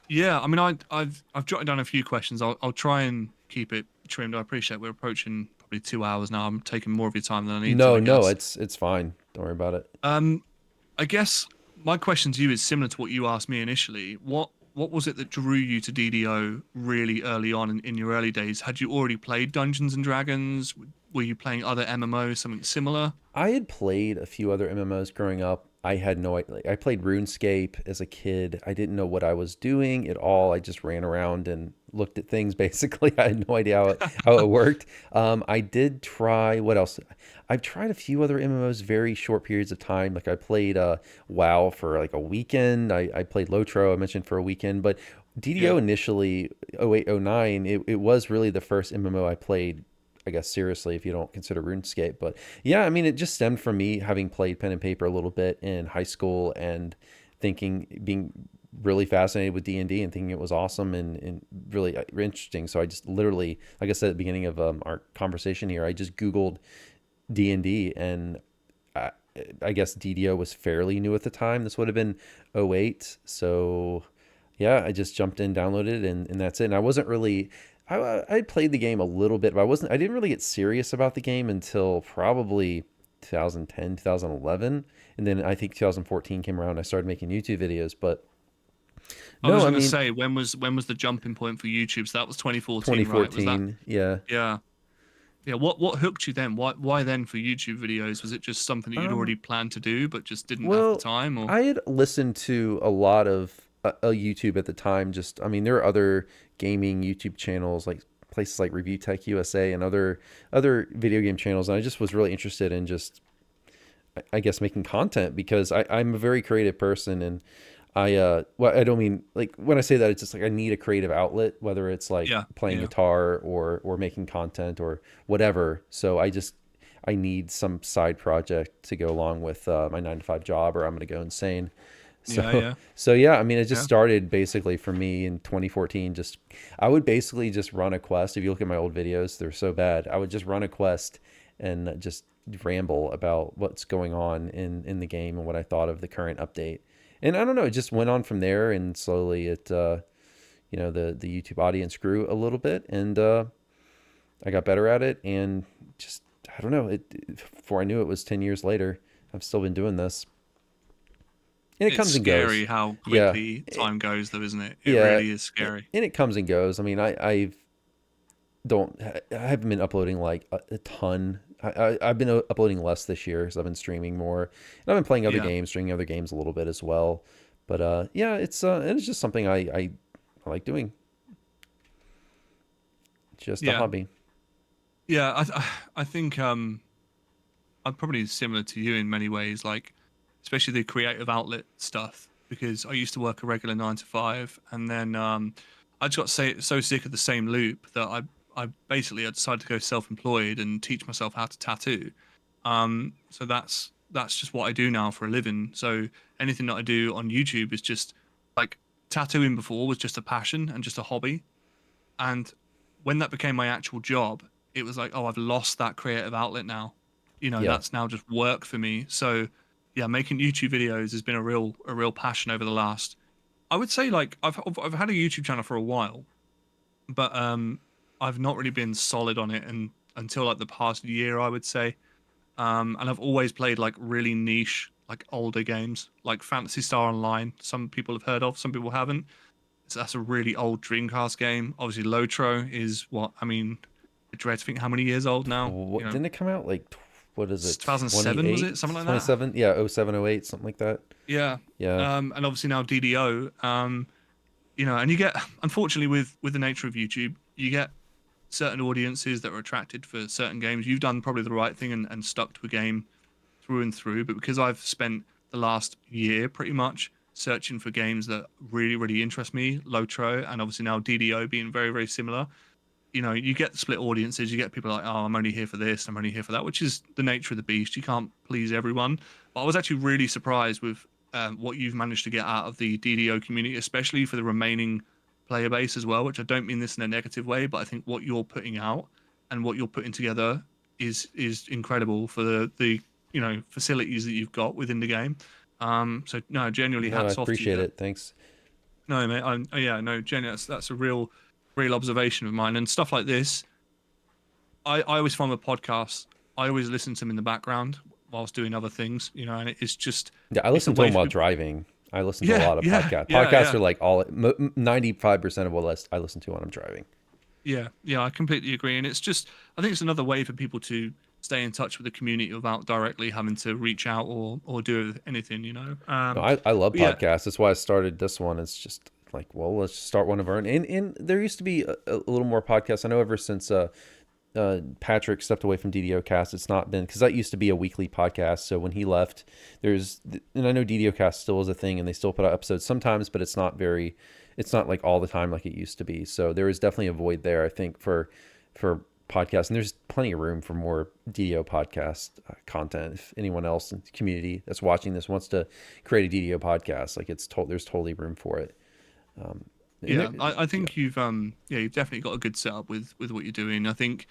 Yeah, I mean, I've jotted down a few questions. I'll try and keep it trimmed. I appreciate we're approaching probably 2 hours now. I'm taking more of your time than I need to, no, I no, guess. it's fine. Don't worry about it. Um, I guess my question to you is similar to what you asked me initially. what was it that drew you to DDO really early on in your early days? Had you already played Dungeons and Dragons? Were you playing other MMOs, something similar? I had played a few other MMOs growing up. I had no idea. Like, I played RuneScape as a kid. I didn't know what I was doing at all. I just ran around and looked at things. Basically, I had no idea how it worked. I did try what else? I've tried a few other MMOs, very short periods of time. Like I played WoW for like a weekend. I played LOTRO. I mentioned for a weekend, but DDO Yeah. initially 08, 09, it was really the first MMO I played, I guess, seriously, if you don't consider RuneScape. But yeah, I mean, it just stemmed from me having played pen and paper a little bit in high school and being really fascinated with D&D and thinking it was awesome and really interesting. So I just literally, like I said at the beginning of our conversation here, I just Googled D&D and I, I guess DDO was fairly new at the time. This would have been 08. So yeah, I just jumped in, downloaded it, and that's it. And I wasn't really, I played the game a little bit, but I didn't really get serious about the game until probably 2010, 2011. And then I think 2014 came around. And I started making YouTube videos, but I was no, I going to mean, say, when was the jumping point for YouTube? So that was 2014, right? Was that? 2014. Yeah. Yeah. Yeah. What hooked you then? Why then for YouTube videos? Was it just something that you'd Um, already planned to do but just didn't have the well, time, or? I had listened to a lot of YouTube at the time. Just, I mean, there are other gaming YouTube channels like places like Review Tech USA and other video game channels, and I just was really interested in just, I guess, making content because I'm a very creative person, and well, I don't mean like when I say that, it's just like I need a creative outlet, whether it's like Yeah. playing Yeah. guitar or making content or whatever. So I need some side project to go along with my 9 to 5 job, or I'm going to go insane. Yeah. So Yeah. so yeah, I mean, it just Yeah. started basically for me in 2014. Just I would basically just run a quest. If you look at my old videos, they're so bad. I would just run a quest and just ramble about what's going on in the game and what I thought of the current update. And I don't know, it just went on from there, and slowly the YouTube audience grew a little bit, and I got better at it, and just I don't know, before I knew it was 10 years later. I've still been doing this. And it It's comes and goes. scary how Yeah. quickly time goes, though, isn't it? It Yeah, really is scary. and it comes and goes. I mean, I haven't been uploading like a ton. I've been uploading less this year because I've been streaming more, and I've been playing other Yeah. games, streaming other games a little bit as well. But yeah, it's just something I like doing. Just a Yeah. hobby. Yeah. I think I'm probably similar to you in many ways, like especially the creative outlet stuff, because I used to work a regular 9 to 5, and then I just got so sick of the same loop that I decided to go self-employed and teach myself how to tattoo. So that's just what I do now for a living. So anything that I do on YouTube is just like tattooing before was just a passion and just a hobby. And when that became my actual job, it was like, oh, I've lost that creative outlet now. Yeah. That's now just work for me. So yeah, making YouTube videos has been a real passion over the last. I would say like I've had a YouTube channel for a while, but I've not really been solid on it and until like the past year, I would say. And I've always played like really niche, like older games, like Fantasy Star Online. Some people have heard of, some people haven't. So that's a really old Dreamcast game. Obviously, Lotro is what I mean. I dread to think how many years old now. What didn't it come out like? What is It's it? 2007, was it? Something like that. 27? Yeah, 07, 08, something like that. Yeah. Yeah. And obviously now DDO. And you get, unfortunately, with the nature of YouTube, you get certain audiences that are attracted for certain games. You've done probably the right thing and stuck to a game through and through. But because I've spent the last year pretty much searching for games that really, really interest me, Lotro, and obviously now DDO being very, very similar, you get the split audiences. You get people like, oh, I'm only here for this, I'm only here for that, which is the nature of the beast. You can't please everyone. But I was actually really surprised with what you've managed to get out of the DDO community, especially for the remaining player base as well, which I don't mean this in a negative way, but I think what you're putting out and what you're putting together is incredible for the facilities that you've got within the game. So no, genuinely No, I hats off to you. appreciate it. Thanks. No, mate. Yeah, no, genuinely, that's a real observation of mine. And stuff like this, I always find with podcasts, I always listen to them in the background whilst doing other things, and it's just Yeah, I it's a listen to way them for while me. driving. I listen to a Yeah, lot of yeah, podcasts. yeah, Podcasts yeah. are like 95% of what I listen to when I'm driving. Yeah, yeah, I completely agree. And it's just, I think it's another way for people to stay in touch with the community without directly having to reach out or do anything, you know. No, I love But yeah, podcasts. That's why I started this one. It's just like, well, let's just start one of our own. And there used to be a little more podcasts. I know ever since Patrick stepped away from DDO Cast, it's not been, because that used to be a weekly podcast. So when he left, and I know DDO Cast still is a thing, and they still put out episodes sometimes, but it's not like all the time like it used to be. So there is definitely a void there, I think, for podcasts, and there's plenty of room for more DDO podcast content. If anyone else in the community that's watching this wants to create a DDO podcast, like there's totally room for it. Um, and there, yeah, I yeah, think yeah, you've definitely got a good setup with what you're doing. I think,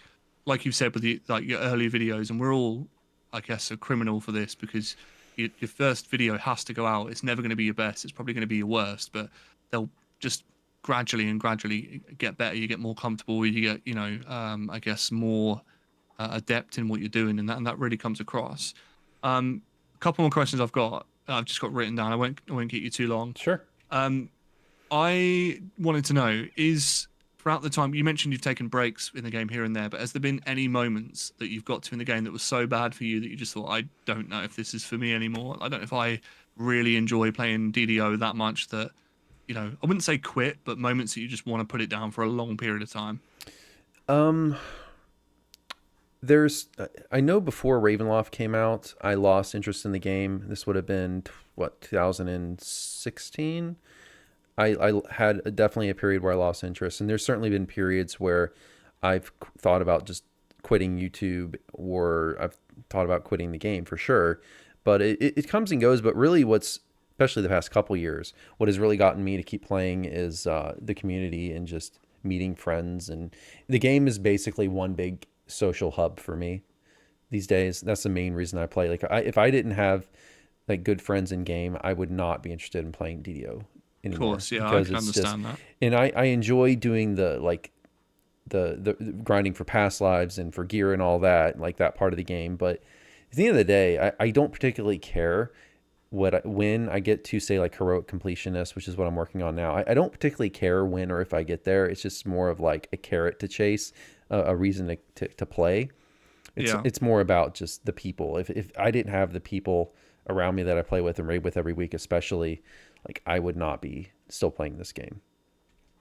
like you've said with like your early videos, and we're all, I guess, a criminal for this because your first video has to go out. It's never going to be your best. It's probably going to be your worst, but they'll just gradually and gradually get better. You get more comfortable. You get, I guess, more adept in what you're doing, and that really comes across. A couple more questions I've got. I've just got written down. I won't keep you too long. sure. Um, I wanted to know is throughout the time you mentioned you've taken breaks in the game here and there, but has there been any moments that you've got to in the game that was so bad for you that you just thought, I don't know if this is for me anymore? I don't know if I really enjoy playing DDO that much that, I wouldn't say quit, but moments that you just want to put it down for a long period of time. Um, there's I know before Ravenloft came out, I lost interest in the game. This would have been what, 2016. I had definitely a period where I lost interest, and there's certainly been periods where I've thought about just quitting YouTube, or I've thought about quitting the game for sure. But it comes and goes. But really, especially the past couple years, what has really gotten me to keep playing is the community and just meeting friends. And the game is basically one big social hub for me these days. That's the main reason I play. Like, if I didn't have like good friends in game, I would not be interested in playing DDO Of anymore, course, yeah, I because can it's just, understand that. and I enjoy doing the grinding for past lives and for gear and all that, like that part of the game. But at the end of the day, I don't particularly care when I get to, say, like heroic completionist, which is what I'm working on now. I don't particularly care when or if I get there. It's just more of like a carrot to chase, a reason to play. Yeah, It's more about just the people. If I didn't have the people around me that I play with and raid with every week, especially, like, I would not be still playing this game.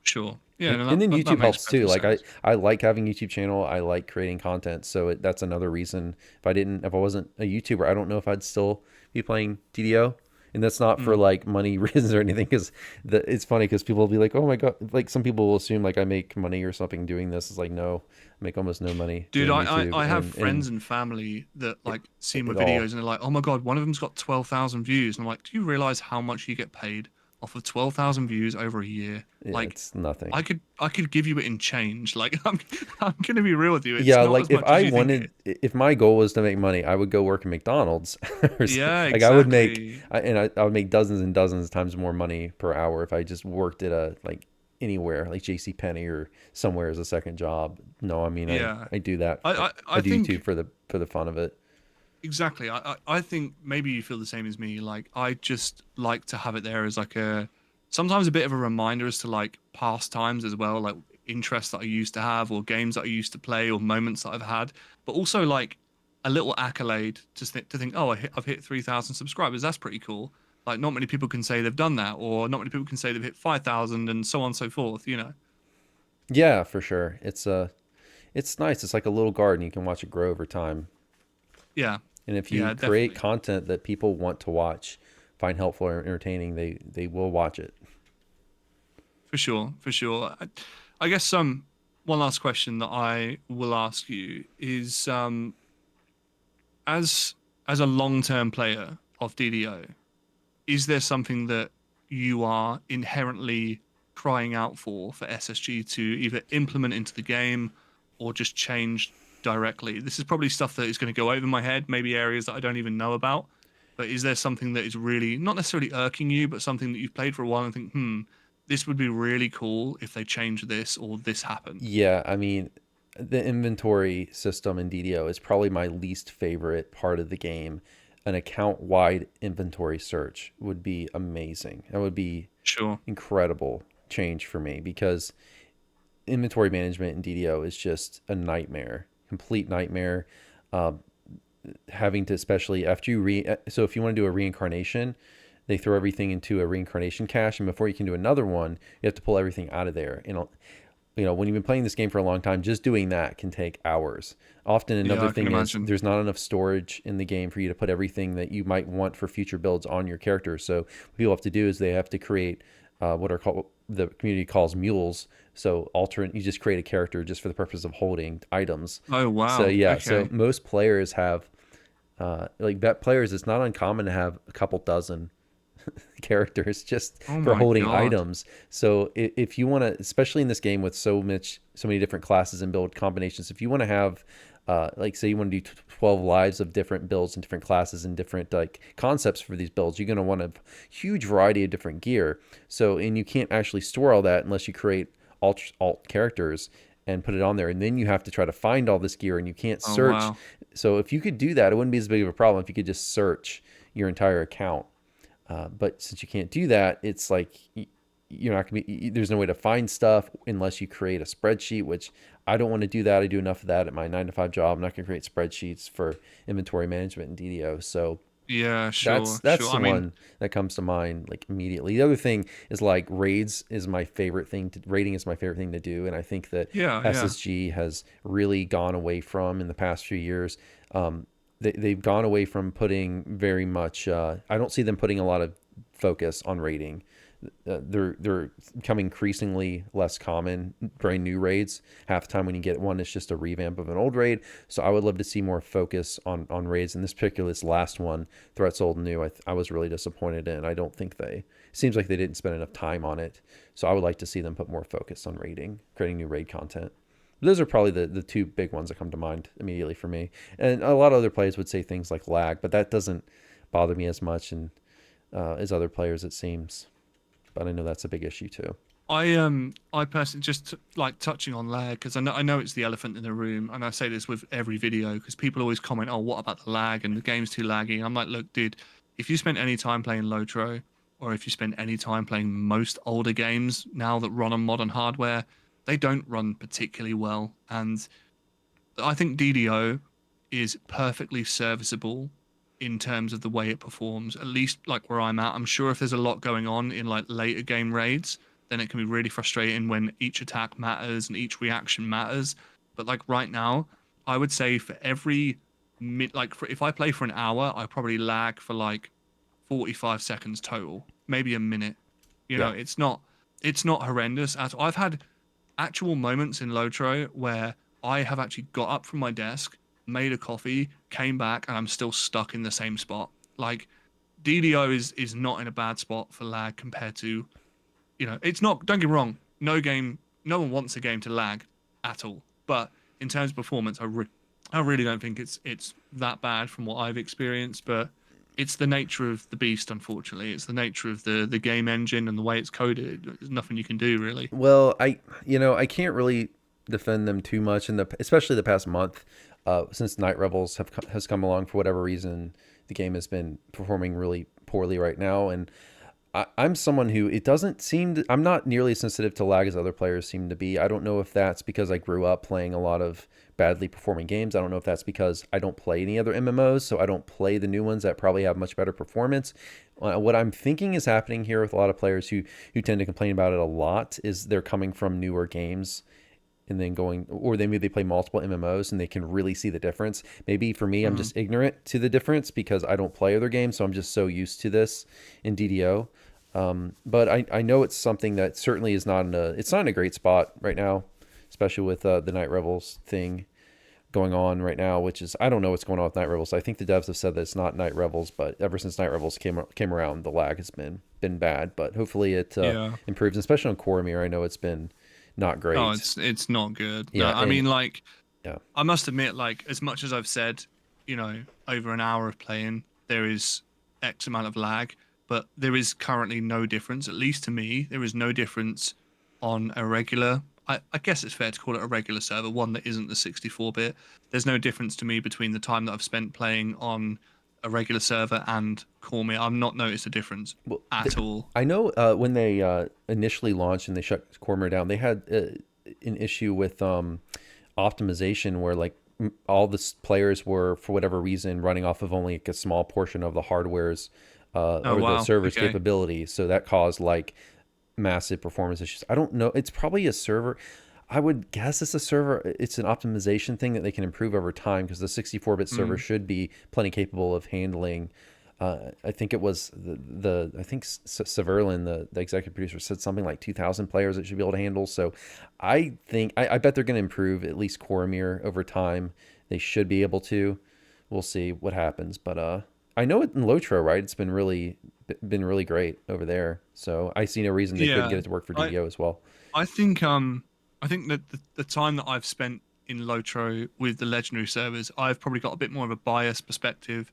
sure. Yeah, And, no, and then that YouTube makes helps too. perfect Like, sense. I like having a YouTube channel. I like creating content. So that's another reason. If I wasn't a YouTuber, I don't know if I'd still be playing DDO. And that's not for Mm. like money reasons or anything. Because it's funny because people will be like, "Oh my god!" Like, some people will assume like I make money or something doing this. It's like, no, I make almost no money Dude, doing I, YouTube. I have And friends and family that like see my it videos all, and they're like, "Oh my God, one of them's got 12,000 views." And I'm like, "Do you realize how much you get paid off of 12,000 views over a year? yeah, Like, it's nothing. I could give you it in change. Like, I'm gonna be real with you. It's Yeah, not like as much as you think it is." if my goal was to make money, I would go work at McDonald's. Yeah, Like, I would make, exactly. I would make dozens and dozens of times more money per hour if I just worked at a, like, anywhere like J.C. Penney or somewhere as a second job. No, I mean, Yeah, I do that. I, I, I, I I do YouTube think for the fun of it. exactly. I think maybe you feel the same as me. Like, I just like to have it there as like sometimes a bit of a reminder as to like past times as well, like interests that I used to have or games that I used to play or moments that I've had, but also like a little accolade to think, oh, I've hit 3,000 subscribers. That's pretty cool. Like, not many people can say they've done that, or not many people can say they've hit 5,000 and so on and so forth, you know? Yeah, for sure. It's nice. It's like a little garden. You can watch it grow over time. Yeah. And if you Yeah, create definitely. content that people want to watch, find helpful or entertaining, they will watch it. For sure, for sure. I guess one last question that I will ask you is as as a long-term player of DDO, is there something that you are inherently crying out for SSG to either implement into the game or just change directly? This is probably stuff that is going to go over my head, maybe areas that I don't even know about. But is there something that is really not necessarily irking you, but something that you've played for a while and think, this would be really cool if they change this or this happened? Yeah, I mean, the inventory system in DDO is probably my least favorite part of the game. an account wide inventory search would be amazing. That would be Sure. incredible change for me because inventory management in DDO is just a nightmare, complete nightmare. Um, Having to, especially after so if you want to do a reincarnation, they throw everything into a reincarnation cache, and before you can do another one, you have to pull everything out of there. When you've been playing this game for a long time, just doing that can take hours. Often Yeah, another I can thing is imagine. there's not enough storage in the game for you to put everything that you might want for future builds on your character. So what people have to do is they have to create what are called the community calls mules. So alternate, you just create a character just for the purpose of holding items. Oh So wow. yeah, so Okay. most players have like vet players. It's not uncommon to have a couple dozen characters just Oh for my holding God. items. So if you want to, especially in this game with so many different classes and build combinations, if you want to have, like say you want to do 12 lives of different builds and different classes and different like concepts for these builds, you're going to want a huge variety of different gear. So, and you can't actually store all that unless you create alt characters and put it on there. And then you have to try to find all this gear and you can't Oh search. wow. So if you could do that, it wouldn't be as big of a problem if you could just search your entire account. But since you can't do that, it's like you're not gonna be. There's no way to find stuff unless you create a spreadsheet, which I don't want to do that. I do enough of that at my 9 to 5 job. I'm not gonna create spreadsheets for inventory management and DDO. So Yeah, that's sure, that's sure. the I mean, one that comes to mind like immediately. The other thing is like raiding is my favorite thing to do, and I think that yeah, yeah. SSG has really gone away from in the past few years. They've gone away from putting very much. I don't see them putting a lot of focus on raiding. They're becoming increasingly less common during new raids. Half the time when you get one, it's just a revamp of an old raid. So I would love to see more focus on raids. In this last one, Threats Old and New, I was really disappointed in. I don't think it seems like they didn't spend enough time on it. So I would like to see them put more focus on raiding, creating new raid content. Those are probably the two big ones that come to mind immediately for me. And a lot of other players would say things like lag, but that doesn't bother me as much and as other players, it seems. But I know that's a big issue too. I personally just like touching on lag because I know it's the elephant in the room, and I say this with every video because people always comment, "Oh, what about the lag and the game's too laggy?" I'm like, look, dude, if you spend any time playing LOTRO, or if you spend any time playing most older games now that run on modern hardware, they don't run particularly well, and I think DDO is perfectly serviceable in terms of the way it performs, at least like where I'm at. I'm sure if there's a lot going on in like later game raids, then it can be really frustrating when each attack matters and each reaction matters. But like right now, I would say for every if I play for an hour, I probably lag for like 45 seconds total, maybe a minute. You know, Yeah. it's not horrendous at all. I've had actual moments in Lotro where I have actually got up from my desk, made a coffee, came back, and I'm still stuck in the same spot. Like DDO is not in a bad spot for lag compared to, it's not. Don't get me wrong. No one wants a game to lag at all. But in terms of performance, I really don't think it's that bad from what I've experienced. But it's the nature of the beast, unfortunately. It's the nature of the game engine and the way it's coded. There's nothing you can do really. Well, I can't really defend them too much especially the past month, since Night Rebels has come along for whatever reason. The game has been performing really poorly right now, and I'm someone who it doesn't seem to, I'm not nearly as sensitive to lag as other players seem to be. I don't know if that's because I grew up playing a lot of badly performing games. I don't know if that's because I don't play any other MMOs, so I don't play the new ones that probably have much better performance. What I'm thinking is happening here with a lot of players who tend to complain about it a lot is they're coming from newer games and then going, or maybe they play multiple MMOs and they can really see the difference. Maybe for me, I'm Mm. just ignorant to the difference because I don't play other games, so I'm just so used to this in DDO. But I know it's something that certainly is it's not in a great spot right now, especially with the Night Rebels thing going on right now, which is, I don't know what's going on with Night Rebels. I think the devs have said that it's not Night Rebels, but ever since Night Rebels came around, the lag has been bad. But hopefully it Yeah. improves, especially on Coromir. I know it's been not Oh, great. it's not good. No, Yeah, I and mean like yeah, I must admit, like as much as I've said, over an hour of playing, there is X amount of lag, but there is currently no difference, at least to me, there is no difference on a regular. I guess it's fair to call it a regular server, one that isn't the 64-bit. There's no difference to me between the time that I've spent playing on a regular server and Cormier. I've not noticed a difference Well, at all. I know when they initially launched and they shut Cormier down, they had an issue with optimization where like all the players were for whatever reason running off of only like a small portion of the hardware's Oh or the wow. server's Okay. capability. So that caused like massive performance issues. I don't know. It's probably a server. I would guess it's a server. It's an optimization thing that they can improve over time because the 64-bit server Mm. should be plenty capable of handling. I think it was I think Severlin, the executive producer, said something like 2,000 players it should be able to handle. So I bet they're going to improve at least Cormier over time. They should be able to. We'll see what happens, but I know it in Lotro, right? It's been really great over there. So I see no reason they couldn't Yeah. get it to work for I DDO as well. I think that the time that I've spent in Lotro with the legendary servers, I've probably got a bit more of a biased perspective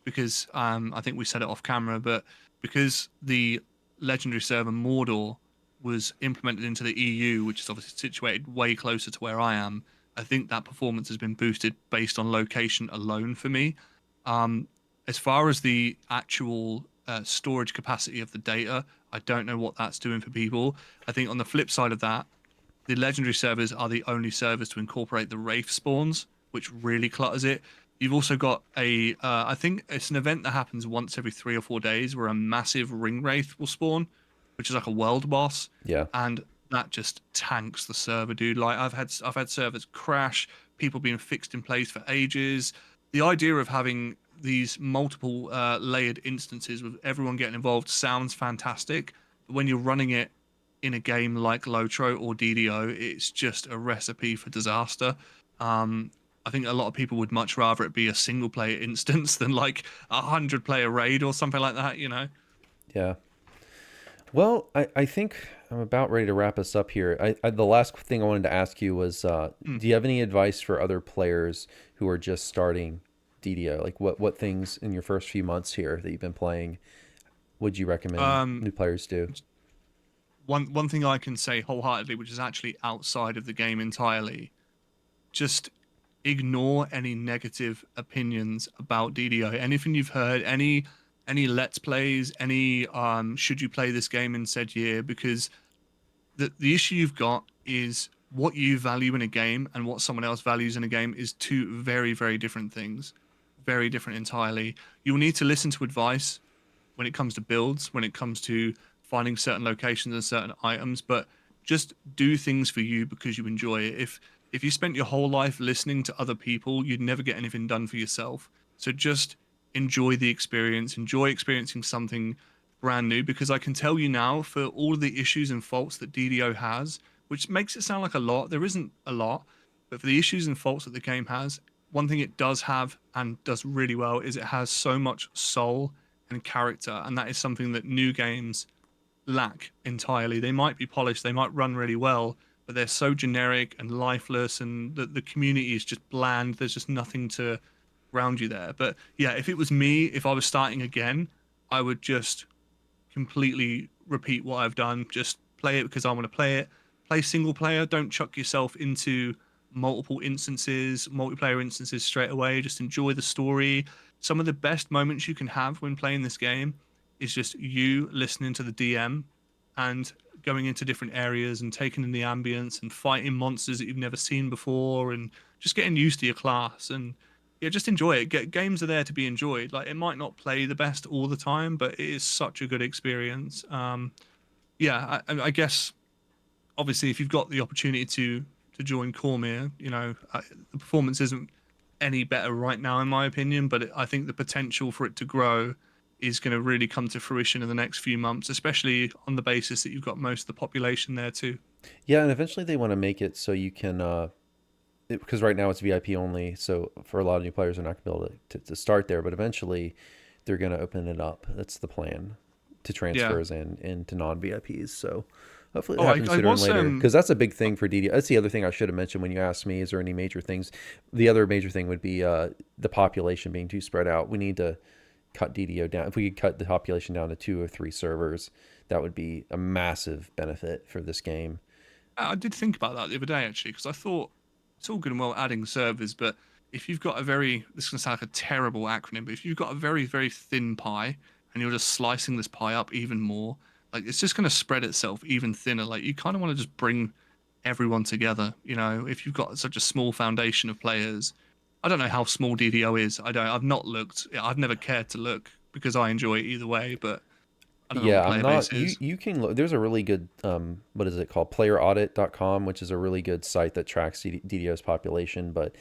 because I think we said it off camera, but because the legendary server Mordor was implemented into the EU, which is obviously situated way closer to where I am, I think that performance has been boosted based on location alone for me. Um, as far as the actual storage capacity of the data, I don't know what that's doing for people. I think on the flip side of that, the legendary servers are the only servers to incorporate the wraith spawns, which really clutters it. You've also got I think it's an event that happens once every 3 or 4 days where a massive ring wraith will spawn, which is like a world boss, Yeah. and that just tanks the server, dude. Like I've had servers crash, people being fixed in place for ages. The idea of having these multiple layered instances with everyone getting involved sounds fantastic, but when you're running it in a game like Lotro or DDO, it's just a recipe for disaster. Um, I think a lot of people would much rather it be a single player instance than like 100 player raid or something like that, you know? Yeah. Well, I think I'm about ready to wrap us up here. The last thing I wanted to ask you was, Hmm. do you have any advice for other players who are just starting DDO? Like, what things in your first few months here that you've been playing would you recommend Um, new players do? one thing I can say wholeheartedly, which is actually outside of the game entirely, just ignore any negative opinions about DDO. Anything you've heard, any let's plays, any should you play this game in said year, because the issue you've got is what you value in a game and what someone else values in a game is two very, very different things. Very different entirely. You'll need to listen to advice when it comes to builds, when it comes to finding certain locations and certain items, but just do things for you because you enjoy it. If you spent your whole life listening to other people, you'd never get anything done for yourself. So just enjoy the experience, enjoy experiencing something brand new, because I can tell you now, for all of the issues and faults that DDO has, which makes it sound like a lot, there isn't a lot, but for the issues and faults that the game has, one thing it does have and does really well is it has so much soul and character, and that is something that new games lack entirely. They might be polished, they might run really well, but they're so generic and lifeless, and the community is just bland. There's just nothing to ground you there. But yeah, if it was me, if I was starting again, I would just completely repeat what I've done. Just play it because I want to play it. Play single player. Don't chuck yourself into multiple instances, multiplayer instances straight away. Just enjoy the story. Some of the best moments you can have when playing this game is just you listening to the DM and going into different areas and taking in the ambience and fighting monsters that you've never seen before and just getting used to your class and yeah, just enjoy it. Games are there to be enjoyed. Like it might not play the best all the time, but it is such a good experience. Yeah, I guess obviously if you've got the opportunity to join Cormier, the performance isn't any better right now in my opinion, but I think the potential for it to grow is going to really come to fruition in the next few months, especially on the basis that you've got most of the population there too. Yeah, and eventually they want to make it so you can, because right now it's VIP only. So for a lot of new players, they're not going to be able to start there. But eventually, they're going to open it up. That's the plan to Yeah. transfers and into non VIPs. So hopefully it Oh, happens I sooner than was later. Because that's a big thing for DD. That's the other thing I should have mentioned when you asked me, is there any major things? The other major thing would be the population being too spread out. We need to cut DDO down. If we could cut the population down to 2 or 3 servers, that would be a massive benefit for this game. I did think about that the other day actually, because I thought it's all good and well adding servers, but if you've got a very, this is going to sound like a terrible acronym, but if you've got a very, very thin pie and you're just slicing this pie up even more, like it's just going to spread itself even thinner. Like you kind of want to just bring everyone together. You know, if you've got such a small foundation of players, I don't know how small DDO is. I've not looked. I've never cared to look because I enjoy it either way, but I don't know what the Yeah, I'm player base not. You is. you can look. There's a really good what is it called? PlayerAudit.com, which is a really good site that tracks DDO's population. But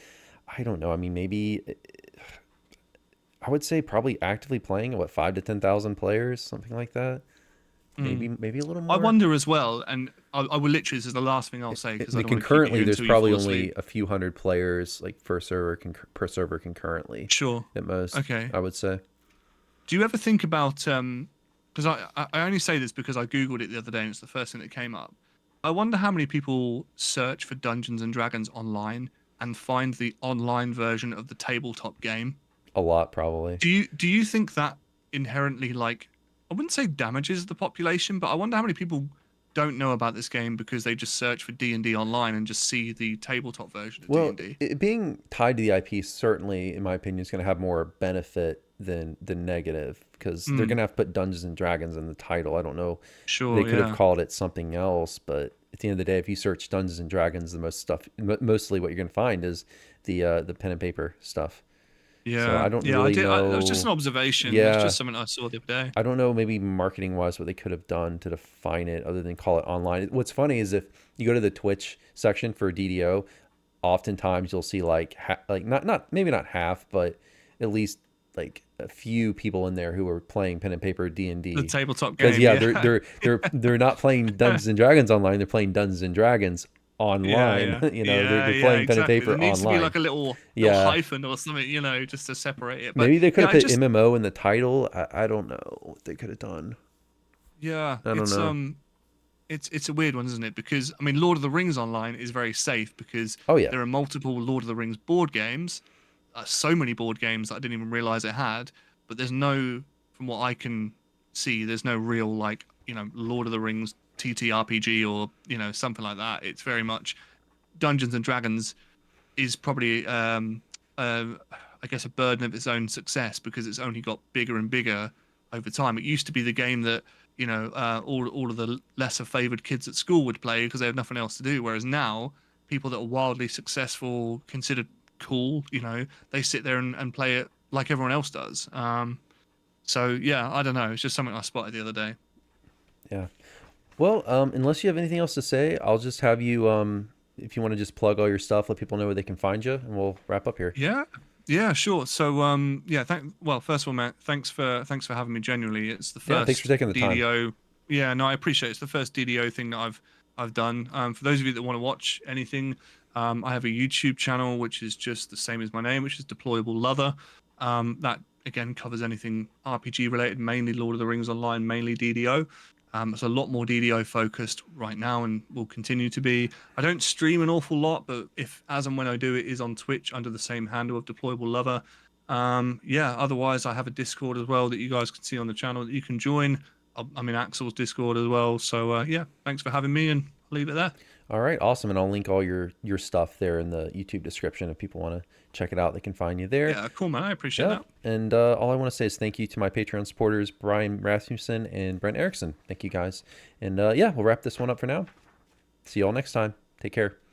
I don't know. I mean, maybe I would say probably actively playing what 5 to 10,000 players, something like that. Mm. Maybe a little I more. wonder as well, and I will literally, this is the last thing I'll say I because I mean, don't want to keep you concurrently, here there's until you probably fall only asleep. a few hundred players like per server concurrently, Sure. at most. Okay. I would say. Do you ever think about because I only say this because I googled it the other day and it's the first thing that came up. I wonder how many people search for Dungeons and Dragons online and find the online version of the tabletop game. A lot, probably. Do you think that inherently like I wouldn't say damages the population, but I wonder how many people don't know about this game because they just search for D&D online and just see the tabletop version of Well, D&D. it being tied to the IP certainly, in my opinion, is going to have more benefit than negative because they're going Mm, to have to put Dungeons and Dragons in the title. I don't know. They sure, could have yeah. called it something else, but at the end of the day, if you search Dungeons and Dragons, the mostly what you're going to find is the pen and paper stuff. So I Yeah. don't Yeah, I really did that was just know. an observation. It's Yeah, just something I saw the other day. I don't know, maybe marketing wise, what they could have done to define it other than call it online. What's funny is if you go to the Twitch section for DDO, oftentimes you'll see like like not maybe not half, but at least like a few people in there who are playing pen and paper D and The D. tabletop Because game, yeah, yeah. they're not playing Dungeons and Dragons online. They're playing Dungeons and Dragons Yeah, online. yeah. You know, Yeah, they're yeah, playing pen and exactly. There paper needs to be online. like a little Yeah, hyphen or something, just to separate it. But maybe they could yeah, have I put just MMO in the title. I don't know what they could have done. yeah, I don't know. it's a weird one, isn't it? Because I mean, Lord of the Rings online is very safe because Oh yeah. there are multiple Lord of the Rings board games, so many board games that I didn't even realize it had. But there's no, from what I can see, there's no real like Lord of the Rings TTRPG or something like that. It's very much Dungeons and Dragons is probably uh, I guess a burden of its own success because it's only got bigger and bigger over time. It used to be the game that all of the lesser favored kids at school would play because they had nothing else to do. Whereas now, people that are wildly successful, considered cool, they sit there and play it like everyone else does. So yeah, I don't know. It's just something I spotted the other day. Yeah. Well, unless you have anything else to say, I'll just have you, if you want to just plug all your stuff, let people know where they can find you, and we'll wrap up here. Yeah, yeah, sure. So, yeah, well, first of all, Matt, thanks for having me. Genuinely, it's the Yeah, thanks for first taking the time. DDO. Yeah, no, I appreciate it. It's the first DDO thing that I've done. For those of you that want to watch anything, I have a YouTube channel which is just the same as my name, which is Deployable Lover. That again covers anything RPG related, mainly Lord of the Rings Online, mainly DDO. It's a lot more DDO focused right now and will continue to be. I don't stream an awful lot, but if as and when I do, it is on Twitch under the same handle of Deployable Lover. Yeah, otherwise, I have a Discord as well that you guys can see on the channel that you can join. I'm in Axel's Discord as well. So, yeah, thanks for having me and I'll leave it there. All right, awesome, and I'll link all your stuff there in the YouTube description. If people want to check it out, they can find you there. Yeah, cool, man. I appreciate Yep. that. And all I want to say is thank you to my Patreon supporters, Brian Rasmussen and Brent Erickson. Thank you guys. And yeah, we'll wrap this one up for now. See you all next time. Take care.